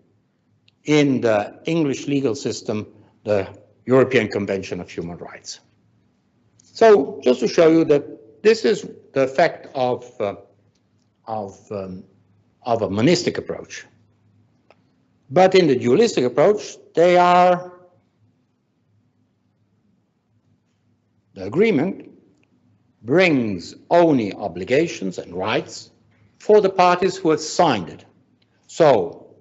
J: in the English legal system the European Convention of Human Rights. So just to show you that this is the effect of a monistic approach. But in the dualistic approach, the agreement brings only obligations and rights for the parties who have signed it. So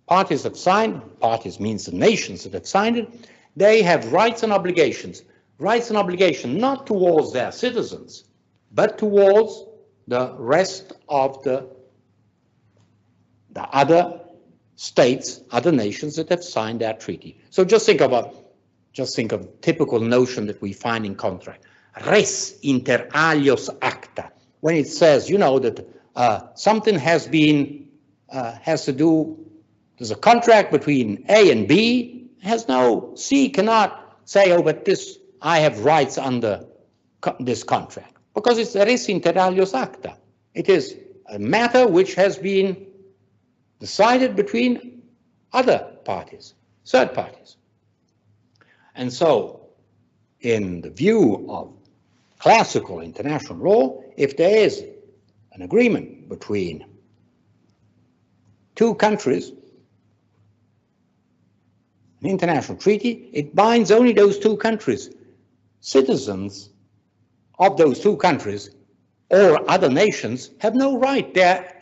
J: parties have signed, parties means the nations that have signed it, they have rights and obligations. Rights and obligations not towards their citizens, but towards the rest of the other states, other nations that have signed that treaty. So just think of a typical notion that we find in contract. Res inter alios acta. When it says, you know, that something has to do, there's a contract between A and B, C cannot say, oh, but this, I have rights under this contract, because it's res inter alios acta. It is a matter which has been decided between other parties, third parties. And so, in the view of classical international law, if there is an agreement between two countries, an international treaty, it binds only those two countries. Citizens of those two countries or other nations have no right.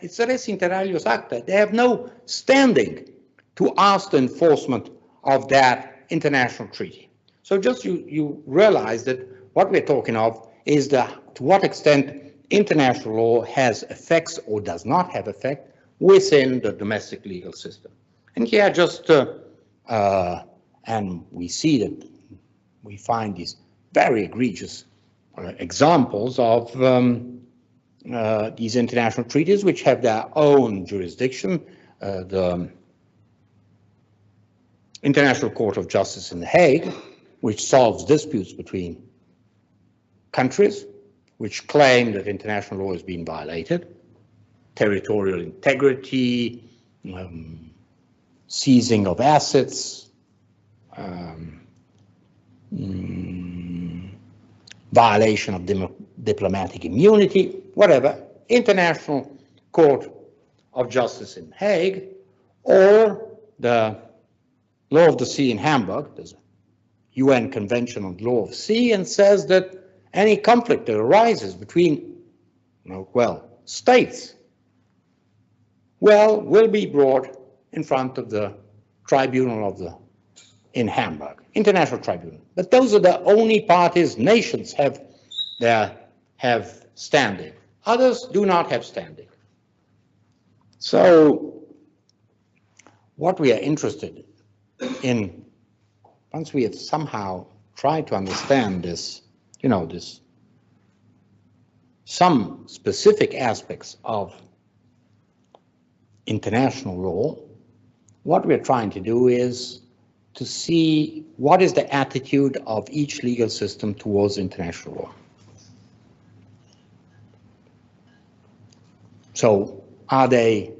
J: It's a res inter alios acta. They have no standing to ask the enforcement of that international treaty. So just you realize that what we're talking of is to what extent international law has effects or does not have effect within the domestic legal system. And here just, and we see that we find these very egregious examples of these international treaties which have their own jurisdiction. The International Court of Justice in The Hague, which solves disputes between countries which claim that international law is being violated, territorial integrity, seizing of assets, violation of diplomatic immunity, whatever, International Court of Justice in Hague, or the Law of the Sea in Hamburg. There's a UN Convention on Law of Sea, and says that any conflict that arises between, states, will be brought in front of the tribunal in Hamburg, International Tribunal. But those are the only parties nations have standing. Others do not have standing. So what we are interested in, once we have somehow tried to understand this, this some specific aspects of international law, what we're trying to do is to see what is the attitude of each legal system towards international law. So are they,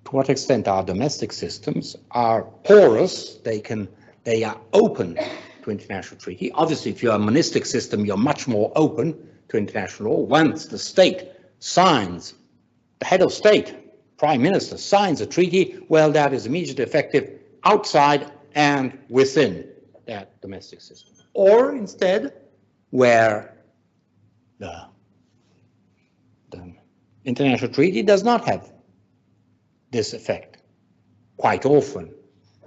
J: to what extent our domestic systems are porous, they are open to international treaty. Obviously, if you're a monistic system, you're much more open to international law. Once the state signs, the head of state, prime minister, signs a treaty, well, that is immediately effective outside and within that domestic system. Or instead, where the international treaty does not have this effect, quite often,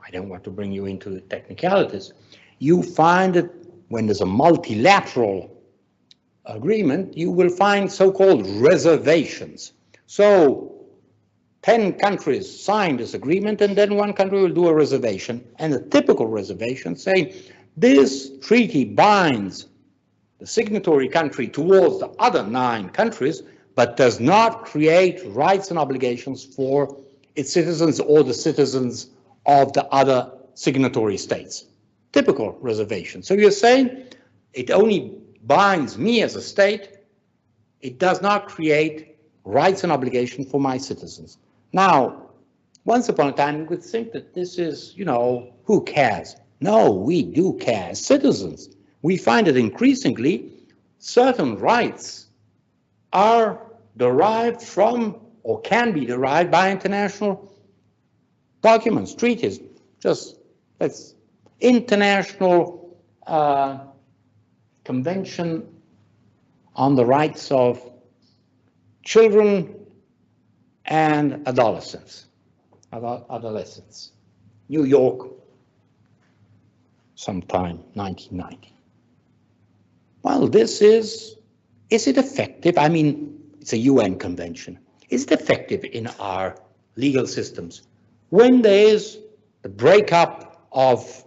J: I don't want to bring you into the technicalities, you find that when there's a multilateral agreement, you will find so-called reservations. So 10 countries sign this agreement, and then one country will do a reservation, and a typical reservation saying this treaty binds the signatory country towards the other 9 countries, but does not create rights and obligations for its citizens or the citizens of the other signatory states. Typical reservation. So you're saying it only binds me as a state, it does not create rights and obligations for my citizens. Now, once upon a time, we could think that this is, you know, who cares? No, we do care as citizens. We find that increasingly certain rights are derived from or can be derived by international documents, treaties. Just let's international convention on the rights of children and adolescents, New York, sometime 1990. Well, this is it effective? I mean, it's a UN convention. Is it effective in our legal systems? When there is the breakup of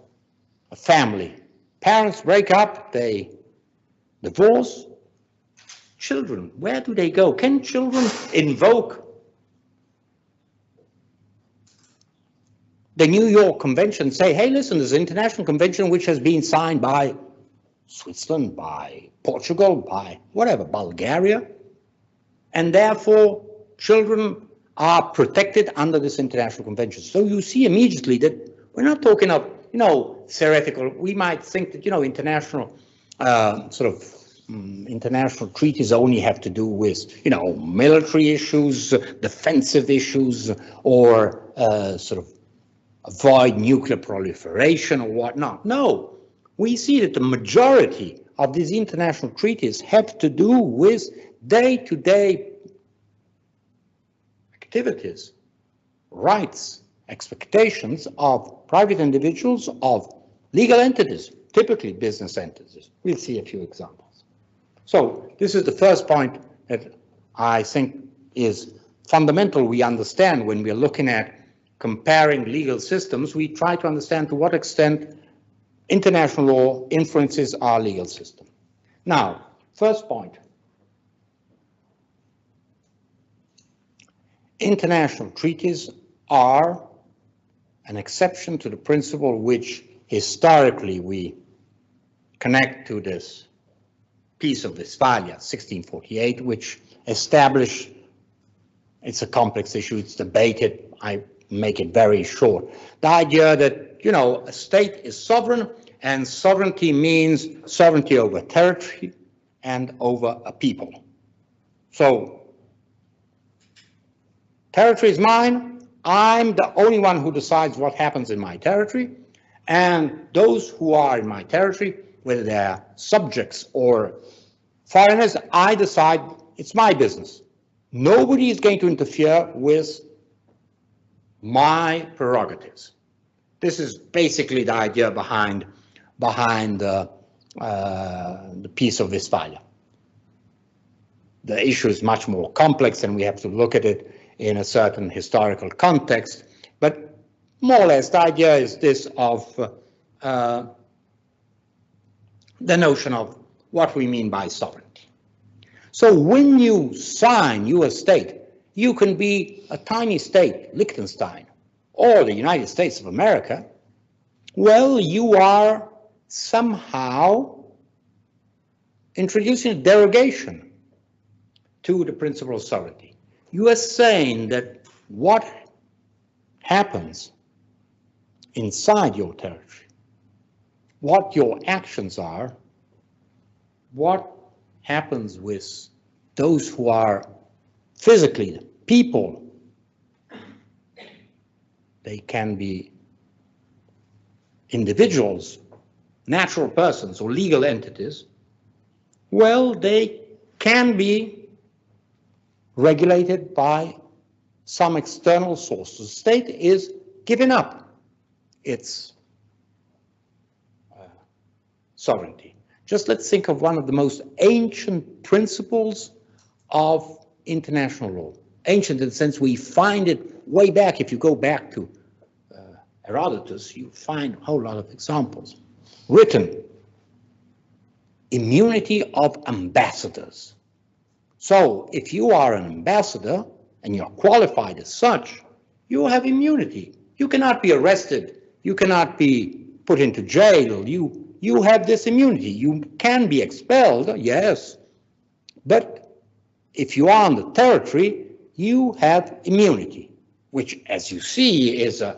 J: a family, parents break up, they divorce, children, where do they go? Can children invoke the New York Convention, say, hey, listen, there's an international convention which has been signed by Switzerland, by Portugal, by whatever, Bulgaria, and therefore children are protected under this international convention. So you see immediately that we're not talking of, you know, theoretical. We might think that, you know, international international treaties only have to do with, you know, military issues, defensive issues, or sort of avoid nuclear proliferation or whatnot. No, we see that the majority of these international treaties have to do with day-to-day activities, rights, expectations of private individuals, of legal entities, typically business entities. We'll see a few examples. So this is the first point that I think is fundamental we understand when we're looking at comparing legal systems. We try to understand to what extent international law influences our legal system. Now, first point. International treaties are an exception to the principle which historically we connect to this Peace of Westphalia, 1648, which established, it's a complex issue, it's debated, I make it very short. The idea that, you know, a state is sovereign, and sovereignty means sovereignty over territory and over a people. So, territory is mine, I'm the only one who decides what happens in my territory, and those who are in my territory, whether they're subjects or foreigners, I decide it's my business. Nobody is going to interfere with my prerogatives. This is basically the idea behind the Peace of Westphalia. The issue is much more complex and we have to look at it in a certain historical context, but more or less the idea is this of the notion of what we mean by sovereignty. So when you sign, you a state, you can be a tiny state, Liechtenstein, or the United States of America. Well, you are somehow introducing a derogation to the principle of sovereignty. You are saying that what happens inside your territory, what your actions are, what happens with those who are physically the people, they can be individuals, natural persons, or legal entities. Well, they can be regulated by some external source. The state is giving up its sovereignty. Just let's think of one of the most ancient principles of international law. Ancient in the sense we find it way back. If you go back to Herodotus, you find a whole lot of examples. Written, immunity of ambassadors. So if you are an ambassador and you're qualified as such, you have immunity. You cannot be arrested. You cannot be put into jail. You have this immunity. You can be expelled, yes, but if you are on the territory, you have immunity, which, as you see, is an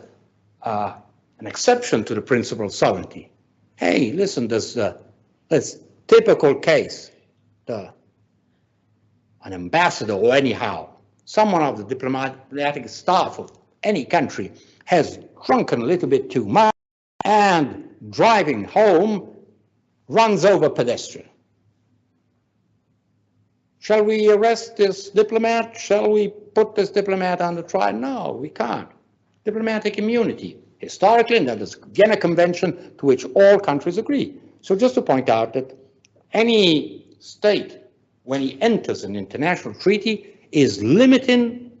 J: exception to the principle of sovereignty. Hey, listen, this typical case, an ambassador or anyhow, someone of the diplomatic staff of any country has drunken a little bit too much and driving home runs over a pedestrian. Shall we arrest this diplomat? Shall we put this diplomat on the trial? No, we can't. Diplomatic immunity, historically, and that is the Vienna Convention to which all countries agree. So just to point out that any state, when he enters an international treaty, is limiting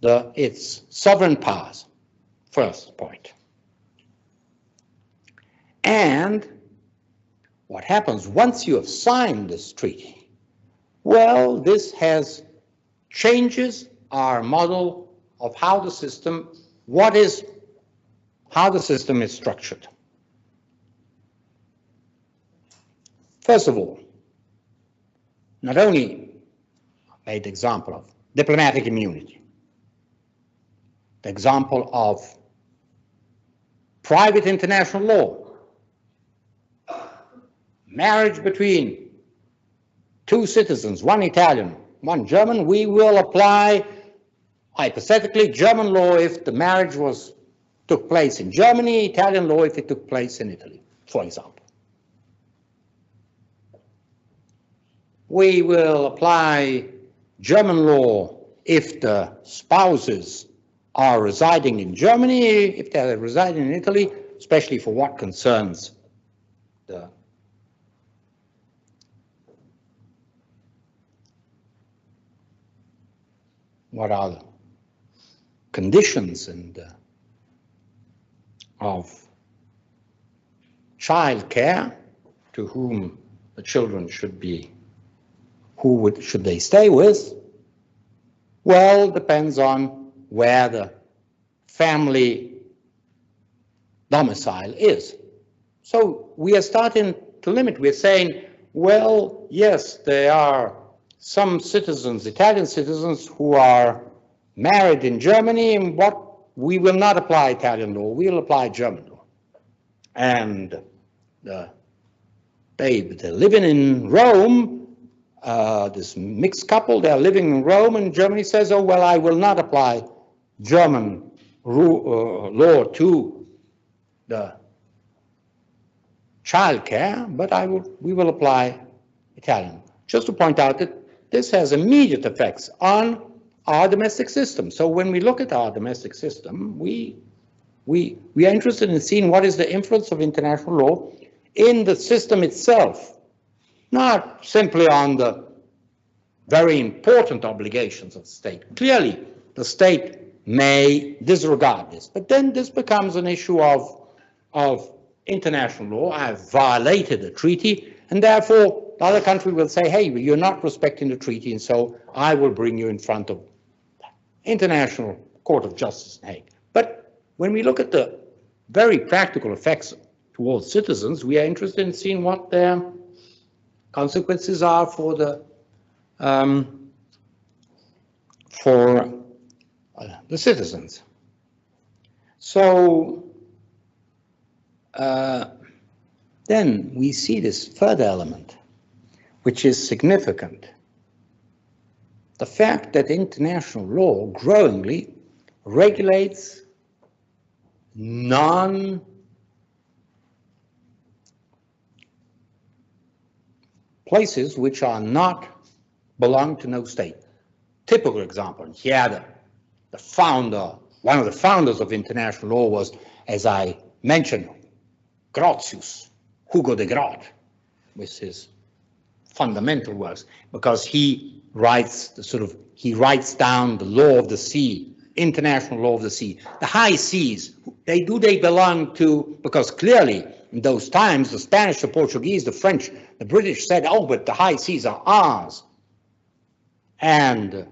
J: its sovereign powers. First point. And what happens once you have signed this treaty? Well, this changes our model of how the system, how the system is structured. First of all, not only I made the example of diplomatic immunity, the example of private international law, marriage between two citizens, one Italian, one German, we will apply hypothetically German law if the marriage took place in Germany, Italian law if it took place in Italy, for example. We will apply German law if the spouses are residing in Germany, if they're residing in Italy, especially for what concerns what are the conditions of child care to whom the children should be, should they stay with? Well, depends on where the family domicile is. So we are starting to limit. We're saying, well, yes, there are some citizens, Italian citizens, who are married in Germany, and we will not apply Italian law, we'll apply German law. And they're living in Rome, this mixed couple, they're living in Rome, and Germany says, oh, well, I will not apply German law to the child care, but we will apply Italian. Just to point out that this has immediate effects on our domestic system. So when we look at our domestic system, we are interested in seeing what is the influence of international law in the system itself, not simply on the very important obligations of the state. Clearly, the state may disregard this, but then this becomes an issue of international law. I have violated a treaty, and therefore the other country will say, hey, you're not respecting the treaty, and so I will bring you in front of International Court of Justice in Hague. But when we look at the very practical effects towards citizens, we are interested in seeing what their consequences are for the citizens. So then we see this further element, which is significant. The fact that international law growingly regulates places which are not belong to no state. Typical example here, the founder, one of the founders of international law was, as I mentioned, Grotius, Hugo de Groot, with his fundamental works, because he writes he writes down the law of the sea, international law of the sea. The high seas, they belong to, because clearly in those times, the Spanish, the Portuguese, the French, the British said, oh, but the high seas are ours. And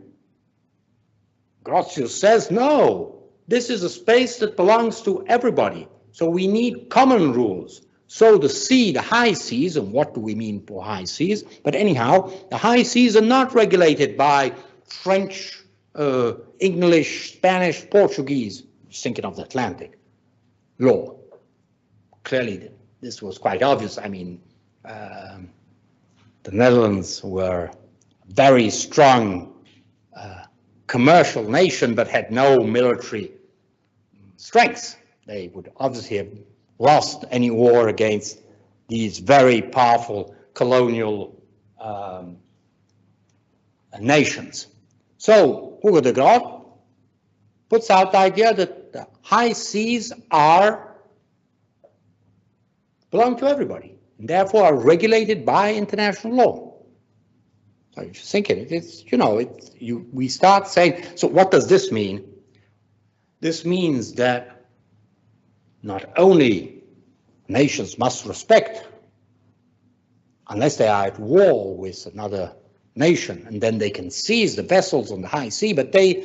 J: Grotius says, no, this is a space that belongs to everybody. So we need common rules. So the sea, the high seas, and what do we mean for high seas? But anyhow, the high seas are not regulated by French, English, Spanish, Portuguese, thinking of the Atlantic law. Clearly, this was quite obvious. I mean, the Netherlands were a very strong commercial nation, but had no military strength. They would obviously have lost any war against these very powerful colonial nations. So Hugo de Groot puts out the idea that the high seas belong to everybody, and therefore are regulated by international law. So you just think we start saying, so what does this mean? This means that not only nations must respect, unless they are at war with another nation, and then they can seize the vessels on the high sea, but they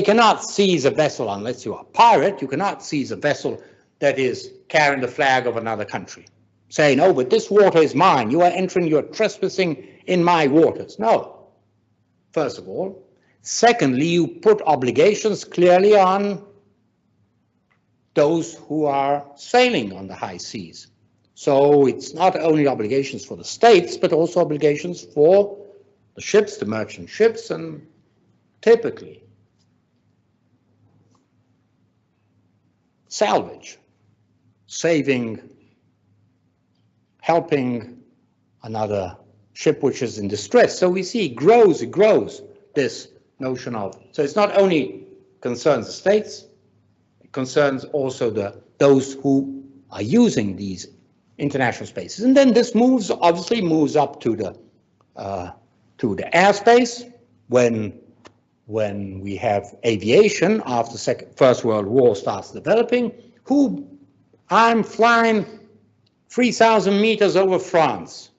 J: cannot seize a vessel unless you are a pirate. You cannot seize a vessel that is carrying the flag of another country, saying, oh, but this water is mine. You're trespassing in my waters. No, first of all. Secondly, you put obligations clearly on those who are sailing on the high seas. So it's not only obligations for the states, but also obligations for the ships, the merchant ships, and typically salvage, helping another ship which is in distress. So we see it grows, this notion of, so it's not only concerns the states, it concerns also those who are using these international spaces. And then this obviously moves up to the airspace when we have aviation after the First World War starts developing. I'm flying 3,000 meters over France.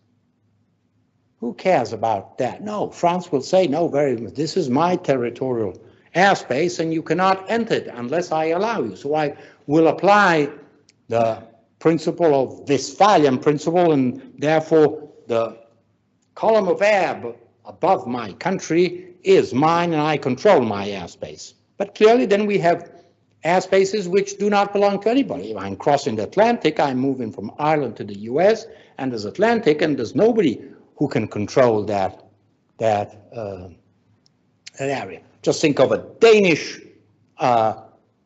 J: Who cares about that? No, France will say, no, this is my territorial airspace and you cannot enter it unless I allow you. So I will apply the principle of Westphalian principle, and therefore the column of air above my country is mine and I control my airspace. But clearly then we have airspaces which do not belong to anybody. If I'm crossing the Atlantic, I'm moving from Ireland to the US, and there's Atlantic, and there's nobody who can control that area. Just think of a Danish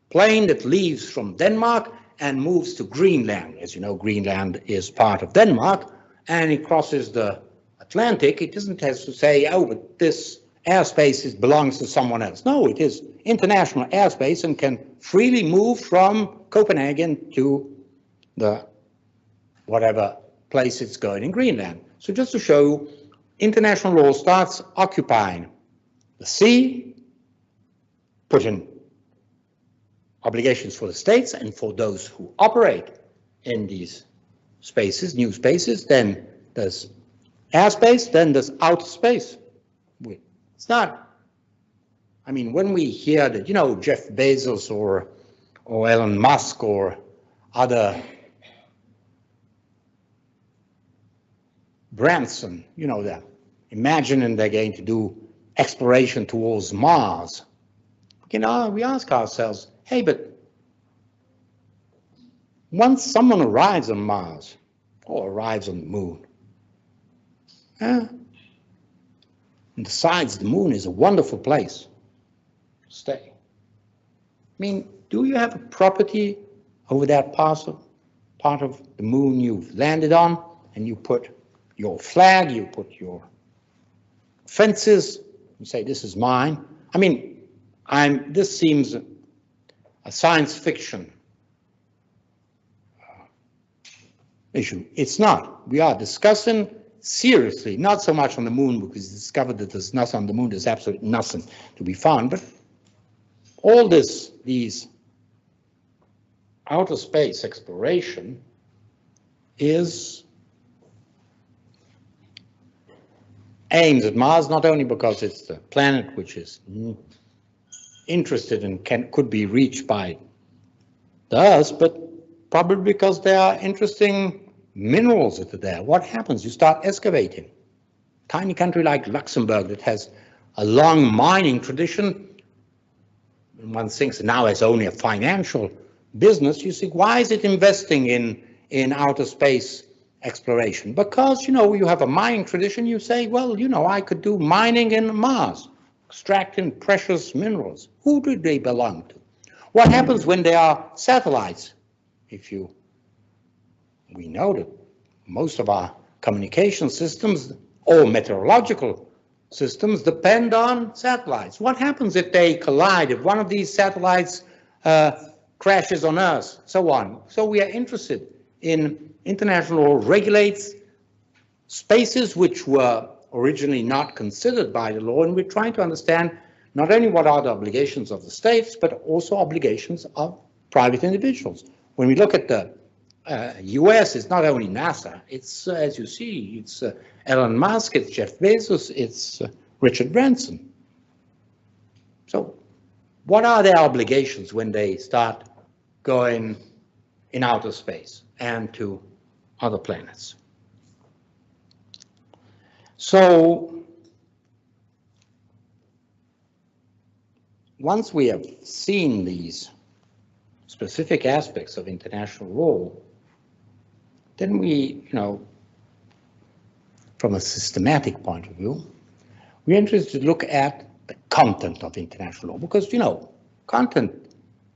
J: plane that leaves from Denmark and moves to Greenland. As you know, Greenland is part of Denmark, and it crosses the Atlantic. It doesn't have to say, oh, but this airspace belongs to someone else. No, it is international airspace and can freely move from Copenhagen to the whatever place it's going in Greenland. So just to show you, international law starts occupying the sea, putting obligations for the states and for those who operate in these spaces, new spaces. Then there's airspace, then there's outer space. It's not, I mean, when we hear that, you know, Jeff Bezos or Elon Musk or other Branson, you know, they're imagining they're going to do exploration towards Mars. You know, we ask ourselves, hey, but once someone arrives on Mars or arrives on the moon, and besides, the moon is a wonderful place to stay. I mean, do you have a property over that part of the moon you've landed on, and you put your flag, you put your fences, you say, this is mine? I mean, this seems a science fiction issue. It's not. We are discussing seriously, not so much on the moon, because we discovered that there's nothing on the moon, there's absolutely nothing to be found, but all these outer space exploration is aimed at Mars, not only because it's the planet which is interested and could be reached by the Earth, but probably because there are interesting minerals that are there. What happens? You start excavating. Tiny country like Luxembourg that has a long mining tradition, and one thinks now it's only a financial business. You think, why is it investing in outer space exploration? Because, you know, you have a mining tradition. You say, well, you know, I could do mining in Mars, extracting precious minerals. Who do they belong to? What happens when there are satellites? We know that most of our communication systems or meteorological systems depend on satellites. What happens if they collide, if one of these satellites crashes on Earth, so on? So we are interested in international law regulates spaces which were originally not considered by the law, and we're trying to understand not only what are the obligations of the states, but also obligations of private individuals. When we look at the US, it's not only NASA, it's, as you see, it's Elon Musk, it's Jeff Bezos, it's Richard Branson. So what are their obligations when they start going in outer space and to other planets? So once we have seen these specific aspects of international law, then we, you know, from a systematic point of view, we're interested to look at the content of international law, because, you know, content,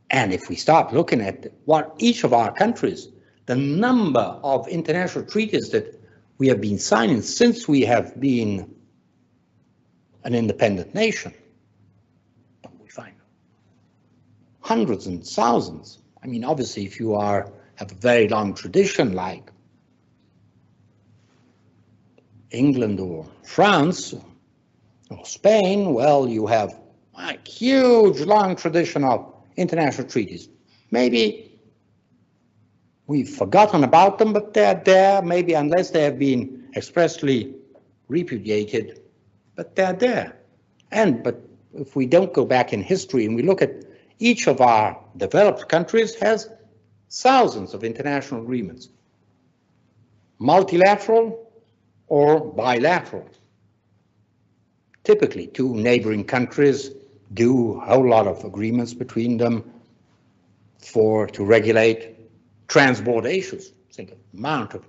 J: and if we start looking at what each of our countries, the number of international treaties that we have been signing since we have been an independent nation, we find hundreds and thousands. I mean, obviously, if you have a very long tradition like England or France or Spain, well, you have a huge, long tradition of international treaties. Maybe we've forgotten about them, but they're there, maybe unless they have been expressly repudiated, but they're there. But if we don't go back in history and we look at each of our developed countries has thousands of international agreements, multilateral or bilateral. Typically, two neighboring countries do a whole lot of agreements between them to regulate trans-border issues. Think of the amount of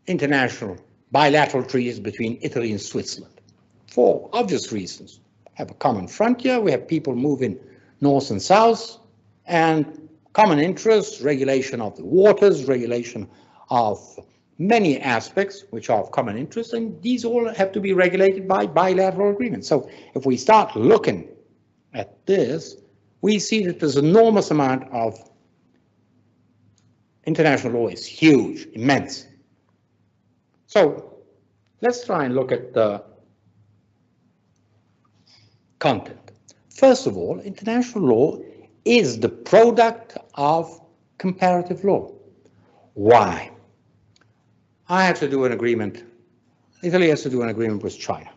J: international bilateral treaties between Italy and Switzerland. For obvious reasons. Have a common frontier, we have people moving north and south, and common interests, regulation of the waters, regulation of many aspects which are of common interest, and these all have to be regulated by bilateral agreements. So if we start looking at this, we see that there's an enormous amount of international law. Is huge, immense. So let's try and look at the content. First of all, international law is the product of comparative law. Why? I had to do an agreement Italy has to do an agreement with China.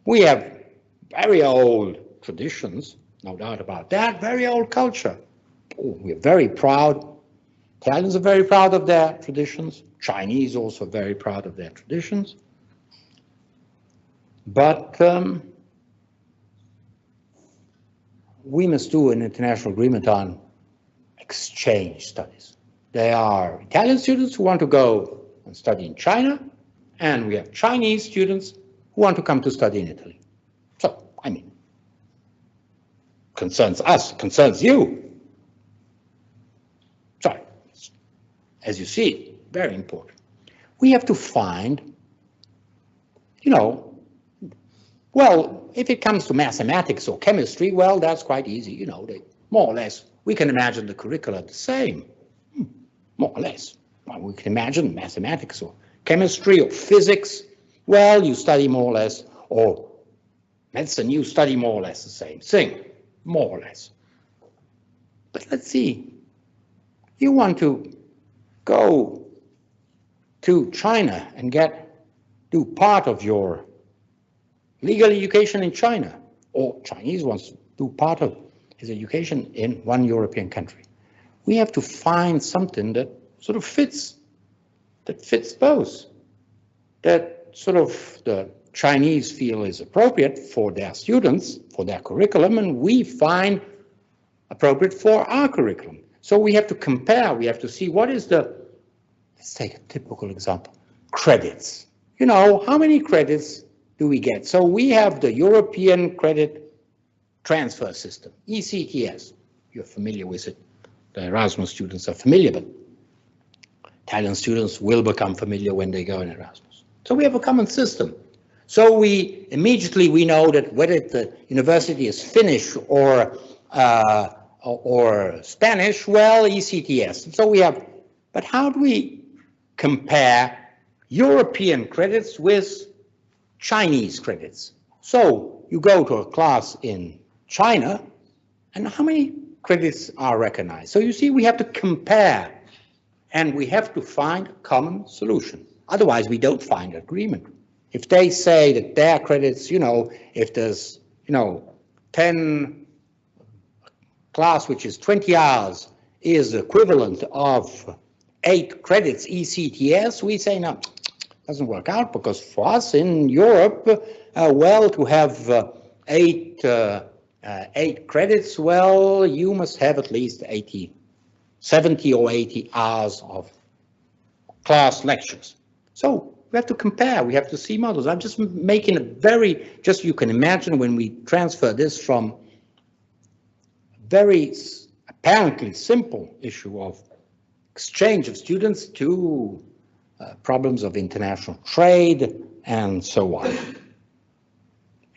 J: We have very old traditions, no doubt about that, very old culture. Oh, we're very proud. Italians are very proud of their traditions. Chinese also very proud of their traditions. But we must do an international agreement on exchange studies. There are Italian students who want to go and study in China, and we have Chinese students who want to come to study in Italy. So, I mean, concerns us, concerns you. So, as you see, very important. We have to find, you know, well, if it comes to mathematics or chemistry, well, that's quite easy, you know, they more or less, we can imagine the curricula the same, more or less. Well, we can imagine mathematics or chemistry or physics, well, you study more or less, or medicine, you study more or less the same thing, more or less. But let's see, you want to go to China and do part of your legal education in China, or Chinese wants to do part of his education in one European country. We have to find something that sort of fits both, that sort of the Chinese feel is appropriate for their students, for their curriculum, and we find appropriate for our curriculum. So we have to compare, we have to see what is the, let's take a typical example, credits. You know, how many credits do we get? So we have the European Credit Transfer System, ECTS. You're familiar with it. The Erasmus students are familiar, but Italian students will become familiar when they go in Erasmus. So we have a common system. So we immediately know that whether the university is Finnish or Spanish, well, ECTS. So we have, but how do we compare European credits with Chinese credits? So you go to a class in China, and how many credits are recognized? So you see, we have to compare, and we have to find a common solution. Otherwise, we don't find agreement. If they say that their credits, you know, if there's, you know, 10 class which is 20 hours is equivalent of 8 credits ECTS, we say no, doesn't work out, because for us in Europe, well, to have 8 credits, well, you must have at least 70 or 80 hours of class lectures. So we have to compare, we have to see models. I'm just making a very, just you can imagine when we transfer this from a very apparently simple issue of exchange of students to problems of international trade and so on.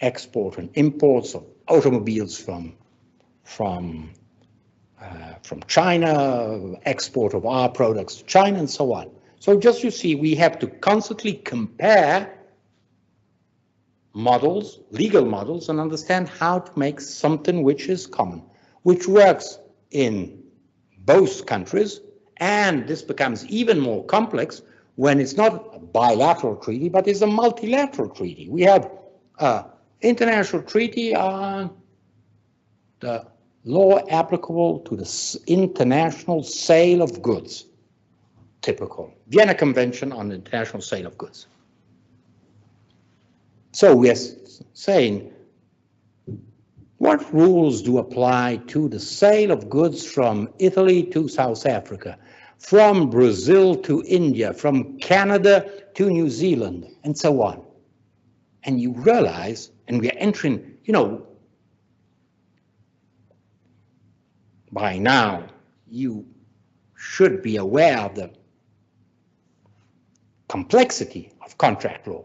J: Export and imports of automobiles from China, export of our products to China and so on. So just you see, we have to constantly compare models, legal models, and understand how to make something which is common, which works in both countries, and this becomes even more complex when it's not a bilateral treaty, but it's a multilateral treaty. We have an international treaty on the law applicable to the international sale of goods. Typical Vienna Convention on the International Sale of Goods. So we are saying, what rules do apply to the sale of goods from Italy to South Africa, from Brazil to India, from Canada to New Zealand, and so on? And you realize, and we are entering, you know, by now you should be aware of the complexity of contract law.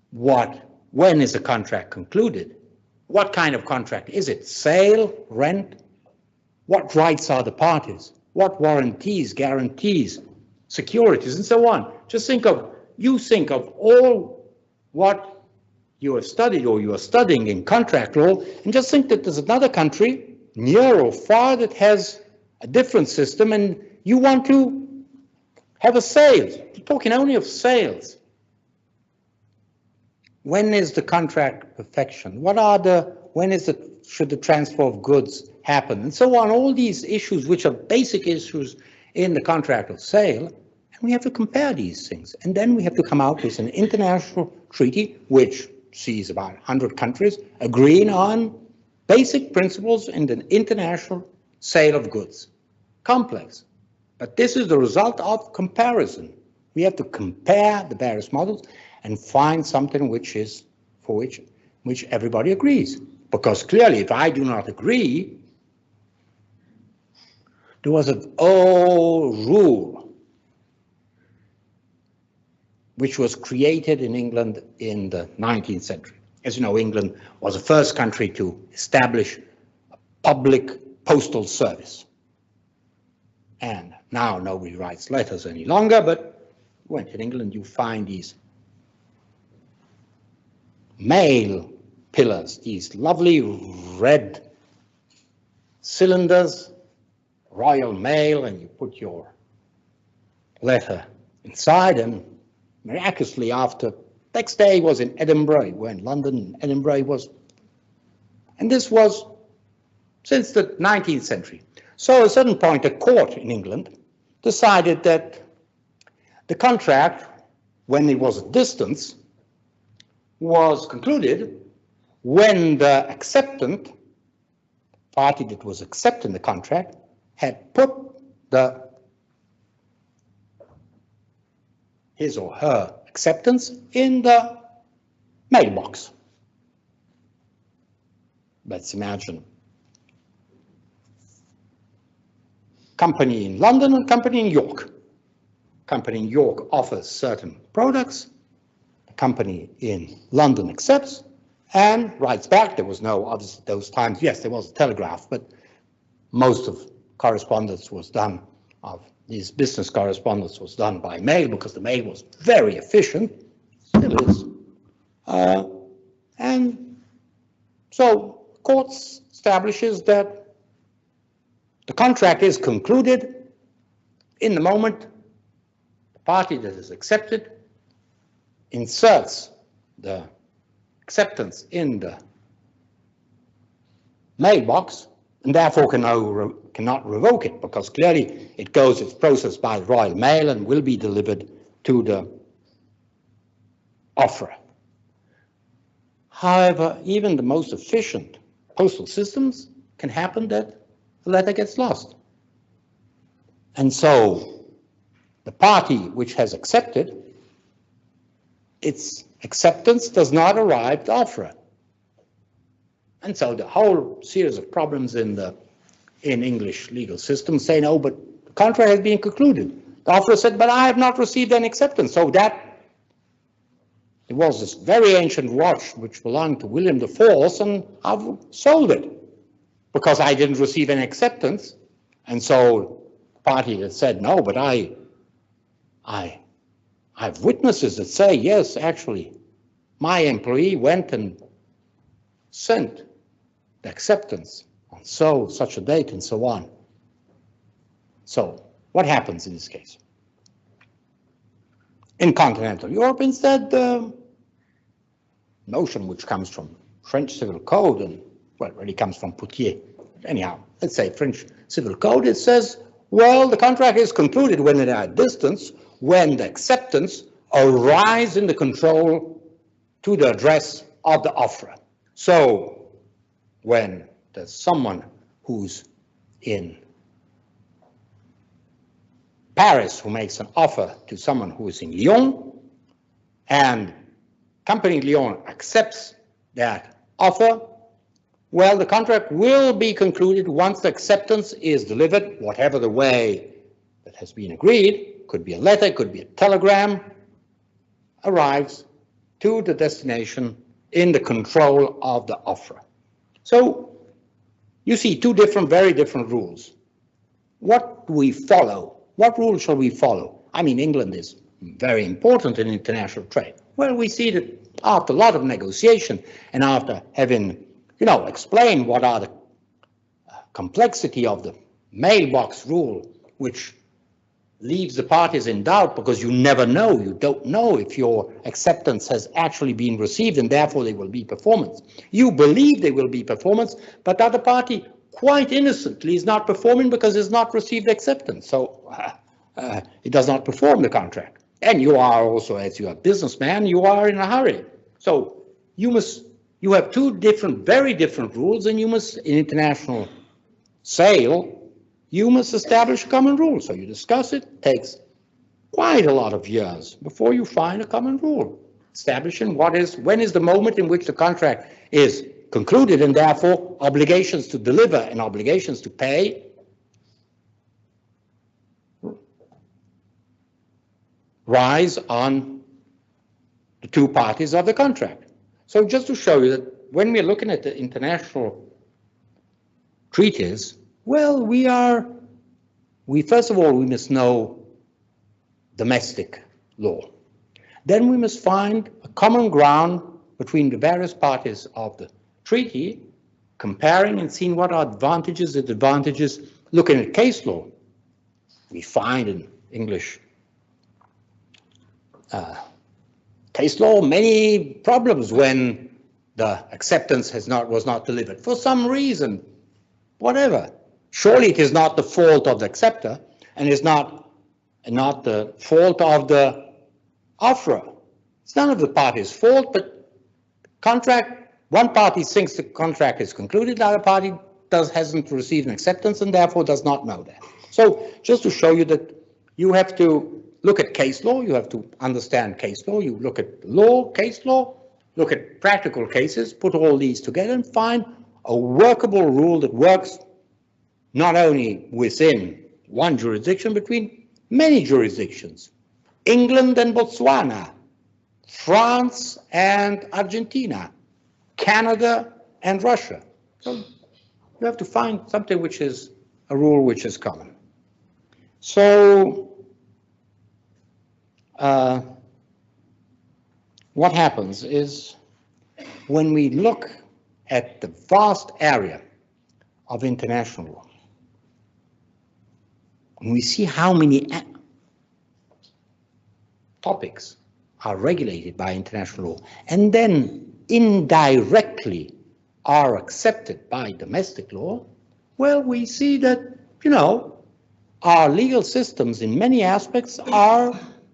J: When is a contract concluded? What kind of contract is it? Sale, rent? What rights are the parties? What warranties, guarantees, securities, and so on? Just think of all what you have studied or you are studying in contract law, and just think that there's another country, near or far, that has a different system, and you want to have a sale. You're talking only of sales. when is the contract perfection? Should the transfer of goods happen? And so on, all these issues which are basic issues in the contract of sale, and we have to compare these things. And then we have to come out with an international treaty which sees about 100 countries agreeing on basic principles in the international sale of goods. Complex. But this is the result of comparison. We have to compare the various models and find something which is for which everybody agrees. Because clearly, if I do not agree, there was an old rule which was created in England in the 19th century. As you know, England was the first country to establish a public postal service. And now nobody writes letters any longer, but when in England you find these mail pillars, these lovely red cylinders, Royal Mail, and you put your letter inside, and miraculously after, next day was in Edinburgh, when London and Edinburgh was, and this was since the 19th century. So at a certain point, a court in England decided that the contract, when it was at distance, was concluded when the acceptant, party that was accepting the contract, had put his or her acceptance in the mailbox. Let's imagine company in London and company in York. Company in York offers certain products. The company in London accepts and writes back. There was no, obviously, those times, yes, there was a telegraph, but most of correspondence was done, of these business correspondence was done by mail because the mail was very efficient, still is. And so court establishes that the contract is concluded in the moment the party that is accepted inserts the acceptance in the mailbox and therefore cannot revoke it, because clearly it's processed by the Royal Mail and will be delivered to the offerer. However, even the most efficient postal systems can happen that the letter gets lost. And so the party which has accepted, its acceptance does not arrive to offerer. And so the whole series of problems in English legal system say, no, but the contract has been concluded. The offerer said, but I have not received an acceptance. So that it was this very ancient watch which belonged to William IV, and I've sold it because I didn't receive an acceptance. And so the party that said, no, but I have witnesses that say, yes, actually, my employee went and sent the acceptance on such a date and so on. So what happens in this case? In continental Europe, instead, the notion which comes from French civil code, and well, it really comes from Poutier. Anyhow, let's say French civil code, it says, well, the contract is concluded when it is at distance, when the acceptance arrives in the control to the address of the offerer. So when there's someone who's in Paris who makes an offer to someone who is in Lyon, and company Lyon accepts that offer, well, the contract will be concluded once the acceptance is delivered, whatever the way that has been agreed, could be a letter, could be a telegram, arrives to the destination in the control of the offerer. So you see two very different rules. What do we follow? What rule shall we follow? I mean, England is very important in international trade. Well, we see that after a lot of negotiation and after having, explained what are the complexity of the mailbox rule, which leaves the parties in doubt because you never know. You don't know if your acceptance has actually been received and therefore there will be performance. You believe there will be performance, but the other party quite innocently is not performing because it's not received acceptance. So it does not perform the contract. And you are also, as you are a businessman, you are in a hurry. So you have two different, very different rules, and you must, in international sale, you must establish a common rule. So you discuss it, takes quite a lot of years before you find a common rule, establishing when is the moment in which the contract is concluded, and therefore obligations to deliver and obligations to pay rise on the two parties of the contract. So just to show you that when we're looking at the international treaties, well, first of all, we must know domestic law. Then we must find a common ground between the various parties of the treaty, comparing and seeing what are advantages and disadvantages. Looking at case law, we find in English case law many problems when the acceptance was not delivered for some reason, whatever. Surely it is not the fault of the acceptor, and is not the fault of the offerer. It's none of the parties' fault, but contract, one party thinks the contract is concluded, the other party hasn't received an acceptance and therefore does not know that. So just to show you that you have to look at case law, you have to understand case law, you look at law, case law, look at practical cases, put all these together and find a workable rule that works not only within one jurisdiction, between many jurisdictions. England and Botswana, France and Argentina, Canada and Russia. So you have to find something which is a rule which is common. So what happens is when we look at the vast area of international law, and we see how many topics are regulated by international law and then indirectly are accepted by domestic law, well, we see that, you know, our legal systems in many aspects are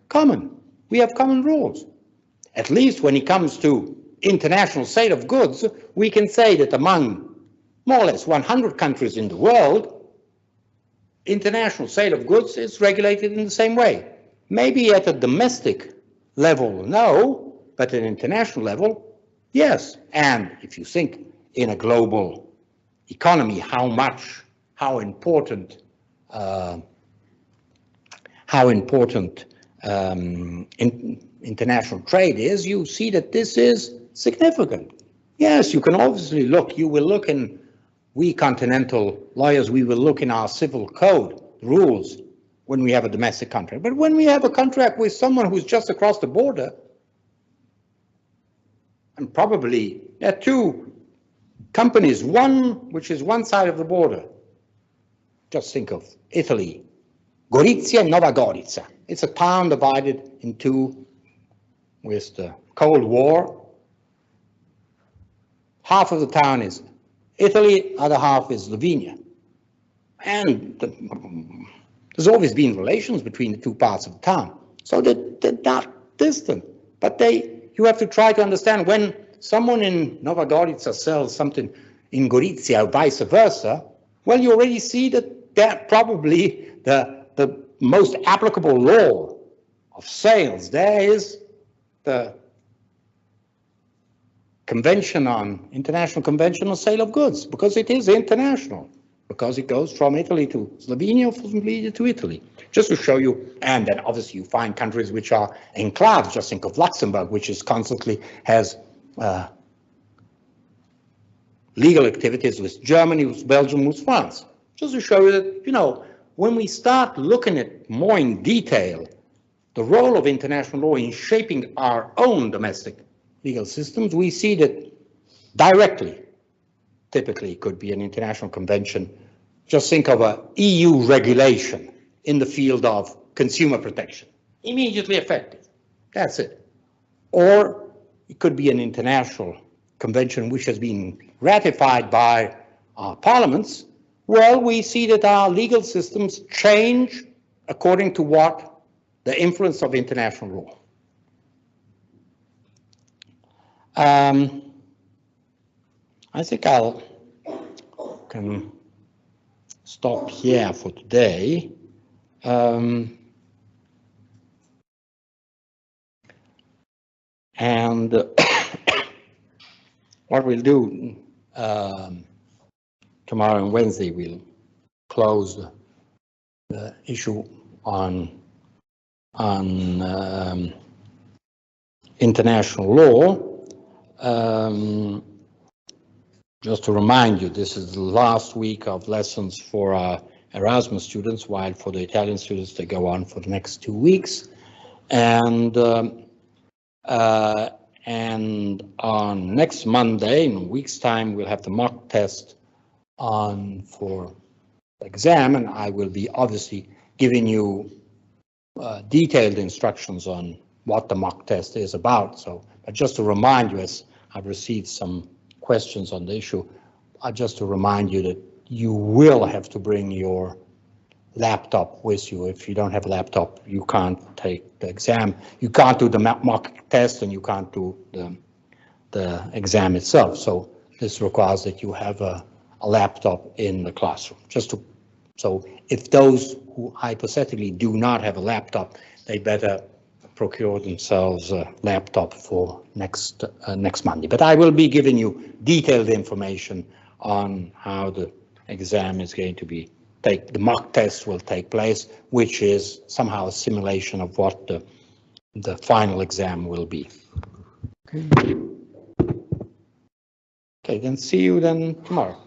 J: common. We have common rules. At least when it comes to international sale of goods, we can say that among more or less 100 countries in the world, international sale of goods is regulated in the same way. Maybe at a domestic level, no, but at an international level, yes. And if you think in a global economy, how important international trade is, you see that this is significant. Yes, you can obviously look, you will look in, we continental lawyers, we will look in our civil code rules when we have a domestic contract. But when we have a contract with someone who's just across the border, and probably there are two companies, one which is one side of the border. Just think of Italy, Gorizia and Nova Gorica. It's a town divided in two with the Cold War. Half of the town is Italy, other half is Slovenia. And there's always been relations between the two parts of the town. So they're not distant, but you have to try to understand when someone in Nova Gorica sells something in Gorizia or vice versa, well, you already see that probably the most applicable law of sales there is the International Convention on Sale of Goods, because it is international, because it goes from Italy to Slovenia, from Slovenia to Italy. Just to show you, and then obviously you find countries which are enclaves. Just think of Luxembourg, which is constantly has legal activities with Germany, with Belgium, with France. Just to show you that, you know, when we start looking at more in detail the role of international law in shaping our own domestic legal systems, we see that directly, typically it could be an international convention. Just think of an EU regulation in the field of consumer protection. Immediately effective. That's it. Or it could be an international convention which has been ratified by our parliaments. Well, we see that our legal systems change according to what the influence of international law. I think I can stop here for today. And what we'll do tomorrow and Wednesday, we'll close the issue on international law. Just to remind you, this is the last week of lessons for our Erasmus students, while for the Italian students, they go on for the next 2 weeks. And on next Monday, in a week's time, we'll have the mock test on for exam, and I will be obviously giving you detailed instructions on what the mock test is about. So, but just to remind you, as I've received some questions on the issue, just to remind you that you will have to bring your laptop with you. If you don't have a laptop, you can't take the exam. You can't do the mock test, and you can't do the exam itself. So this requires that you have a laptop in the classroom. So if those who hypothetically do not have a laptop, they better procure themselves a laptop for next Monday. But I will be giving you detailed information on how the exam is going to be the mock test will take place, which is somehow a simulation of what the final exam will be. Okay, then see you then tomorrow.